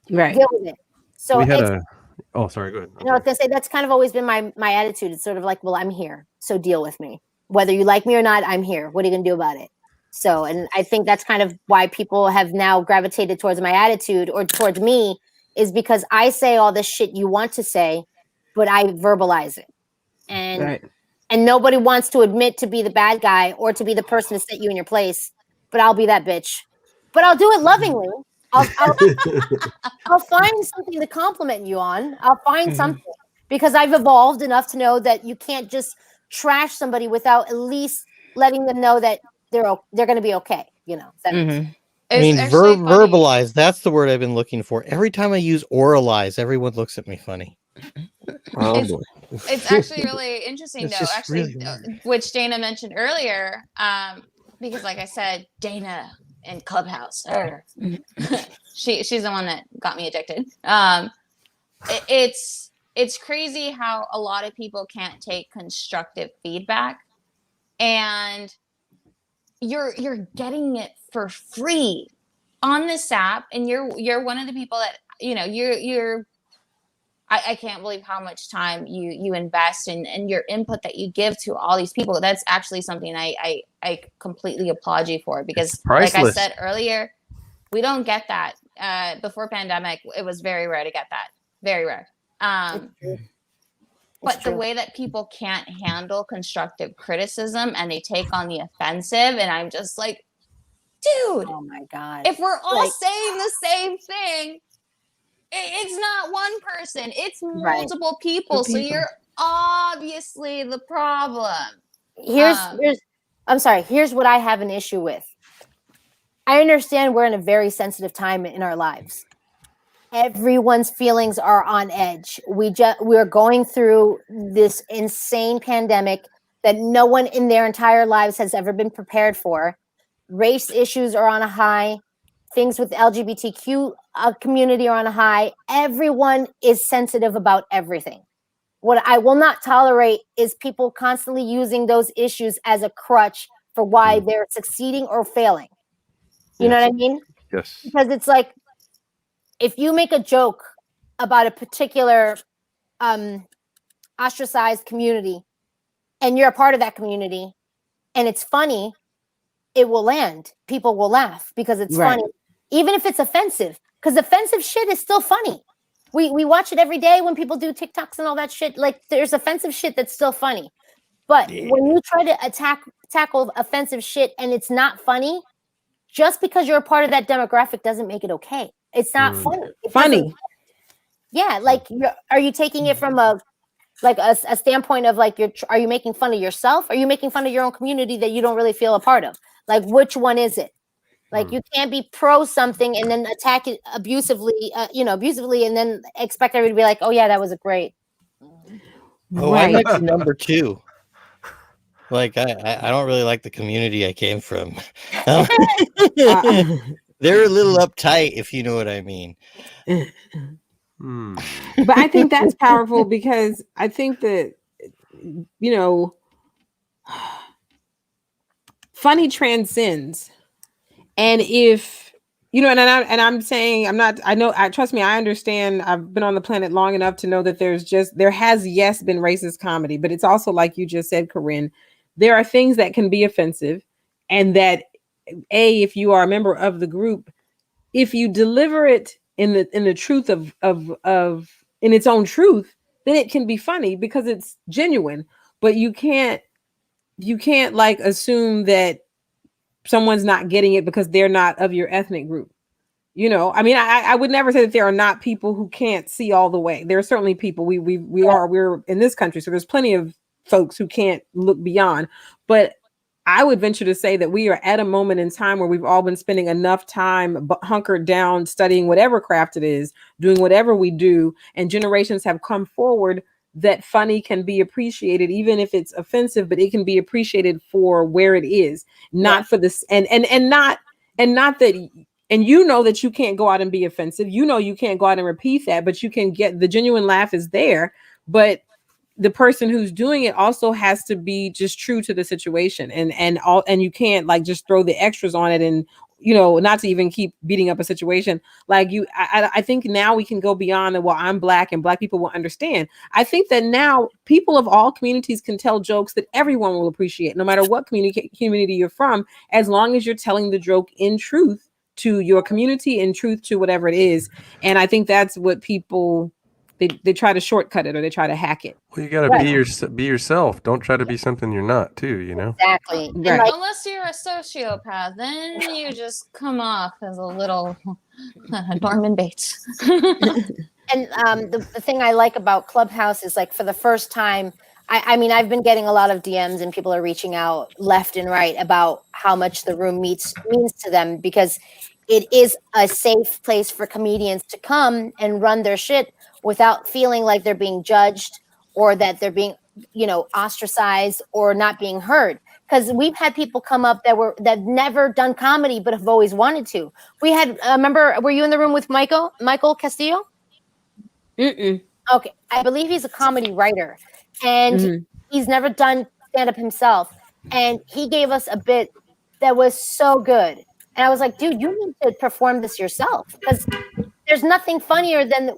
Right. Deal with it. So we had oh, sorry, go ahead. I was going to say, that's kind of always been my attitude. It's sort of like, well, I'm here, so deal with me. Whether you like me or not, I'm here. What are you going to do about it? So, and I think that's kind of why people have now gravitated towards my attitude or towards me, is because I say all this shit you want to say, but I verbalize it. And nobody wants to admit to be the bad guy or to be the person to set you in your place. But I'll be that bitch. But I'll do it lovingly. I'll find something to compliment you on. I'll find something, because I've evolved enough to know that you can't just trash somebody without at least letting them know that they're going to be okay. That makes sense. I mean, verbalize. That's the word I've been looking for. Every time I use oralize, everyone looks at me funny. It's actually really interesting, though. Actually, which Dana mentioned earlier, because, like I said, Dana in Clubhouse, she's the one that got me addicted. It's crazy how a lot of people can't take constructive feedback, and you're getting it for free on this app, and you're one of the people that you're I can't believe how much time you invest and your input that you give to all these people. That's actually something I completely applaud you for, because like I said earlier, we don't get that. Before pandemic, it was very rare to get that. Very rare. But the way that people can't handle constructive criticism and they take on the offensive, and I'm just like, dude, Oh my God. if we're all Like- saying the same thing, it's not one person, it's Right. multiple people. So you're obviously the problem. Here's I'm sorry, here's what I have an issue with. I understand we're in a very sensitive time in our lives. Everyone's feelings are on edge. We're going through this insane pandemic that no one in their entire lives has ever been prepared for. Race issues are on a high. Things with LGBTQ community are on a high. Everyone is sensitive about everything. What I will not tolerate is people constantly using those issues as a crutch for why they're succeeding or failing. You know what I mean? Yes. Because it's like, if you make a joke about a particular ostracized community and you're a part of that community and it's funny, it will land. People will laugh because it's funny, even if it's offensive, because offensive shit is still funny. We watch it every day when people do TikToks and all that shit. Like, there's offensive shit that's still funny. But when you try to tackle offensive shit and it's not funny, just because you're a part of that demographic doesn't make it okay. It's not funny. Yeah, like, are you taking it from a standpoint of like, are you making fun of yourself? Are you making fun of your own community that you don't really feel a part of? Like, which one is it? Like, you can't be pro something and then attack it abusively, and then expect everybody to be like, oh yeah, that was a great. Oh, I might be number 2. Like, I don't really like the community I came from. They're a little uptight, if you know what I mean. But I think that's powerful because I think that, funny transcends. And if, I'm saying, trust me, I understand. I've been on the planet long enough to know that there has been racist comedy, but it's also, like you just said, Corinne, there are things that can be offensive, and that if you are a member of the group, if you deliver it in the truth of in its own truth, then it can be funny because it's genuine. But you can't like assume that someone's not getting it because they're not of your ethnic group. I mean, I would never say that there are not people who can't see all the way. There are certainly people. We're in this country, so there's plenty of folks who can't look beyond. But I would venture to say that we are at a moment in time where we've all been spending enough time hunkered down, studying whatever craft it is, doing whatever we do, and generations have come forward that funny can be appreciated, even if it's offensive, but it can be appreciated for where it is, not for this, and not that. And that you can't go out and be offensive. You can't go out and repeat that, but you can get the genuine laugh is there. But the person who's doing it also has to be just true to the situation, and you can't like just throw the extras on it, and not to even keep beating up a situation. Like I think now we can go beyond the, well, I'm black and black people will understand. I think that now people of all communities can tell jokes that everyone will appreciate, no matter what community you're from, as long as you're telling the joke in truth to your community, in truth to whatever it is. And I think that's what people, they try to shortcut it, or they try to hack it. Well, you got to be yourself. Don't try to be something you're not, too. Exactly. Right. Unless you're a sociopath, then you just come off as a little Norman Bates. And the thing I like about Clubhouse is, like, for the first time, I mean, I've been getting a lot of DMs and people are reaching out left and right about how much the room means to them, because it is a safe place for comedians to come and run their shit without feeling like they're being judged, or that they're being, ostracized or not being heard. Because we've had people come up that never done comedy but have always wanted to. We had, remember, were you in the room with Michael Castillo? Mm-mm. Okay, I believe he's a comedy writer, and he's never done stand-up himself. And he gave us a bit that was so good. And I was like, dude, you need to perform this yourself, because there's nothing funnier than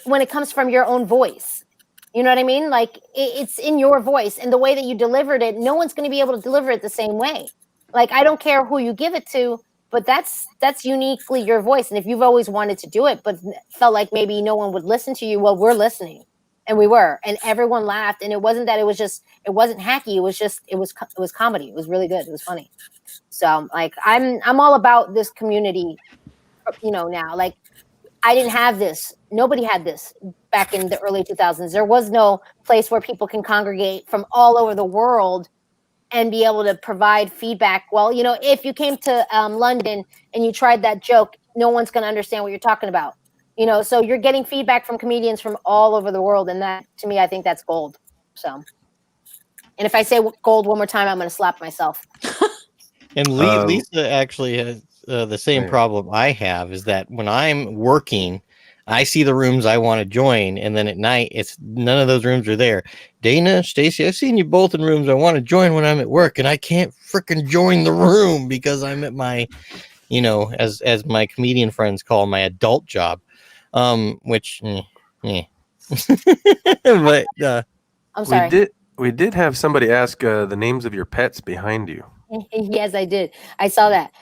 when it comes from your own voice. You know what I mean? Like, it's in your voice, and the way that you delivered it, no one's going to be able to deliver it the same way. Like, I don't care who you give it to, but that's uniquely your voice. And if you've always wanted to do it, but felt like maybe no one would listen to you, well, we're listening. And we were, and everyone laughed. And it wasn't that it wasn't hacky. It was comedy. It was really good. It was funny. So like, I'm all about this community, now. Like, I didn't have this. Nobody had this back in the early 2000s. There was no place where people can congregate from all over the world and be able to provide feedback. Well, if you came to London and you tried that joke, no one's going to understand what you're talking about. So you're getting feedback from comedians from all over the world. And that, to me, I think that's gold. So, and if I say gold one more time, I'm going to slap myself. And Lisa actually has the same problem I have, is that when I'm working, I see the rooms I want to join, and then at night, it's none of those rooms are there. Dana, Stacy, I've seen you both in rooms I want to join when I'm at work, and I can't freaking join the room because I'm at my, as my comedian friends call my adult job, which, but I'm sorry. We did have somebody ask the names of your pets behind you. Yes, I did. I saw that.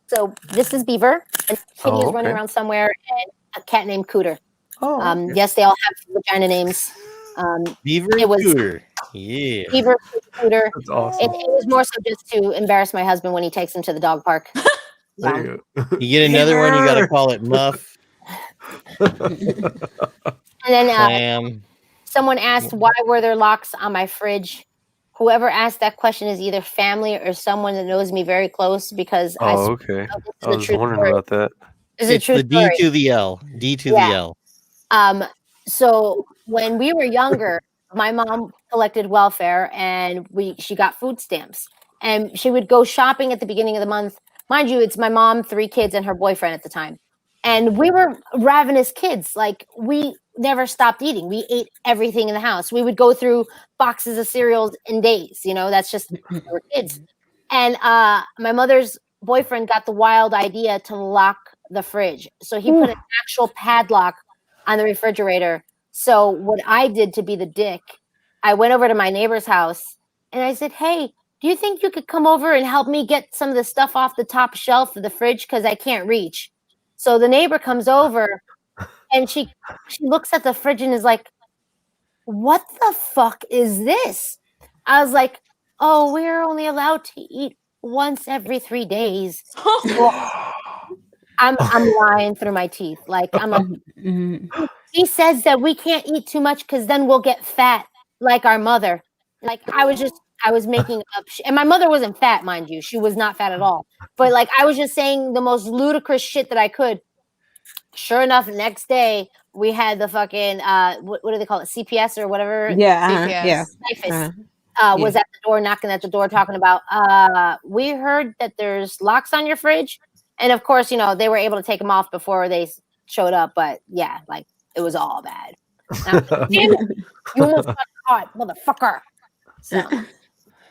So this is Beaver, and Kitty is running around somewhere, and a cat named Cooter. Yes, they all have vagina names. Beaver, Cooter. Yeah. Beaver, Cooter. That's awesome. It was more so just to embarrass my husband when he takes him to the dog park. There you go. You get another one, you got to call it Muff. And then someone asked, why were there locks on my fridge? Whoever asked that question is either family or someone that knows me very close, because okay. I was wondering about that. It's the D to the L. D to the L. So when we were younger, my mom collected welfare, and she got food stamps, and she would go shopping at the beginning of the month. Mind you, it's my mom, 3 kids, and her boyfriend at the time. And we were ravenous kids. Like, we never stopped eating. We ate everything in the house. We would go through boxes of cereals in days. That's just, we were kids. And my mother's boyfriend got the wild idea to lock the fridge. So he put an actual padlock on the refrigerator. So what I did to be the dick, I went over to my neighbor's house and I said, hey, do you think you could come over and help me get some of the stuff off the top shelf of the fridge? Because I can't reach. So the neighbor comes over and she looks at the fridge and is like, what the fuck is this? I was like, oh, we're only allowed to eat once every 3 days. Well, I'm lying through my teeth. Like, I'm like, he says that we can't eat too much because then we'll get fat like our mother. Like, I was making up shit. And my mother wasn't fat, mind you. She was not fat at all. But like, I was just saying the most ludicrous shit that I could. Sure enough, next day we had the fucking what do they call it? CPS or whatever. Yeah. Was at the door, knocking at the door, talking about we heard that there's locks on your fridge. And of course, they were able to take them off before they showed up. But yeah, like, it was all bad. Like, damn it, you almost got caught, motherfucker. So.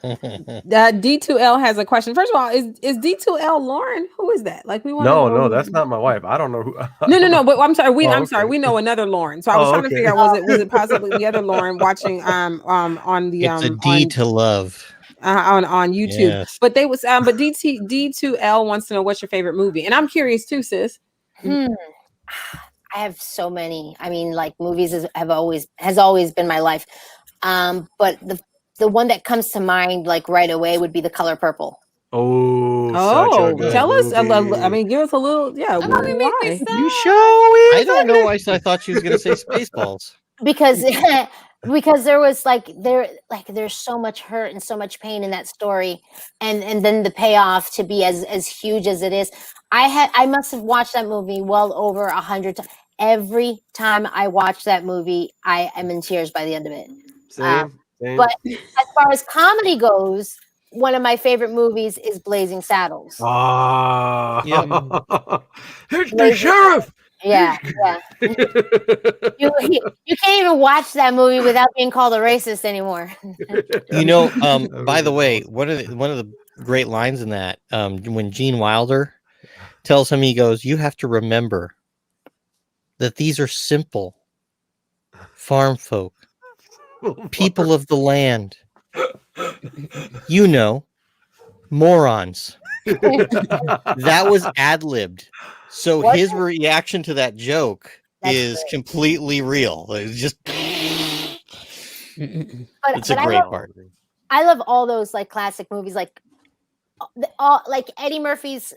D2L has a question. First of all, is D2L Lauren? Who is that? Like, we want. No, that's not my wife. I don't know who. No. But I'm sorry. I'm sorry. We know another Lauren. So I was trying to figure out, was it possibly the other Lauren watching on the It's a D to love on YouTube. Yes. But they was but D2L wants to know what's your favorite movie, and I'm curious too, sis. I have so many. I mean, like, movies has always been my life. But the one that comes to mind, like, right away, would be The Color Purple. Oh, tell us. I mean, give us a little. Yeah, why? You show it. I don't know why I thought she was going to say Spaceballs. Because there was there's so much hurt and so much pain in that story, and then the payoff to be as huge as it is. I must have watched that movie well over 100 times. Every time I watch that movie, I am in tears by the end of it. Same. But as far as comedy goes, one of my favorite movies is Blazing Saddles. Here's the sheriff. Yeah. You can't even watch that movie without being called a racist anymore. By the way, one of the great lines in that, when Gene Wilder tells him, he goes, "You have to remember that these are simple farm folk, people of the land, morons." That was ad-libbed. So his reaction to that joke That's is great. completely real. It's just But, it's a but great part. I love all those like classic movies, like all like Eddie Murphy's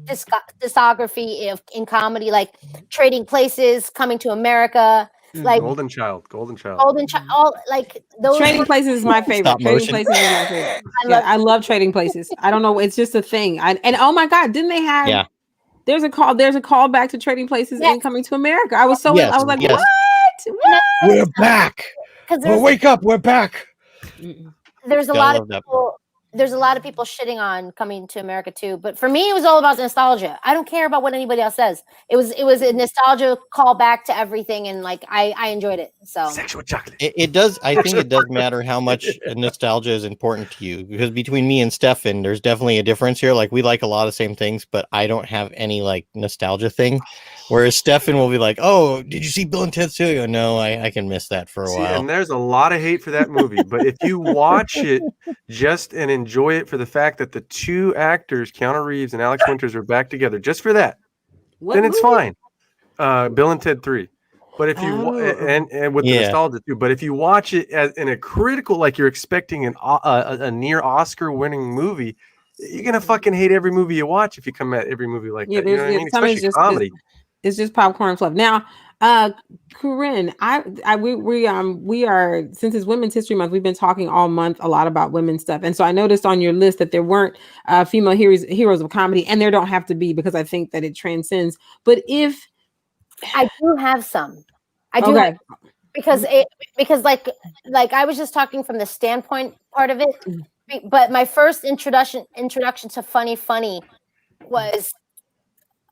discography in comedy, like Trading Places, Coming to America, like Golden Child. all like those. Trading Places is my favorite. Stop Trading motion. Places is my favorite. I love Trading Places. I don't know. It's just a thing. And oh my God, didn't they have? Yeah. There's a call back to Trading Places Yes. and Coming to America. I was so Yes, I was like, yes. what? We're back. Because Wake up, we're back. there's a Gotta lot love of that people. There's a lot of people shitting on Coming to America too, but for me, it was all about nostalgia. I don't care about what anybody else says. It was a nostalgia callback to everything, and like I enjoyed it. So Sexual chocolate. It does. I think it does matter how much nostalgia is important to you, because between me and Stefan, there's definitely a difference here. Like we like a lot of same things, but I don't have any like nostalgia thing. Whereas Stefan will be like, "Oh, did you see Bill and Ted 2?" I go, no, I can miss that for a See, while. and there's a lot of hate for that movie, but if you watch it just and enjoy it for the fact that the two actors, Keanu Reeves and Alex Winters, are back together, just for that, then it's fine. Bill and Ted 3. But if you and with the nostalgia too, but if you watch it as in a critical, like you're expecting a near Oscar-winning movie, you're gonna fucking hate every movie you watch if you come at every movie like that. You know what I mean? Especially comedy. It's just popcorn fluff. Now, Corinne, we are, since it's Women's History Month, we've been talking all month a lot about women's stuff, and so I noticed on your list that there weren't female heroes of comedy, and there don't have to be, because I think that it transcends. But if I do have some, I do have, because like I was just talking from the standpoint part of it, but my first introduction to funny was,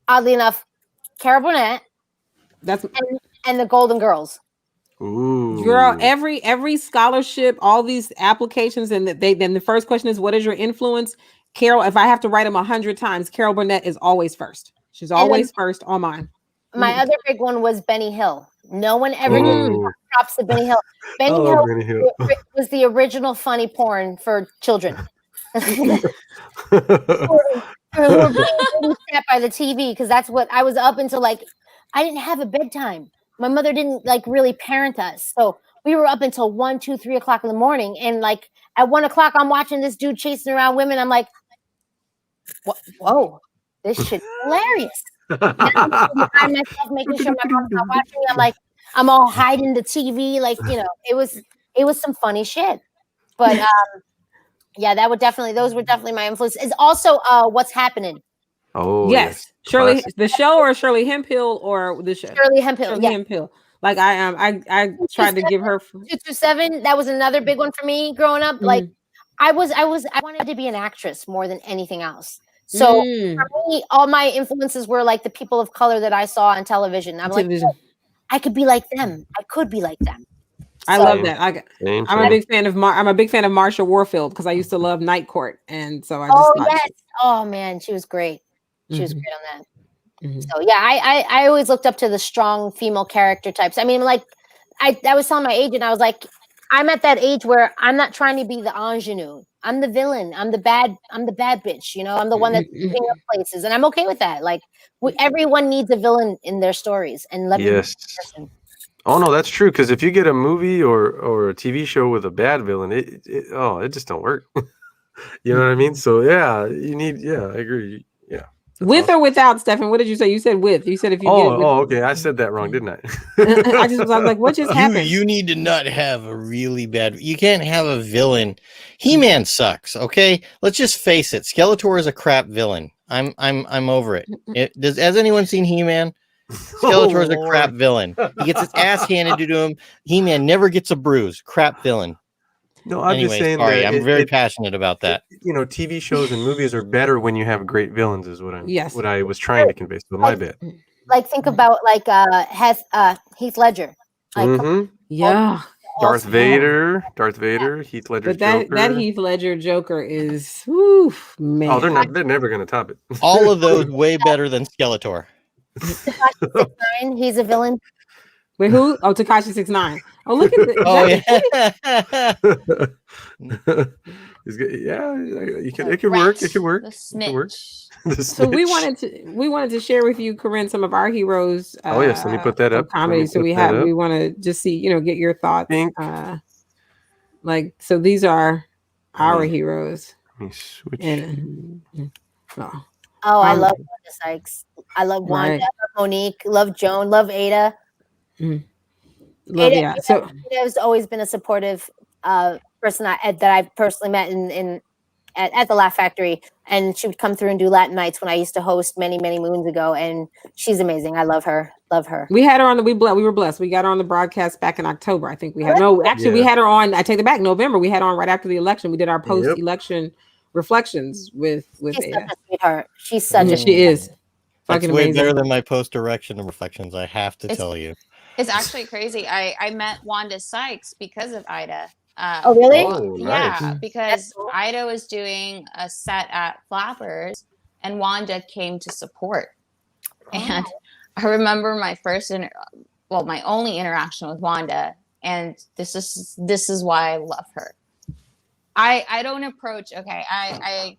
oddly enough, Carol Burnett. And the Golden Girls. Ooh. Girl, every scholarship, all these applications, and then the first question is, what is your influence? Carol, if I have to write them 100 times, Carol Burnett is always first. She's always first on mine. My other big one was Benny Hill. No one ever gives props to Benny Hill. Benny Hill was the original funny porn for children. Who were being babysat by the TV, because that's what I was up until. Like, I didn't have a bedtime. My mother didn't like really parent us, so we were up until 1, 2, 3 o'clock in the morning. And like at 1 o'clock, I'm watching this dude chasing around women. I'm like, whoa, this shit's hilarious. I myself making sure my mom's not watching me. I'm like, I'm all hiding the TV, like, you know, it was some funny shit. But yeah, those were definitely my influence. It's also What's Happening. Oh yes. Shirley, the show, or Shirley Hemphill, or the show? Shirley Hemphill. Hemphill. Like I tried to give her 227. That was another big one for me growing up. Like I wanted to be an actress more than anything else. So for me, all my influences were like the people of color that I saw on television. I'm like, oh, I could be like them. I could be like them. I love that. I'm a big fan of Marsha Warfield, because I used to love Night Court, and so I just oh man, she was great. She was great on that. So yeah, I always looked up to the strong female character types. I mean, like I was telling my agent, I was like, I'm at that age where I'm not trying to be the ingenue. I'm the villain. I'm the bad bitch. You know, I'm the one that's picking up places, and I'm okay with that. Like everyone needs a villain in their stories, and let me be the person. Oh no, that's true. Because if you get a movie or a TV show with a bad villain, it just don't work. You know what I mean? So yeah, you need. Yeah, I agree. Yeah. With or without, Stefan? What did you say? You said with. You said if you get it with. Okay. I said that wrong, didn't I? I was like, what just happened? You need to not have a really bad. You can't have a villain. He-Man sucks. Okay, let's just face it. Skeletor is a crap villain. I'm over it. Has anyone seen He-Man? Skeletor is a crap villain. He gets his ass handed to him. He-Man never gets a bruise. Crap villain. No, I'm just saying. Sorry, I'm very passionate about that. You know, TV shows and movies are better when you have great villains, is what I was trying to convey. So my bad. Like think about like Heath Ledger. Like, yeah. Darth Vader, Heath Ledger's Joker. That Heath Ledger Joker is, man. Oh, they're never going to top it. All of those way better than Skeletor. Tekashi 6ix9ine, he's a villain. Wait, who? Oh, Tekashi 6ix9ine. Oh, look at this. He's good. Yeah, you can. The It could work. rat, It could work. The It could work. snitch. The So we snitch. wanted to share with you, Corinne, some of our heroes Oh yes, let me put that of up. Let me comedy. So put that up. we want to just see, get your thoughts. Pink. So these are our Let me- heroes. Let me switch. Oh, I love Wanda Sykes. I love Wanda, right. love Monique, love Joan, love Ada. Love yeah. So Ada has always been a supportive person that I've personally met at the Laugh Factory, and she would come through and do Latin nights when I used to host many moons ago, and she's amazing. I love her. we had her on we were blessed. We got her on the broadcast back in October. I think we had we had her on. I take it back. November. We had her on right after the election. We did our post-election reflections with She's Ada. such a sweetheart. She's such a she is That's fucking way amazing. better than my post-erection reflections, I have to tell you. It's actually crazy. I met Wanda Sykes because of Ida. Oh, really? Oh, Yeah, nice. because Ida was doing a set at Flappers and Wanda came to support. And I remember my my only interaction with Wanda, and this is why I love her. I don't approach, I've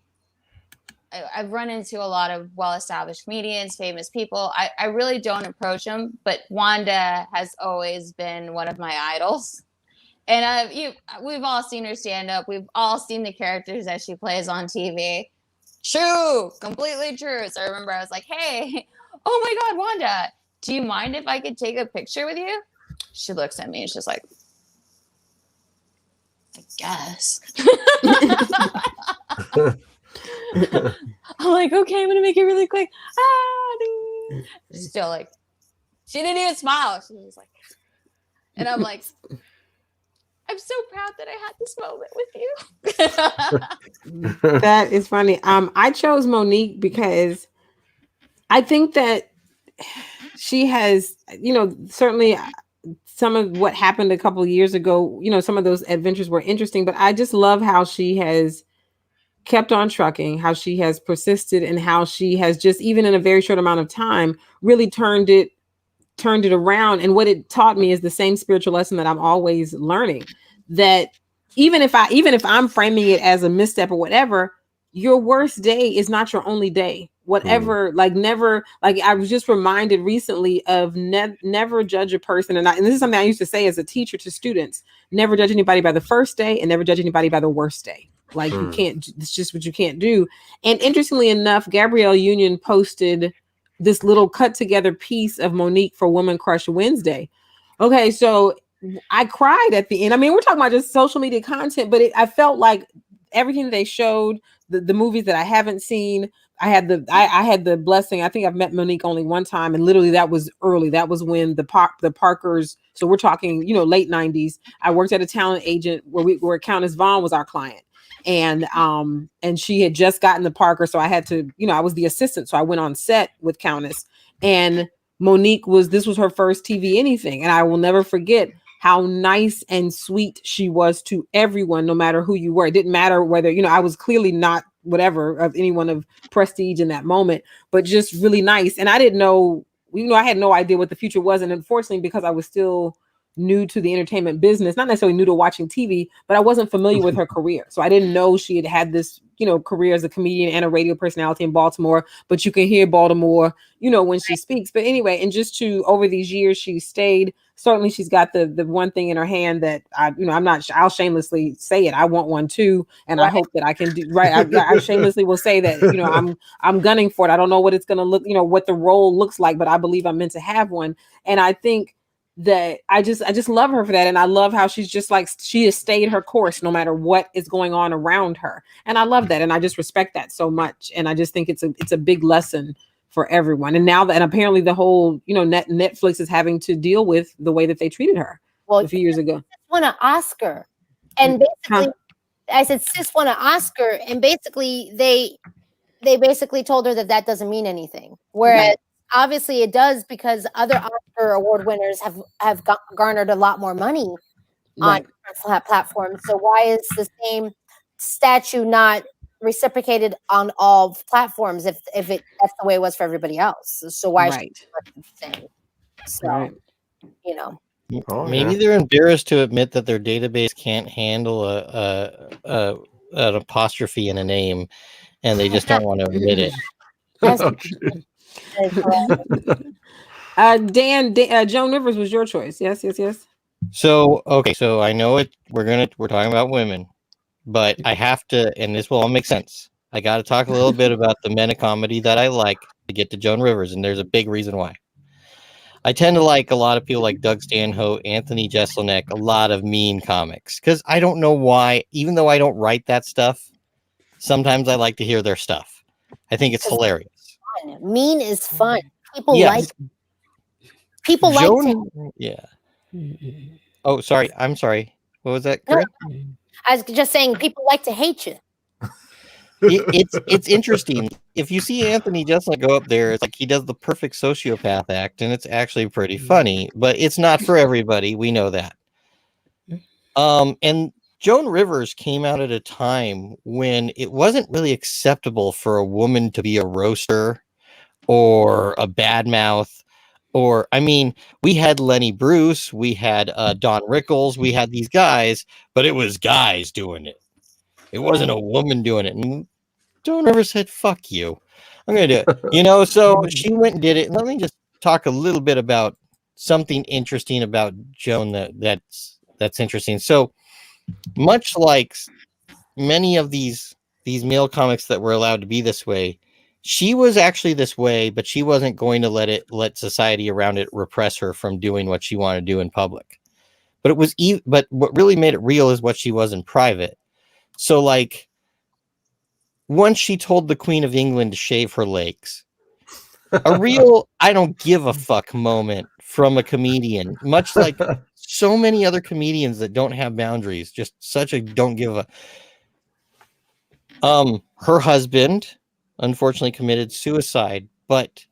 run into a lot of well-established comedians, famous people. I really don't approach them, but Wanda has always been one of my idols. And we've all seen her stand up. We've all seen the characters that she plays on TV. True, completely true. So I remember I was like, "Hey, oh my God, Wanda, do you mind if I could take a picture with you?" She looks at me and she's like, "I guess." I'm like, "Okay, I'm gonna make it really quick." Still like, she didn't even smile. She was like, and I'm like, I'm so proud that I had this moment with you. That is funny. I chose Monique because I think that she has, certainly some of what happened a couple of years ago, some of those adventures were interesting, but I just love how she has kept on trucking, how she has persisted, and how she has just, even in a very short amount of time, really turned it around. And what it taught me is the same spiritual lesson that I'm always learning, that even if I'm framing it as a misstep or whatever, your worst day is not your only day. Whatever, never, I was just reminded recently of never judge a person. And this is something I used to say as a teacher to students: never judge anybody by the first day and never judge anybody by the worst day. You can't, it's just what you can't do. And interestingly enough, Gabrielle Union posted this little cut together piece of Monique for Woman Crush Wednesday. Okay, so I cried at the end. I mean, we're talking about just social media content, but I felt like everything they showed, the movies that I haven't seen, I had the blessing. I think I've met Monique only one time, and literally that was early. That was when the Parkers. So we're talking, late 90s. I worked at a talent agent where Countess Vaughn was our client. And she had just gotten the Parker, so I had to, I was the assistant, so I went on set with Countess, and Monique this was her first TV anything, and I will never forget how nice and sweet she was to everyone, no matter who you were. It didn't matter whether, I was clearly not whatever of anyone of prestige in that moment, but just really nice. And I didn't know, I had no idea what the future was, and unfortunately, because I was still new to the entertainment business, not necessarily new to watching TV, but I wasn't familiar with her career. So I didn't know she had this, career as a comedian and a radio personality in Baltimore, but you can hear Baltimore, when she speaks. But anyway, and just over these years, she stayed. Certainly she's got the one thing in her hand that I'll shamelessly say it. I want one too. And I hope that I can do right. I shamelessly will say that, I'm gunning for it. I don't know what it's going to look, what the role looks like, but I believe I'm meant to have one. And I think that I just love her for that. And I love how she's just she has stayed her course no matter what is going on around her. And I love that. And I just respect that so much. And I just think it's a big lesson for everyone. And now that, and apparently the whole, Netflix is having to deal with the way that they treated her a few years ago. Won an Oscar. And basically, I said, sis won an Oscar. And basically they basically told her that doesn't mean anything. Whereas obviously it does, because other Oscar award winners have garnered a lot more money on platforms. So why is the same statue not reciprocated on all platforms if that's the way it was for everybody else? So why should it be the same? So maybe they're embarrassed to admit that their database can't handle a an apostrophe in a name, and they just don't want to admit it. That's Dan, Joan Rivers was your choice. Yes. So okay, so I know it. We're talking about women, but I have to, and this will all make sense. I got to talk a little bit about the men of comedy that I like to get to Joan Rivers, and there's a big reason why. I tend to like a lot of people like Doug Stanhope, Anthony Jeselnik, a lot of mean comics, because I don't know why, even though I don't write that stuff, sometimes I like to hear their stuff. I think it's hilarious. fun. Mean is fun. People Yes. like Yeah. Oh, sorry. I'm sorry. What was that, No. Corinne? I was just saying people like to hate you. It's interesting. If you see Anthony Jeselnik go up there, it's like he does the perfect sociopath act, and it's actually pretty funny, but it's not for everybody. We know that. And Joan Rivers came out at a time when it wasn't really acceptable for a woman to be a roaster or a bad mouth. Or, I mean, we had Lenny Bruce, we had Don Rickles, we had these guys, but it was guys doing it. It wasn't a woman doing it. And Joan Rivers said, fuck you. I'm going to do it. So she went and did it. Let me just talk a little bit about something interesting about Joan that's interesting. So much like many of these male comics that were allowed to be this way, she was actually this way, but she wasn't going to let society around it repress her from doing what she wanted to do in public. But but what really made it real is what she was in private. So like once she told the Queen of England to shave her legs, a real I don't give a fuck moment from a comedian, much like so many other comedians that don't have boundaries, just such a don't give a. Her husband unfortunately committed suicide, but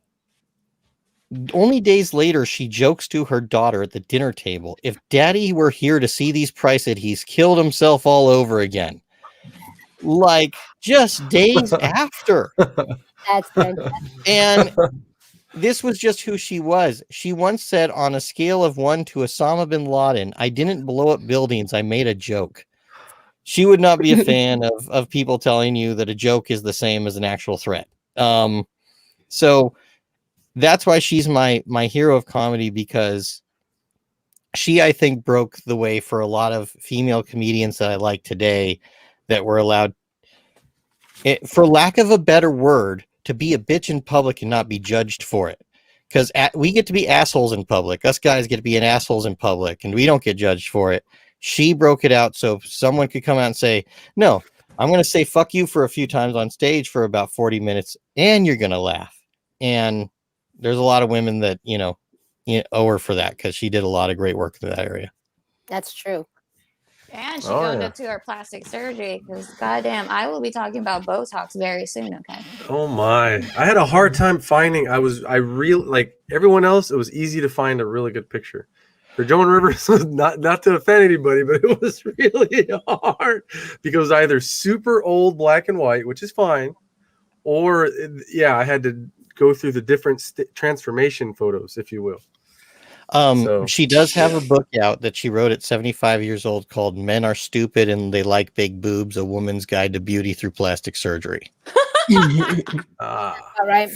only days later she jokes to her daughter at the dinner table, if daddy were here to see these prices, he's killed himself all over again. Like just days after. That's fantastic. And this was just who she was. She once said, on a scale of 1 to Osama bin Laden, I didn't blow up buildings, I made a joke. She would not be a fan of people telling you that a joke is the same as an actual threat. So that's why she's my hero of comedy, because she, I think, broke the way for a lot of female comedians that I like today that were allowed, for lack of a better word, to be a bitch in public and not be judged for it. Because we get to be assholes in public. Us guys get to be assholes in public, and we don't get judged for it. She broke it out so someone could come out and say, no, I'm going to say fuck you for a few times on stage for about 40 minutes, and you're going to laugh. And there's a lot of women that, owe her for that, because she did a lot of great work in that area. That's true. And she going to her plastic surgery, because goddamn, I will be talking about Botox very soon. Okay. Oh my! I had a hard time finding. I really like everyone else. It was easy to find a really good picture. For Joan Rivers, not to offend anybody, but it was really hard because it was either super old black and white, which is fine, or I had to go through the different transformation photos, if you will. She does have a book out that she wrote at 75 years old called Men Are Stupid and They Like Big Boobs, A Woman's Guide to Beauty Through Plastic Surgery. All right.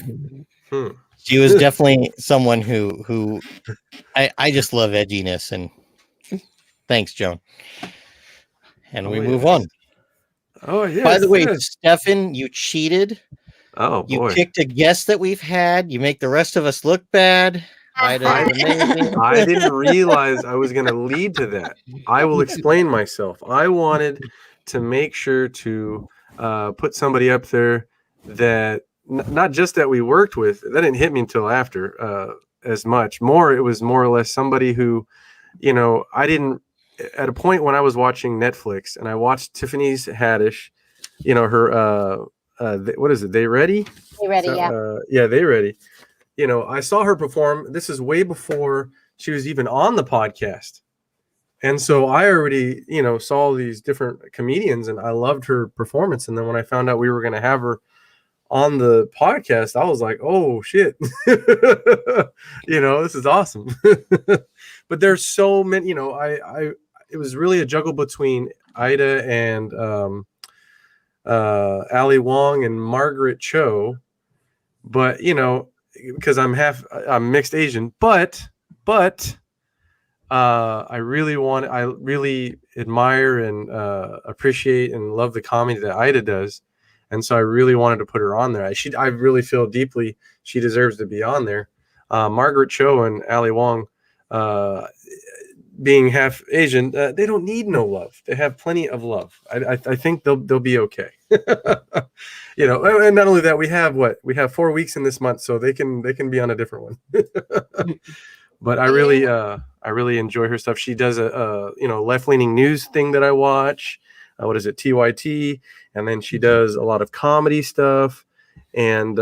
She was definitely someone who I just love edginess, and thanks, Joan. And we move on. Oh, yeah. By the way, Stefan, you cheated. Oh, boy. You picked a guest that we've had. You make the rest of us look bad. I didn't realize I was going to lead to that. I will explain myself. I wanted to make sure to put somebody up there that not just that we worked with. That didn't hit me until after as much. It was more or less somebody who, I didn't, at a point when I was watching Netflix and I watched Tiffany's Haddish, her, what is it? They Ready? They Ready, yeah, They Ready. I saw her perform. This is way before she was even on the podcast. And so I already, saw these different comedians and I loved her performance. And then when I found out we were going to have her on the podcast, I was like, oh shit, this is awesome. But there's so many, it was really a juggle between Ida and Ali Wong and Margaret Cho, but because I'm mixed Asian, but I really admire and appreciate and love the comedy that Ida does, and so I really wanted to put her on there. I really feel deeply she deserves to be on there. Margaret Cho and Ali Wong, being half Asian, they don't need no love. They have plenty of love. I think they'll be okay. And not only that, we have 4 weeks in this month, so they can be on a different one. But I really enjoy her stuff. She does a left-leaning news thing that I watch. What is it, TYT? And then she does a lot of comedy stuff, and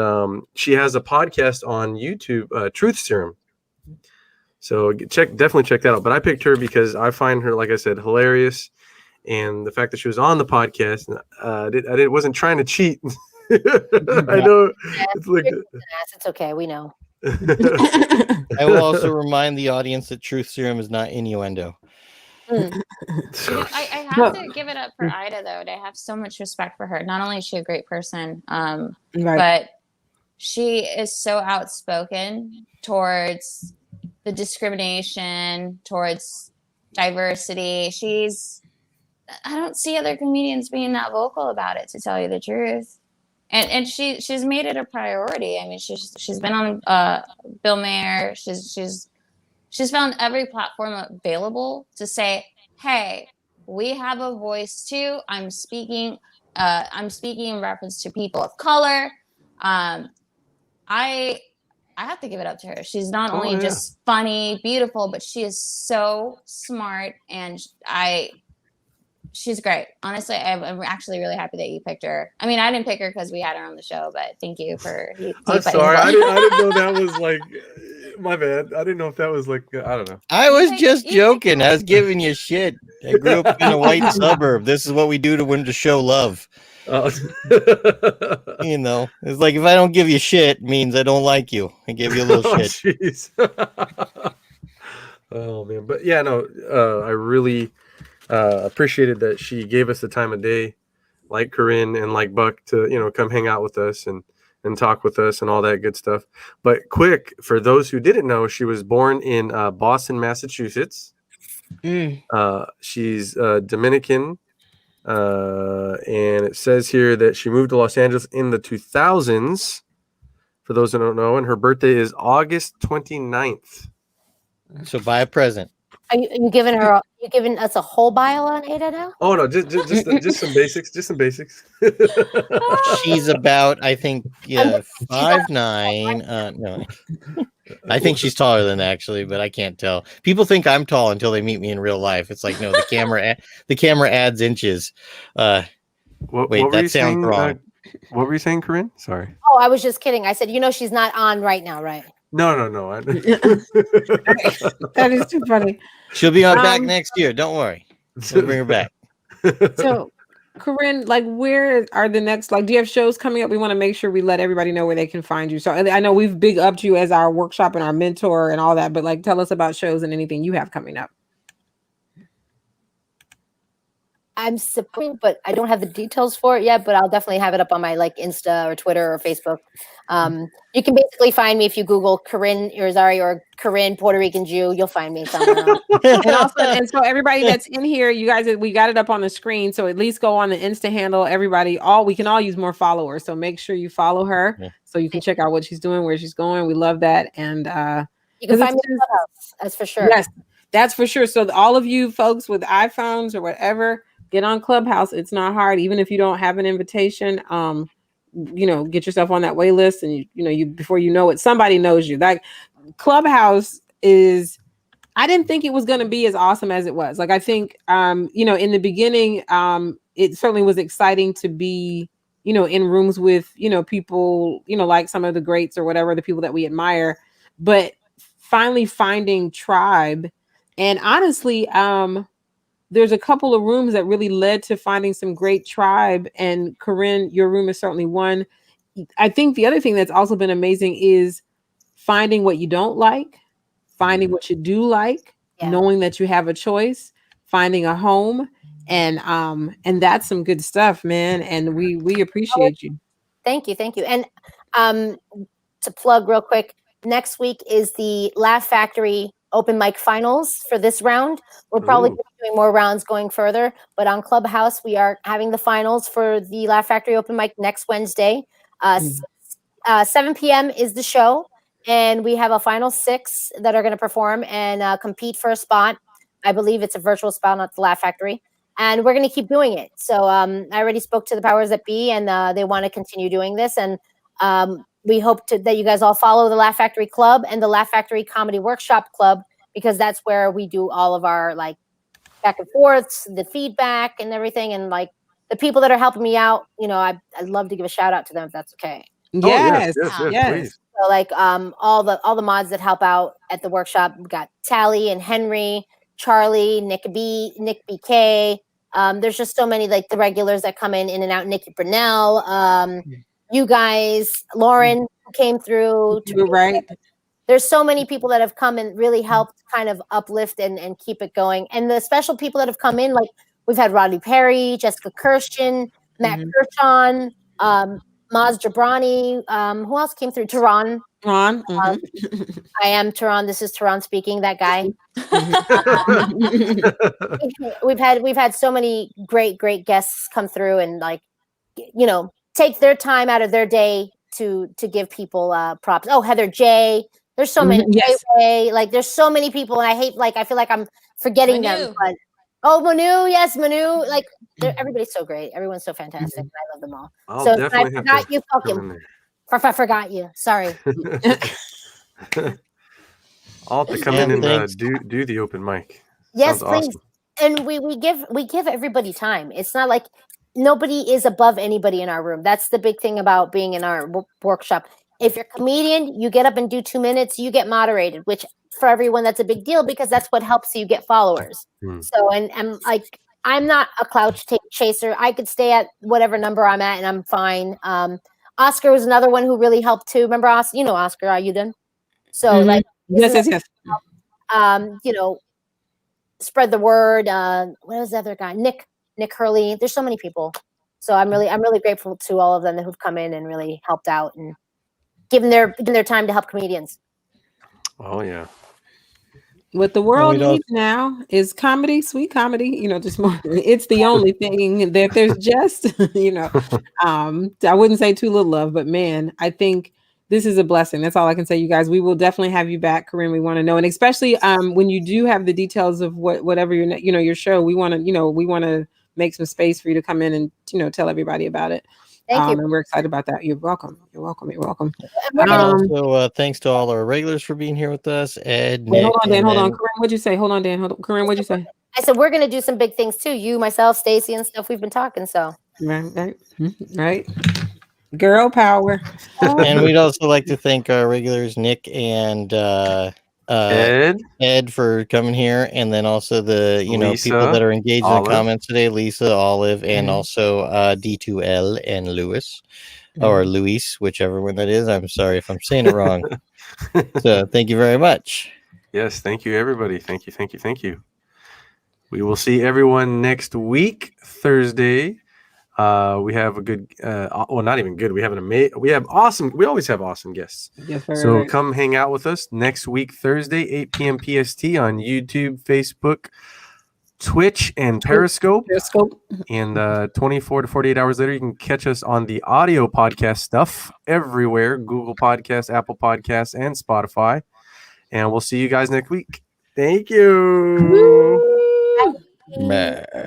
she has a podcast on YouTube, Truth Serum. So definitely check that out. But I picked her because I find her, like I said, hilarious, and the fact that she was on the podcast, I wasn't trying to cheat. I know it's like it's okay, we know. I will also remind the audience that Truth Serum is not innuendo. I have to give it up for Ida, though. I have so much respect for her. Not only is she a great person, but she is so outspoken towards the discrimination, towards diversity. I don't see other comedians being that vocal about it, to tell you the truth. And she's made it a priority. I mean, she's been on Bill Maher. She's found every platform available to say, hey, we have a voice too. I'm speaking in reference to people of color. I have to give it up to her. She's not only just funny, beautiful, but she is so smart, and she's great. Honestly, I'm actually really happy that you picked her. I mean, I didn't pick her because we had her on the show, but thank you for. I'm sorry, I didn't know that was like. My bad. I didn't know if that was like. I don't know. I was just joking. I was giving you shit. I grew up in a white suburb. This is what we do to show love. It's like if I don't give you shit, it means I don't like you. I give you a little shit. Jeez. Oh man, but yeah, no. I really. Appreciated that she gave us the time of day, like Corinne and like Buck, to come hang out with us and talk with us and all that good stuff. But quick, for those who didn't know, she was born in Boston, Massachusetts. She's Dominican, and it says here that she moved to Los Angeles in the 2000s, for those who don't know, and her birthday is August 29th. So buy a present. Are you giving us a whole bio on Ada now? Oh no, just some basics. Just some basics. She's about, I think, 5'9". No, I think she's taller than that, actually, but I can't tell. People think I'm tall until they meet me in real life. It's like, no, the camera adds inches. Wait, that sounds wrong. What were you saying, Corinne? Sorry. Oh, I was just kidding. I said, she's not on right now, right? No. That is too funny. She'll be on back next year. Don't worry. We'll bring her back. So, Corinne, where are the next? Do you have shows coming up? We want to make sure we let everybody know where they can find you. So, I know we've big upped you as our workshop and our mentor and all that, but tell us about shows and anything you have coming up. I'm supporting, but I don't have the details for it yet, but I'll definitely have it up on my Insta or Twitter or Facebook. You can basically find me if you Google Corinne Irizarry or Corinne Puerto Rican Jew. You'll find me somewhere. and so everybody that's in here, you guys, we got it up on the screen. So at least go on the Insta handle. Everybody, we can all use more followers. So make sure you follow her so you can check out what she's doing, where she's going. We love that. And you can find me in Clubhouse, that's for sure. Yes, that's for sure. So all of you folks with iPhones or whatever, get on Clubhouse. It's not hard. Even if you don't have an invitation, get yourself on that wait list, and you before you know it, somebody knows you. Clubhouse is, I didn't think it was going to be as awesome as it was. I think, in the beginning, it certainly was exciting to be, in rooms with, people, like some of the greats or whatever, the people that we admire, but finally finding tribe. And honestly, there's a couple of rooms that really led to finding some great tribe. And Corinne, your room is certainly one. I think the other thing that's also been amazing is finding what you don't like, finding what you do like, knowing that you have a choice, finding a home, and that's some good stuff, man. And we appreciate you. Thank you. And to plug real quick, next week is the Laugh Factory open mic finals for this round. We're probably going to be doing more rounds going further, but on Clubhouse we are having the finals for the Laugh Factory open mic next Wednesday. 7 p.m. is the show, and we have a final 6 that are going to perform and compete for a spot. I believe it's a virtual spot, not the Laugh Factory. And we're going to keep doing it. So I already spoke to the powers that be, and they want to continue doing this. And we hope that you guys all follow the Laugh Factory Club and the Laugh Factory Comedy Workshop Club, because that's where we do all of our like back and forths, the feedback and everything. And like the people that are helping me out, you know, I'd love to give a shout out to them if that's okay. Yes. Please. So like all the mods that help out at the workshop, we got Tally and Henry, Charlie, Nick BK. There's just so many like the regulars that come in and out. Nikki Brunell, you guys, Lauren who came through. You're right. There's so many people that have come and really helped kind of uplift and keep it going. And the special people that have come in, like we've had Rodney Perry, Jessica Kirsten, Matt Kirshon, Maz Jabrani. Who else came through? Tehran. I am Tehran. This is Tehran speaking. That guy. We've had so many great guests come through and like, you know, take their time out of their day to give people props. Oh, Heather J. There's so many. Like there's so many people, and I feel like I'm forgetting them. But Manu, yes, Manu. Like everybody's so great. Everyone's so fantastic. I love them all. So I forgot you. I forgot you. Sorry. I'll have to come in and do the open mic. Yes, please. Awesome. And we give everybody time. It's not like nobody is above anybody in our room. That's the big thing about being in our workshop. If you're a comedian, you get up and do 2 minutes, you get moderated, which for everyone that's a big deal because that's what helps you get followers. So and like I'm not a clout chaser. I could stay at whatever number I'm at and I'm fine. Oscar was another one who really helped too. Remember Oscar? You know Oscar, are you then? So like yes. You know, spread the word. What was the other guy? Nick Hurley. There's so many people. So I'm really grateful to all of them who've come in and really helped out and given their time to help comedians. Oh yeah. What the world needs now is comedy, sweet comedy. You know, just more. It's the only thing that there's just. You know, I wouldn't say too little of, but man, I think this is a blessing. That's all I can say, you guys. We will definitely have you back, Corinne. We want to know, and especially when you do have the details of whatever your show. We want to make some space for you to come in and tell everybody about it. Thank you. And we're excited about that. You're welcome. Also, thanks to all our regulars for being here with us. Ed, Nick, hold on, Dan. Hold on, Corinne. What'd you say? Hold on, Dan. Corinne, what'd you say? I said we're gonna do some big things too. You, myself, Stacy, and stuff. We've been talking. So right. Girl power. And we'd also like to thank our regulars, Nick and Ed for coming here, and then also the Lisa, people that are engaged in the comments today, Lisa, Olive, and also D2L and Lewis or Luis, whichever one that is. I'm sorry if I'm saying it wrong. So thank you very much. Yes, thank you everybody. Thank you. We will see everyone next week, Thursday. We have a good not even good. We have we always have awesome guests. Yes, so come hang out with us next week, Thursday, 8 p.m. PST on YouTube, Facebook, Twitch, and Periscope. And 24 to 48 hours later, you can catch us on the audio podcast stuff everywhere: Google Podcasts, Apple Podcasts, and Spotify. And we'll see you guys next week. Thank you. Bye.